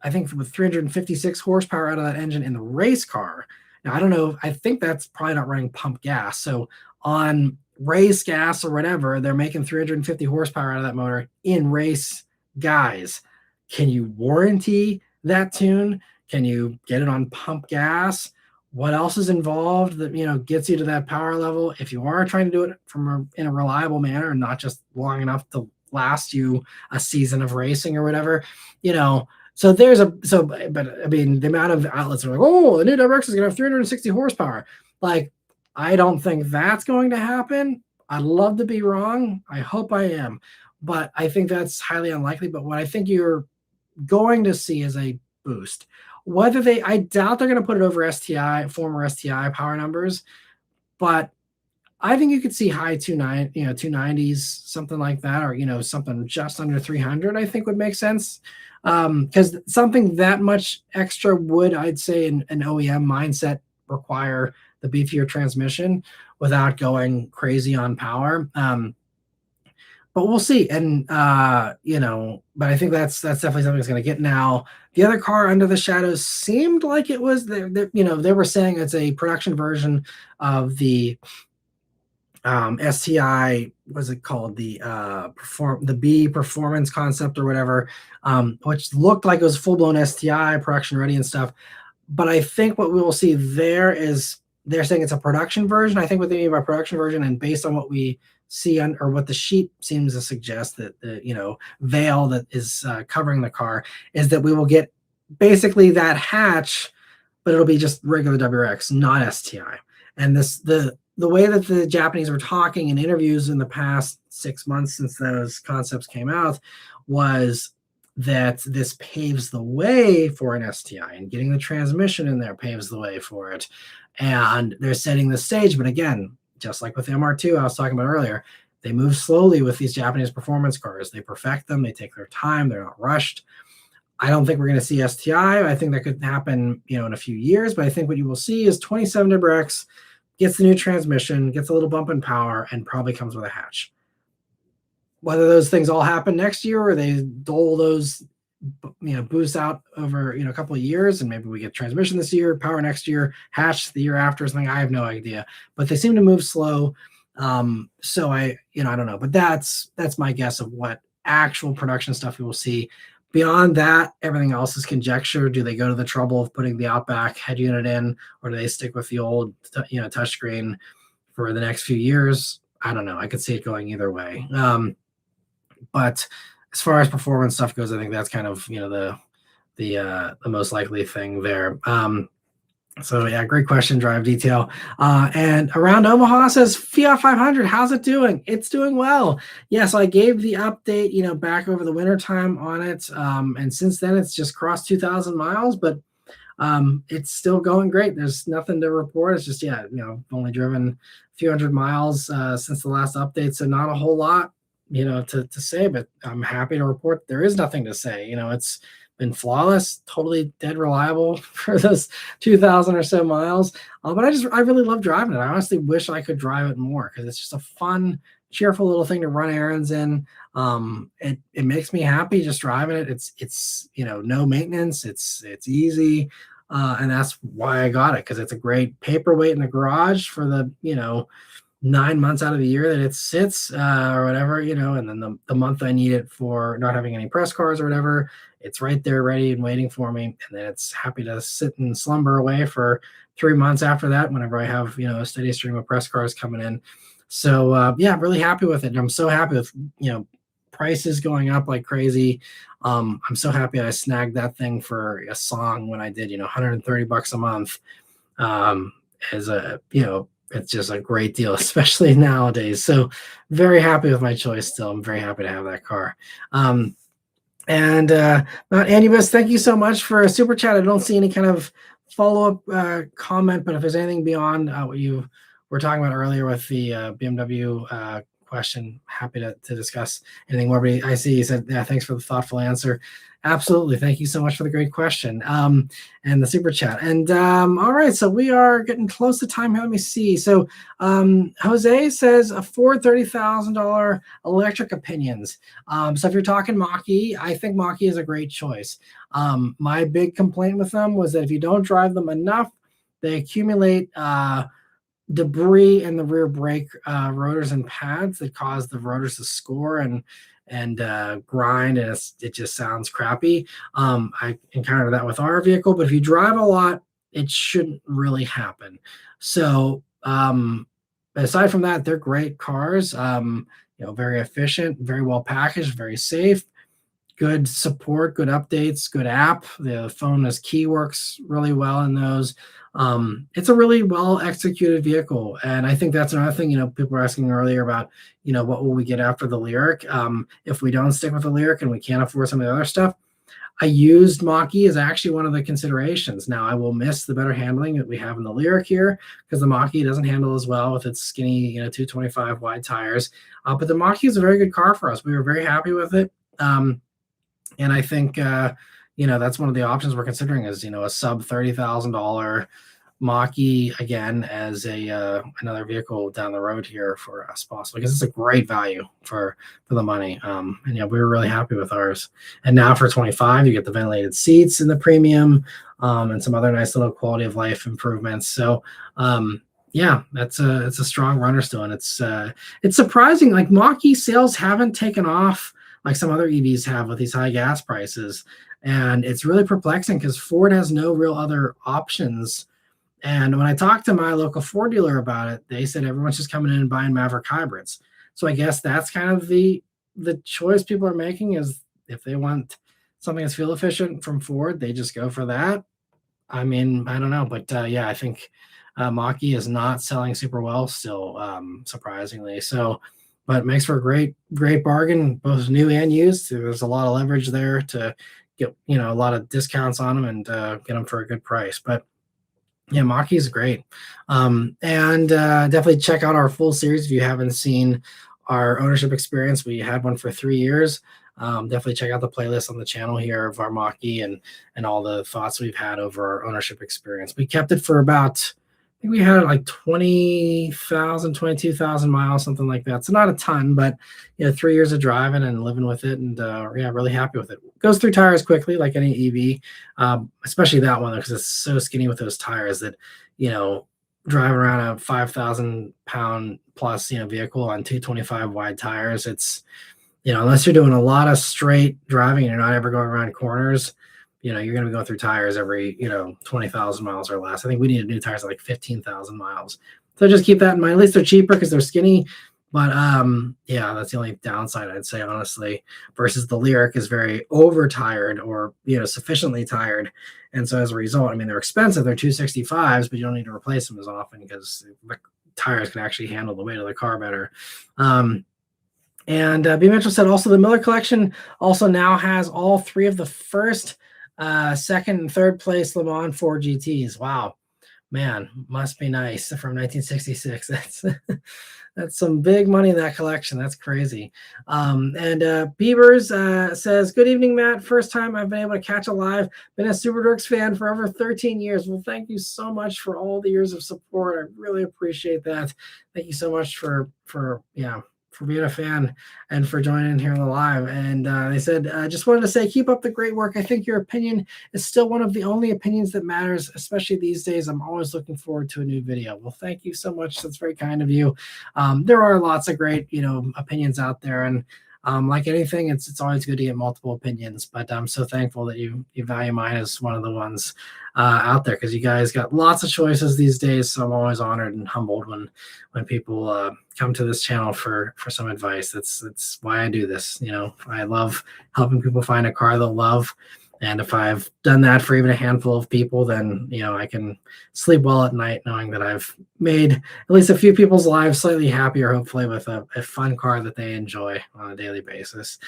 I think, with 356 horsepower out of that engine in the race car. Now, I don't know. I think that's probably not running pump gas. So on race gas or whatever, they're making 350 horsepower out of that motor in race guys. Can you warranty that tune? Can you get it on pump gas? What else is involved that gets you to that power level? If you are trying to do it in a reliable manner and not just long enough to last you a season of racing or whatever, so but I mean, the amount of outlets are like, oh, the new WRX is going to have 360 horsepower. Like, I don't think that's going to happen. I'd love to be wrong. I hope I am, but I think that's highly unlikely. But what I think you're going to see is a boost. I doubt they're going to put it over former STI power numbers, but I think you could see high 290s, something like that, or something just under 300. I think would make sense, because something that much extra would, I'd say, in an OEM mindset, require the beefier transmission without going crazy on power. But we'll see. And but I think that's definitely something that's going to get. Now, the other car under the shadows seemed like it was they were saying it's a production version of the STI, what's it called? The B performance concept or whatever, which looked like it was full-blown STI, production ready and stuff. But I think what we will see there is they're saying it's a production version. I think what they mean by production version, and based on what we see or what the sheet seems to suggest, that the veil that is covering the car, is that we will get basically that hatch, but it'll be just regular WRX, not STI. And the way that the Japanese were talking in interviews in the past 6 months since those concepts came out was that this paves the way for an STI, and getting the transmission in there paves the way for it. And they're setting the stage. But again, just like with MR2 I was talking about earlier, they move slowly with these Japanese performance cars. They perfect them. They take their time. They're not rushed. I don't think we're going to see STI. I think that could happen, in a few years. But I think what you will see is 27 WRX gets the new transmission, gets a little bump in power, and probably comes with a hatch. Whether those things all happen next year or they dole those boosts out over a couple of years, and maybe we get transmission this year, power next year, hatch the year after, something, I have no idea. But they seem to move slow. So I don't know. But that's my guess of what actual production stuff we will see. Beyond that, everything else is conjecture. Do they go to the trouble of putting the Outback head unit in, or do they stick with the old, touchscreen for the next few years? I don't know. I could see it going either way. But as far as performance stuff goes, I think that's kind of the most likely thing there. So yeah, great question, Drive Detail. And around Omaha says Fiat 500, how's it doing? It's doing well. Yeah, so I gave the update, back over the winter time on it. And since then it's just crossed 2,000 miles, but it's still going great. There's nothing to report. It's just, only driven a few hundred miles since the last update. So not a whole lot, to say, but I'm happy to report there is nothing to say. It's been flawless, totally dead reliable for those 2,000 or so miles. But I really love driving it. I honestly wish I could drive it more, because it's just a fun, cheerful little thing to run errands in. It makes me happy just driving it. It's no maintenance. It's easy. And that's why I got it, because it's a great paperweight in the garage for the 9 months out of the year that it sits or whatever, and then the month I need it for not having any press cars or whatever, it's right there ready and waiting for me. And then it's happy to sit and slumber away for 3 months after that, whenever I have, a steady stream of press cars coming in. So I'm really happy with it. And I'm so happy with, prices going up like crazy. I'm so happy I snagged that thing for a song when I did, $130 a month. As a, it's just a great deal, especially nowadays. So very happy with my choice still. I'm very happy to have that car. And Anubis, thank you so much for a super chat. I don't see any kind of follow-up comment, but if there's anything beyond what you we're talking about earlier with the BMW question. Happy to discuss anything more. But I see you said, yeah, thanks for the thoughtful answer. Absolutely. Thank you so much for the great question and the super chat. And all right, so we are getting close to time here. Let me see. So Jose says a Ford $30,000 electric opinions. So if you're talking Mach-E, I think Mach-E is a great choice. My big complaint with them was that if you don't drive them enough, they accumulate debris in the rear brake rotors and pads that cause the rotors to score and grind, and it just sounds crappy. I encountered that with our vehicle, but if you drive a lot, it shouldn't really happen. So aside from that, they're great cars. Very efficient, very well packaged, very safe. Good support, good updates, good app. The phone as key works really well in those. It's a really well executed vehicle, and I think that's another thing. People were asking earlier about, what will we get after the Lyric if we don't stick with the Lyric and we can't afford some of the other stuff. A used Mach-E is actually one of the considerations. Now, I will miss the better handling that we have in the Lyric here because the Mach-E doesn't handle as well with its skinny, 225 wide tires. But the Mach-E is a very good car for us. We were very happy with it. And I think, that's one of the options we're considering is, a sub $30,000 Mach-E again as another vehicle down the road here for us possibly, because it's a great value for the money. And we were really happy with ours. And now for 25, you get the ventilated seats in the premium and some other nice little quality of life improvements. So it's a strong runner still. And it's surprising, like Mach-E sales haven't taken off like some other EVs have with these high gas prices. And it's really perplexing because Ford has no real other options. And when I talked to my local Ford dealer about it, they said everyone's just coming in and buying Maverick hybrids. So I guess that's kind of the choice people are making, is if they want something that's fuel efficient from Ford, they just go for that. I mean, I don't know, but I think Mach-E is not selling super well still, surprisingly. So, but it makes for a great bargain, both new and used. There's a lot of leverage there to get, a lot of discounts on them and get them for a good price. But yeah, Mach-E is great. And definitely check out our full series if you haven't seen our ownership experience. We had one for 3 years. Definitely check out the playlist on the channel here of our Mach-E and all the thoughts we've had over our ownership experience. We kept it for about, I think we had like 20,000, 22,000 miles, something like that. So not a ton, but 3 years of driving and living with it, and really happy with it. Goes through tires quickly, like any EV, especially that one because it's so skinny with those tires that driving around a 5,000 pound plus vehicle on 225 wide tires. It's unless you're doing a lot of straight driving and you're not ever going around corners, you're going to be going through tires every 20,000 miles or less. I think we needed new tires at like 15,000 miles. So just keep that in mind. At least they're cheaper because they're skinny. But that's the only downside, I'd say, honestly, versus the Lyric is very over-tired or, sufficiently tired. And so as a result, I mean, they're expensive. They're 265s, but you don't need to replace them as often because the tires can actually handle the weight of the car better. And B. Mitchell said also the Miller Collection also now has all three of the first, second, and third place Le Mans 4 GTs. Wow. Man, must be nice from 1966. That's some big money in that collection. That's crazy. And Beavers says, good evening, Matt. First time I've been able to catch a live. Been a Super Dorks fan for over 13 years. Well, thank you so much for all the years of support. I really appreciate that. Thank you so much for being a fan and for joining in here on the live. And they said, just wanted to say, keep up the great work. I think your opinion is still one of the only opinions that matters, especially these days. I'm always looking forward to a new video. Well, thank you so much. That's very kind of you. There are lots of great, opinions out there. And like anything, it's always good to get multiple opinions, but I'm so thankful that you value mine as one of the ones out there, because you guys got lots of choices these days. So I'm always honored and humbled when people come to this channel for some advice. That's why I do this. I love helping people find a car they'll love. And if I've done that for even a handful of people, then, I can sleep well at night knowing that I've made at least a few people's lives slightly happier, hopefully with a fun car that they enjoy on a daily basis.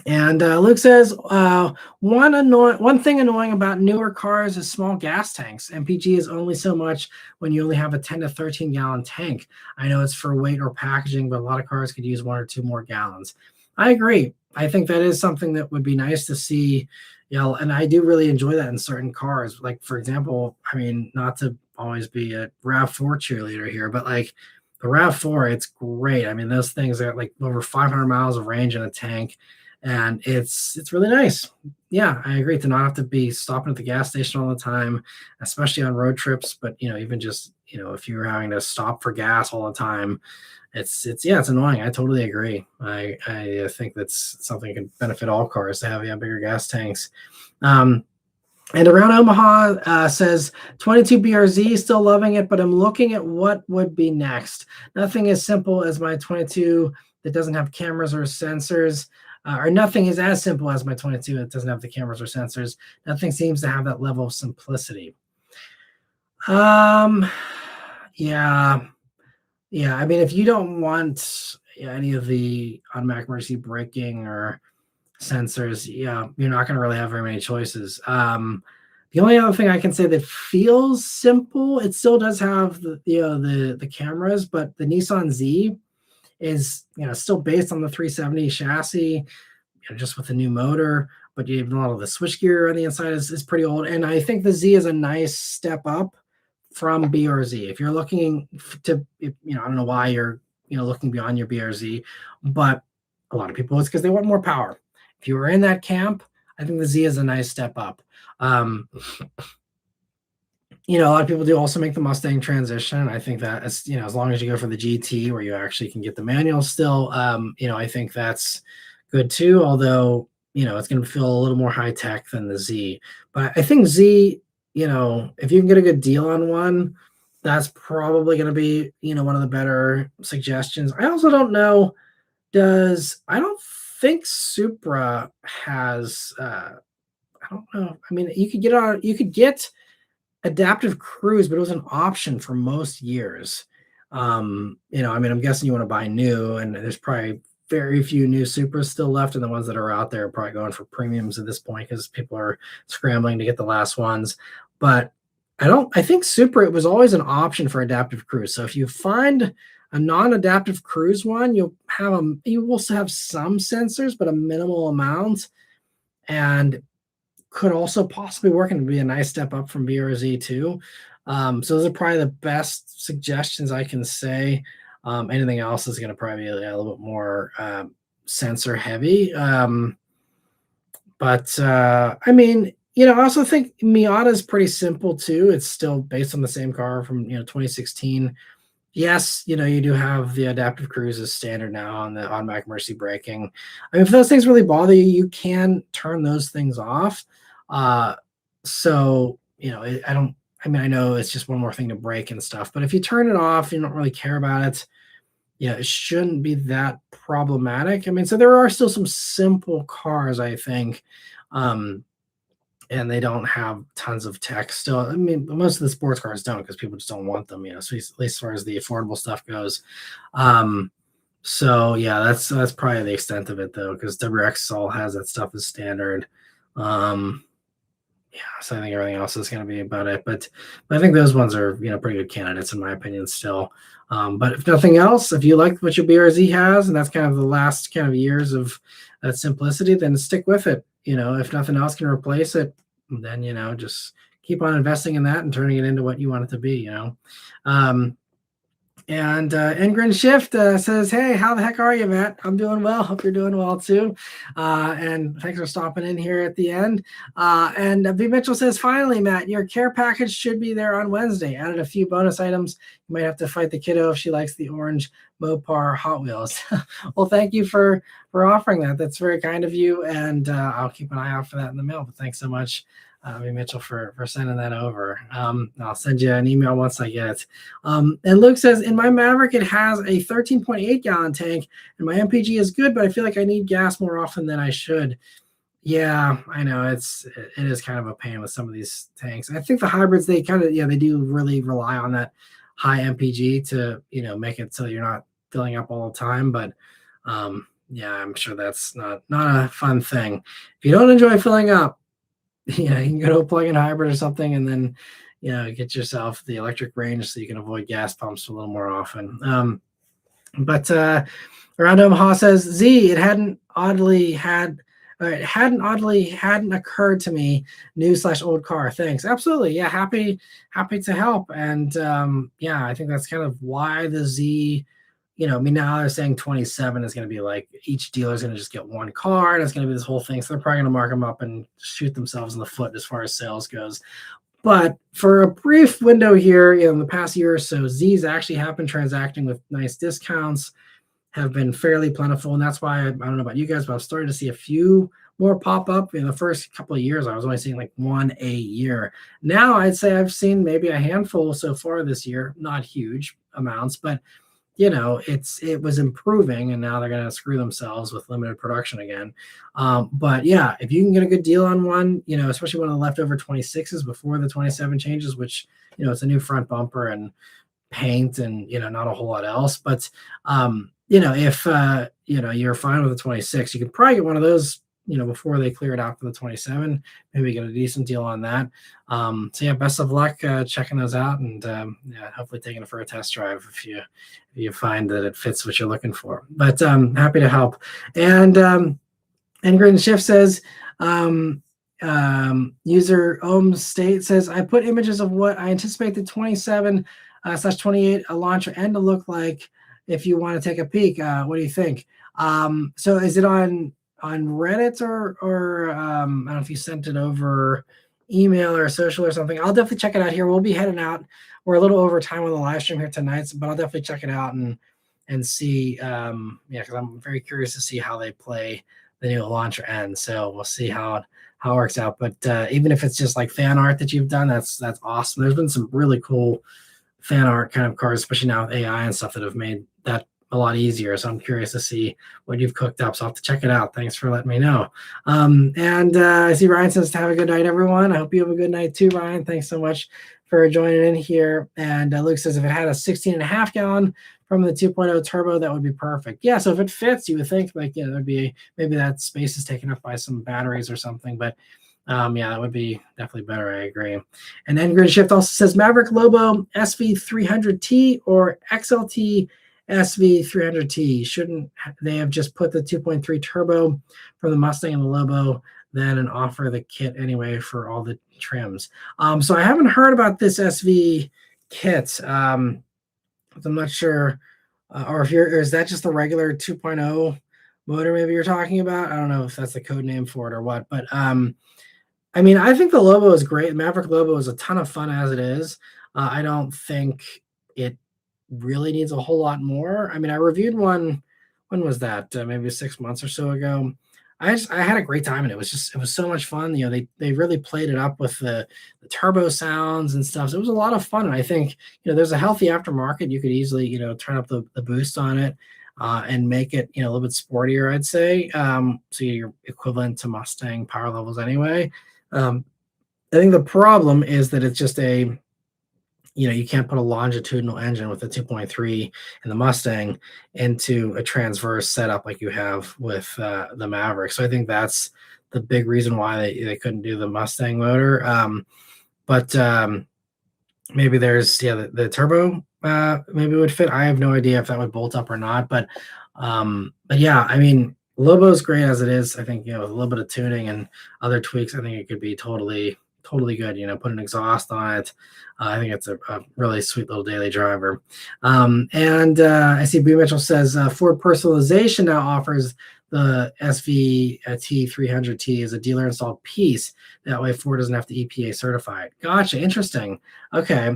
And Luke says one thing annoying about newer cars is small gas tanks. MPG is only so much when you only have a 10 to 13 gallon tank. I know it's for weight or packaging, but a lot of cars could use one or two more gallons. I agree. I think that is something that would be nice to see. And I do really enjoy that in certain cars. Like for example, I mean, not to always be a Rav4 cheerleader here, but like the Rav4, it's great. I mean, those things are like over 500 miles of range in a tank, and it's really nice. Yeah, I agree, to not have to be stopping at the gas station all the time, especially on road trips. But even just if you're having to stop for gas all the time, it's yeah, it's annoying. I totally agree. I think that's something that can benefit all cars to have bigger gas tanks. Um, and around Omaha says 22 BRZ, still loving it, but I'm looking at what would be next. Nothing as simple as my 22 that doesn't have cameras or sensors, or nothing is as simple as my 22 that doesn't have the cameras or sensors. Nothing seems to have that level of simplicity. Yeah. Yeah, I mean, if you don't want any of the automatic emergency braking or sensors, yeah, you're not going to really have very many choices. The only other thing I can say that feels simple, it still does have the cameras, but the Nissan Z is still based on the 370 chassis, just with a new motor. But you have a lot of the switchgear on the inside is pretty old, and I think the Z is a nice step up from BRZ. If you're looking to, I don't know why you're looking beyond your BRZ, but a lot of people it's because they want more power. If you were in that camp, I think the Z is a nice step up. A lot of people do also make the Mustang transition. I think that as long as you go for the GT where you actually can get the manual still, I think that's good too. Although it's going to feel a little more high tech than the Z. But I think Z, if you can get a good deal on one, that's probably going to be one of the better suggestions. I also don't know. I don't think Supra has. I don't know. I mean, you could get adaptive cruise, but it was an option for most years. I mean, I'm guessing you want to buy new, and there's probably very few new Supras still left, and the ones that are out there are probably going for premiums at this point because people are scrambling to get the last ones. But I think Supra, it was always an option for adaptive cruise. So if you find a non-adaptive cruise one, you will still have some sensors, but a minimal amount, and could also possibly work and be a nice step up from BRZ too. So those are probably the best suggestions I can say. Anything else is going to probably be a little bit more sensor heavy. But I mean, I also think Miata is pretty simple too. It's still based on the same car from 2016. Yes, you do have the adaptive cruise as standard now on the automatic emergency braking. I mean, if those things really bother you, you can turn those things off. So I don't. I mean, I know it's just one more thing to break and stuff, but if you turn it off, you don't really care about it. Yeah, it shouldn't be that problematic. I mean, so there are still some simple cars, I think, and they don't have tons of tech still. I mean, most of the sports cars don't because people just don't want them, so at least as far as the affordable stuff goes. So yeah, that's probably the extent of it though, because WX all has that stuff as standard. Yeah, so I think everything else is going to be about it. But I think those ones are pretty good candidates in my opinion still. But if nothing else, if you like what your BRZ has, and that's kind of the last kind of years of that simplicity, then stick with it. If nothing else can replace it, then just keep on investing in that and turning it into what you want it to be. And Engrin Shift says, "Hey, how the heck are you, Matt? I'm doing well. Hope you're doing well too. And thanks for stopping in here at the end." And B. Mitchell says, "Finally, Matt, your care package should be there on Wednesday. Added a few bonus items. You might have to fight the kiddo if she likes the orange Mopar Hot Wheels." Well, thank you for offering that. That's very kind of you, and I'll keep an eye out for that in the mail. But thanks so much, B. Mitchell, for sending that over. I'll send you an email once I get it. And Luke says, "In my Maverick, it has a 13.8 gallon tank, and my MPG is good, but I feel like I need gas more often than I should." Yeah, I know it is kind of a pain with some of these tanks. I think the hybrids, they kind of they do really rely on that high MPG to make it so you're not filling up all the time. But yeah, I'm sure that's not a fun thing. If you don't enjoy filling up, yeah, you can go to a plug-in hybrid or something, and then get yourself the electric range so you can avoid gas pumps a little more often. But Random Ha says, Z, it hadn't occurred to me. New slash old car. Thanks. Absolutely. Yeah. Happy to help. And yeah, I think that's kind of why the Z, I mean, now they're saying 27 is going to be like each dealer is going to just get one car and it's going to be this whole thing. So they're probably going to mark them up and shoot themselves in the foot as far as sales goes. But for a brief window here, in the past year or so, Z's actually have been transacting with nice discounts, have been fairly plentiful, and that's why I don't know about you guys, but I've started to see a few more pop up. In the first couple of years, I was only seeing like one a year. Now I'd say I've seen maybe a handful so far this year, not huge amounts, but it was improving, and now they're going to screw themselves with limited production again. But yeah, if you can get a good deal on one, especially one of the leftover 26s before the 27 changes, which it's a new front bumper and paint and not a whole lot else. But if you're fine with the 26, you could probably get one of those before they clear it out for the 27. Maybe get a decent deal on that. So yeah, best of luck checking those out, and yeah, hopefully taking it for a test drive if you find that it fits what you're looking for. But happy to help. And Ingrid Schiff says, user Ohm State says, I put images of what I anticipate the 27 slash 28 a launcher end to look like if you want to take a peek. What do you think? So is it on Reddit or I don't know if you sent it over email or social or something? I'll definitely check it out here. We'll be heading out. We're a little over time on the live stream here tonight, but I'll definitely check it out and see. Yeah, because I'm very curious to see how they play the new launcher end. So we'll see how it works out. But even if it's just like fan art that you've done, that's awesome. There's been some really cool fan art kind of cars, especially now with AI and stuff, that have made that a lot easier. So I'm curious to see what you've cooked up. So I'll have to check it out. Thanks for letting me know. And I see Ryan says, have a good night, everyone. I hope you have a good night too, Ryan. Thanks so much for joining in here. And Luke says, if it had a 16.5 gallon from the 2.0 turbo, that would be perfect. Yeah, so if it fits, you would think there'd be maybe that space is taken up by some batteries or something, but yeah, that would be definitely better. I agree. And then Grid Shift also says Maverick Lobo SV300T or XLT SV300T. Shouldn't they have just put the 2.3 turbo from the Mustang and the Lobo then and offer the kit anyway for all the trims? So I haven't heard about this SV kit. I'm not sure, or is that just the regular 2.0 motor maybe you're talking about? I don't know if that's the code name for it or what, but I mean, I think the Lobo is great. Maverick Lobo is a ton of fun as it is. I don't think it really needs a whole lot more. I mean, I reviewed one. When was that? Maybe 6 months or so ago. I had a great time, and it was so much fun. They really played it up with the turbo sounds and stuff. So it was a lot of fun. And I think there's a healthy aftermarket. You could easily turn up the boost on it and make it a little bit sportier, I'd say. So you're equivalent to Mustang power levels anyway. I think the problem is that it's just you can't put a longitudinal engine with a 2.3 in the Mustang into a transverse setup like you have with the Maverick. So I think that's the big reason why they couldn't do the Mustang motor. But maybe there's the turbo maybe would fit. I have no idea if that would bolt up or not. But yeah, I mean, Lobo's great as it is. I think with a little bit of tuning and other tweaks, I think it could be totally good. Put an exhaust on it. I think it's a really sweet little daily driver. And I see B. Mitchell says Ford Personalization now offers the SVT 300T as a dealer installed piece. That way Ford doesn't have to EPA certify it. Gotcha. Interesting. Okay.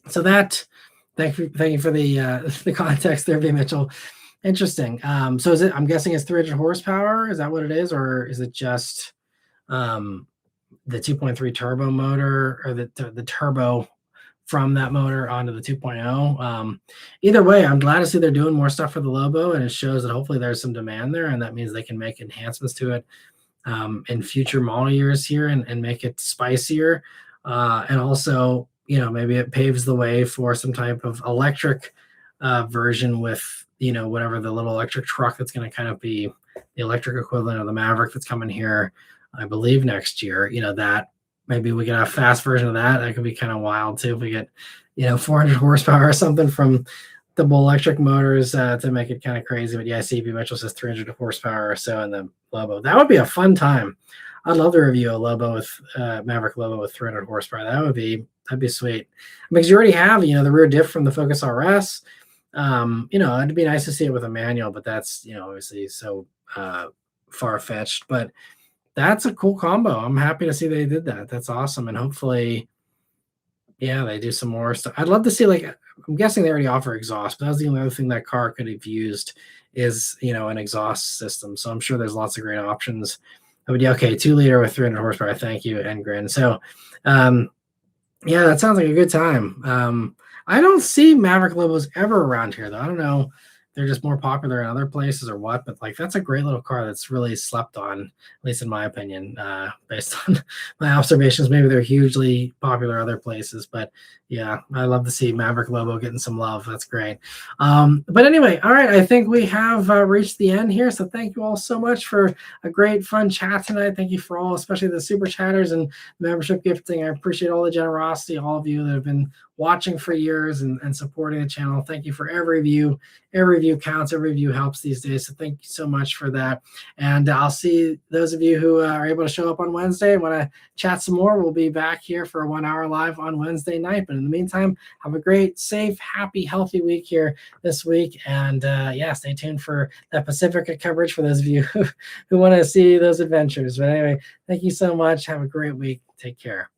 So that, thank you for the context there, B. Mitchell. Interesting. So I'm guessing it's 300 horsepower. Is that what it is? Or is it just the 2.3 turbo motor, or the turbo from that motor onto the 2.0? Either way, I'm glad to see they're doing more stuff for the Lobo, and it shows that hopefully there's some demand there, and that means they can make enhancements to it in future model years here and make it spicier. And also, maybe it paves the way for some type of electric version with whatever the little electric truck that's going to kind of be the electric equivalent of the Maverick that's coming here, I believe next year. That maybe we get a fast version of that. That could be kind of wild too if we get 400 horsepower or something from double electric motors to make it kind of crazy. But yeah, CB Mitchell says 300 horsepower or so in the Lobo. That would be a fun time. I'd love to review a Lobo with Maverick Lobo with 300 horsepower. That'd be sweet, because you already have the rear diff from the Focus RS. It'd be nice to see it with a manual, but that's obviously so far fetched. But that's a cool combo. I'm happy to see they did that. That's awesome, and hopefully, yeah, they do some more stuff. I'd love to see, like, I'm guessing they already offer exhaust, but that's the only other thing that car could have used is an exhaust system. So I'm sure there's lots of great options. But yeah, okay, 2-liter with 300 horsepower. Thank you, and grin. So, yeah, that sounds like a good time. I don't see Maverick Lobos ever around here, though. I don't know if they're just more popular in other places or what, but like that's a great little car that's really slept on, at least in my opinion, based on my observations. Maybe they're hugely popular other places, but yeah, I love to see Maverick Lobo getting some love. That's great. But anyway, all right, I think we have reached the end here. So thank you all so much for a great, fun chat tonight. Thank you for all, especially the super chatters and membership gifting. I appreciate all the generosity, all of you that have been watching for years and supporting the channel. Thank you for every view. Every view counts. Every view helps these days. So thank you so much for that. And I'll see those of you who are able to show up on Wednesday and want to chat some more. We'll be back here for a 1-hour live on Wednesday night. But in the meantime, have a great, safe, happy, healthy week here this week. And yeah, stay tuned for that Pacifica coverage for those of you who want to see those adventures. But anyway, thank you so much. Have a great week. Take care.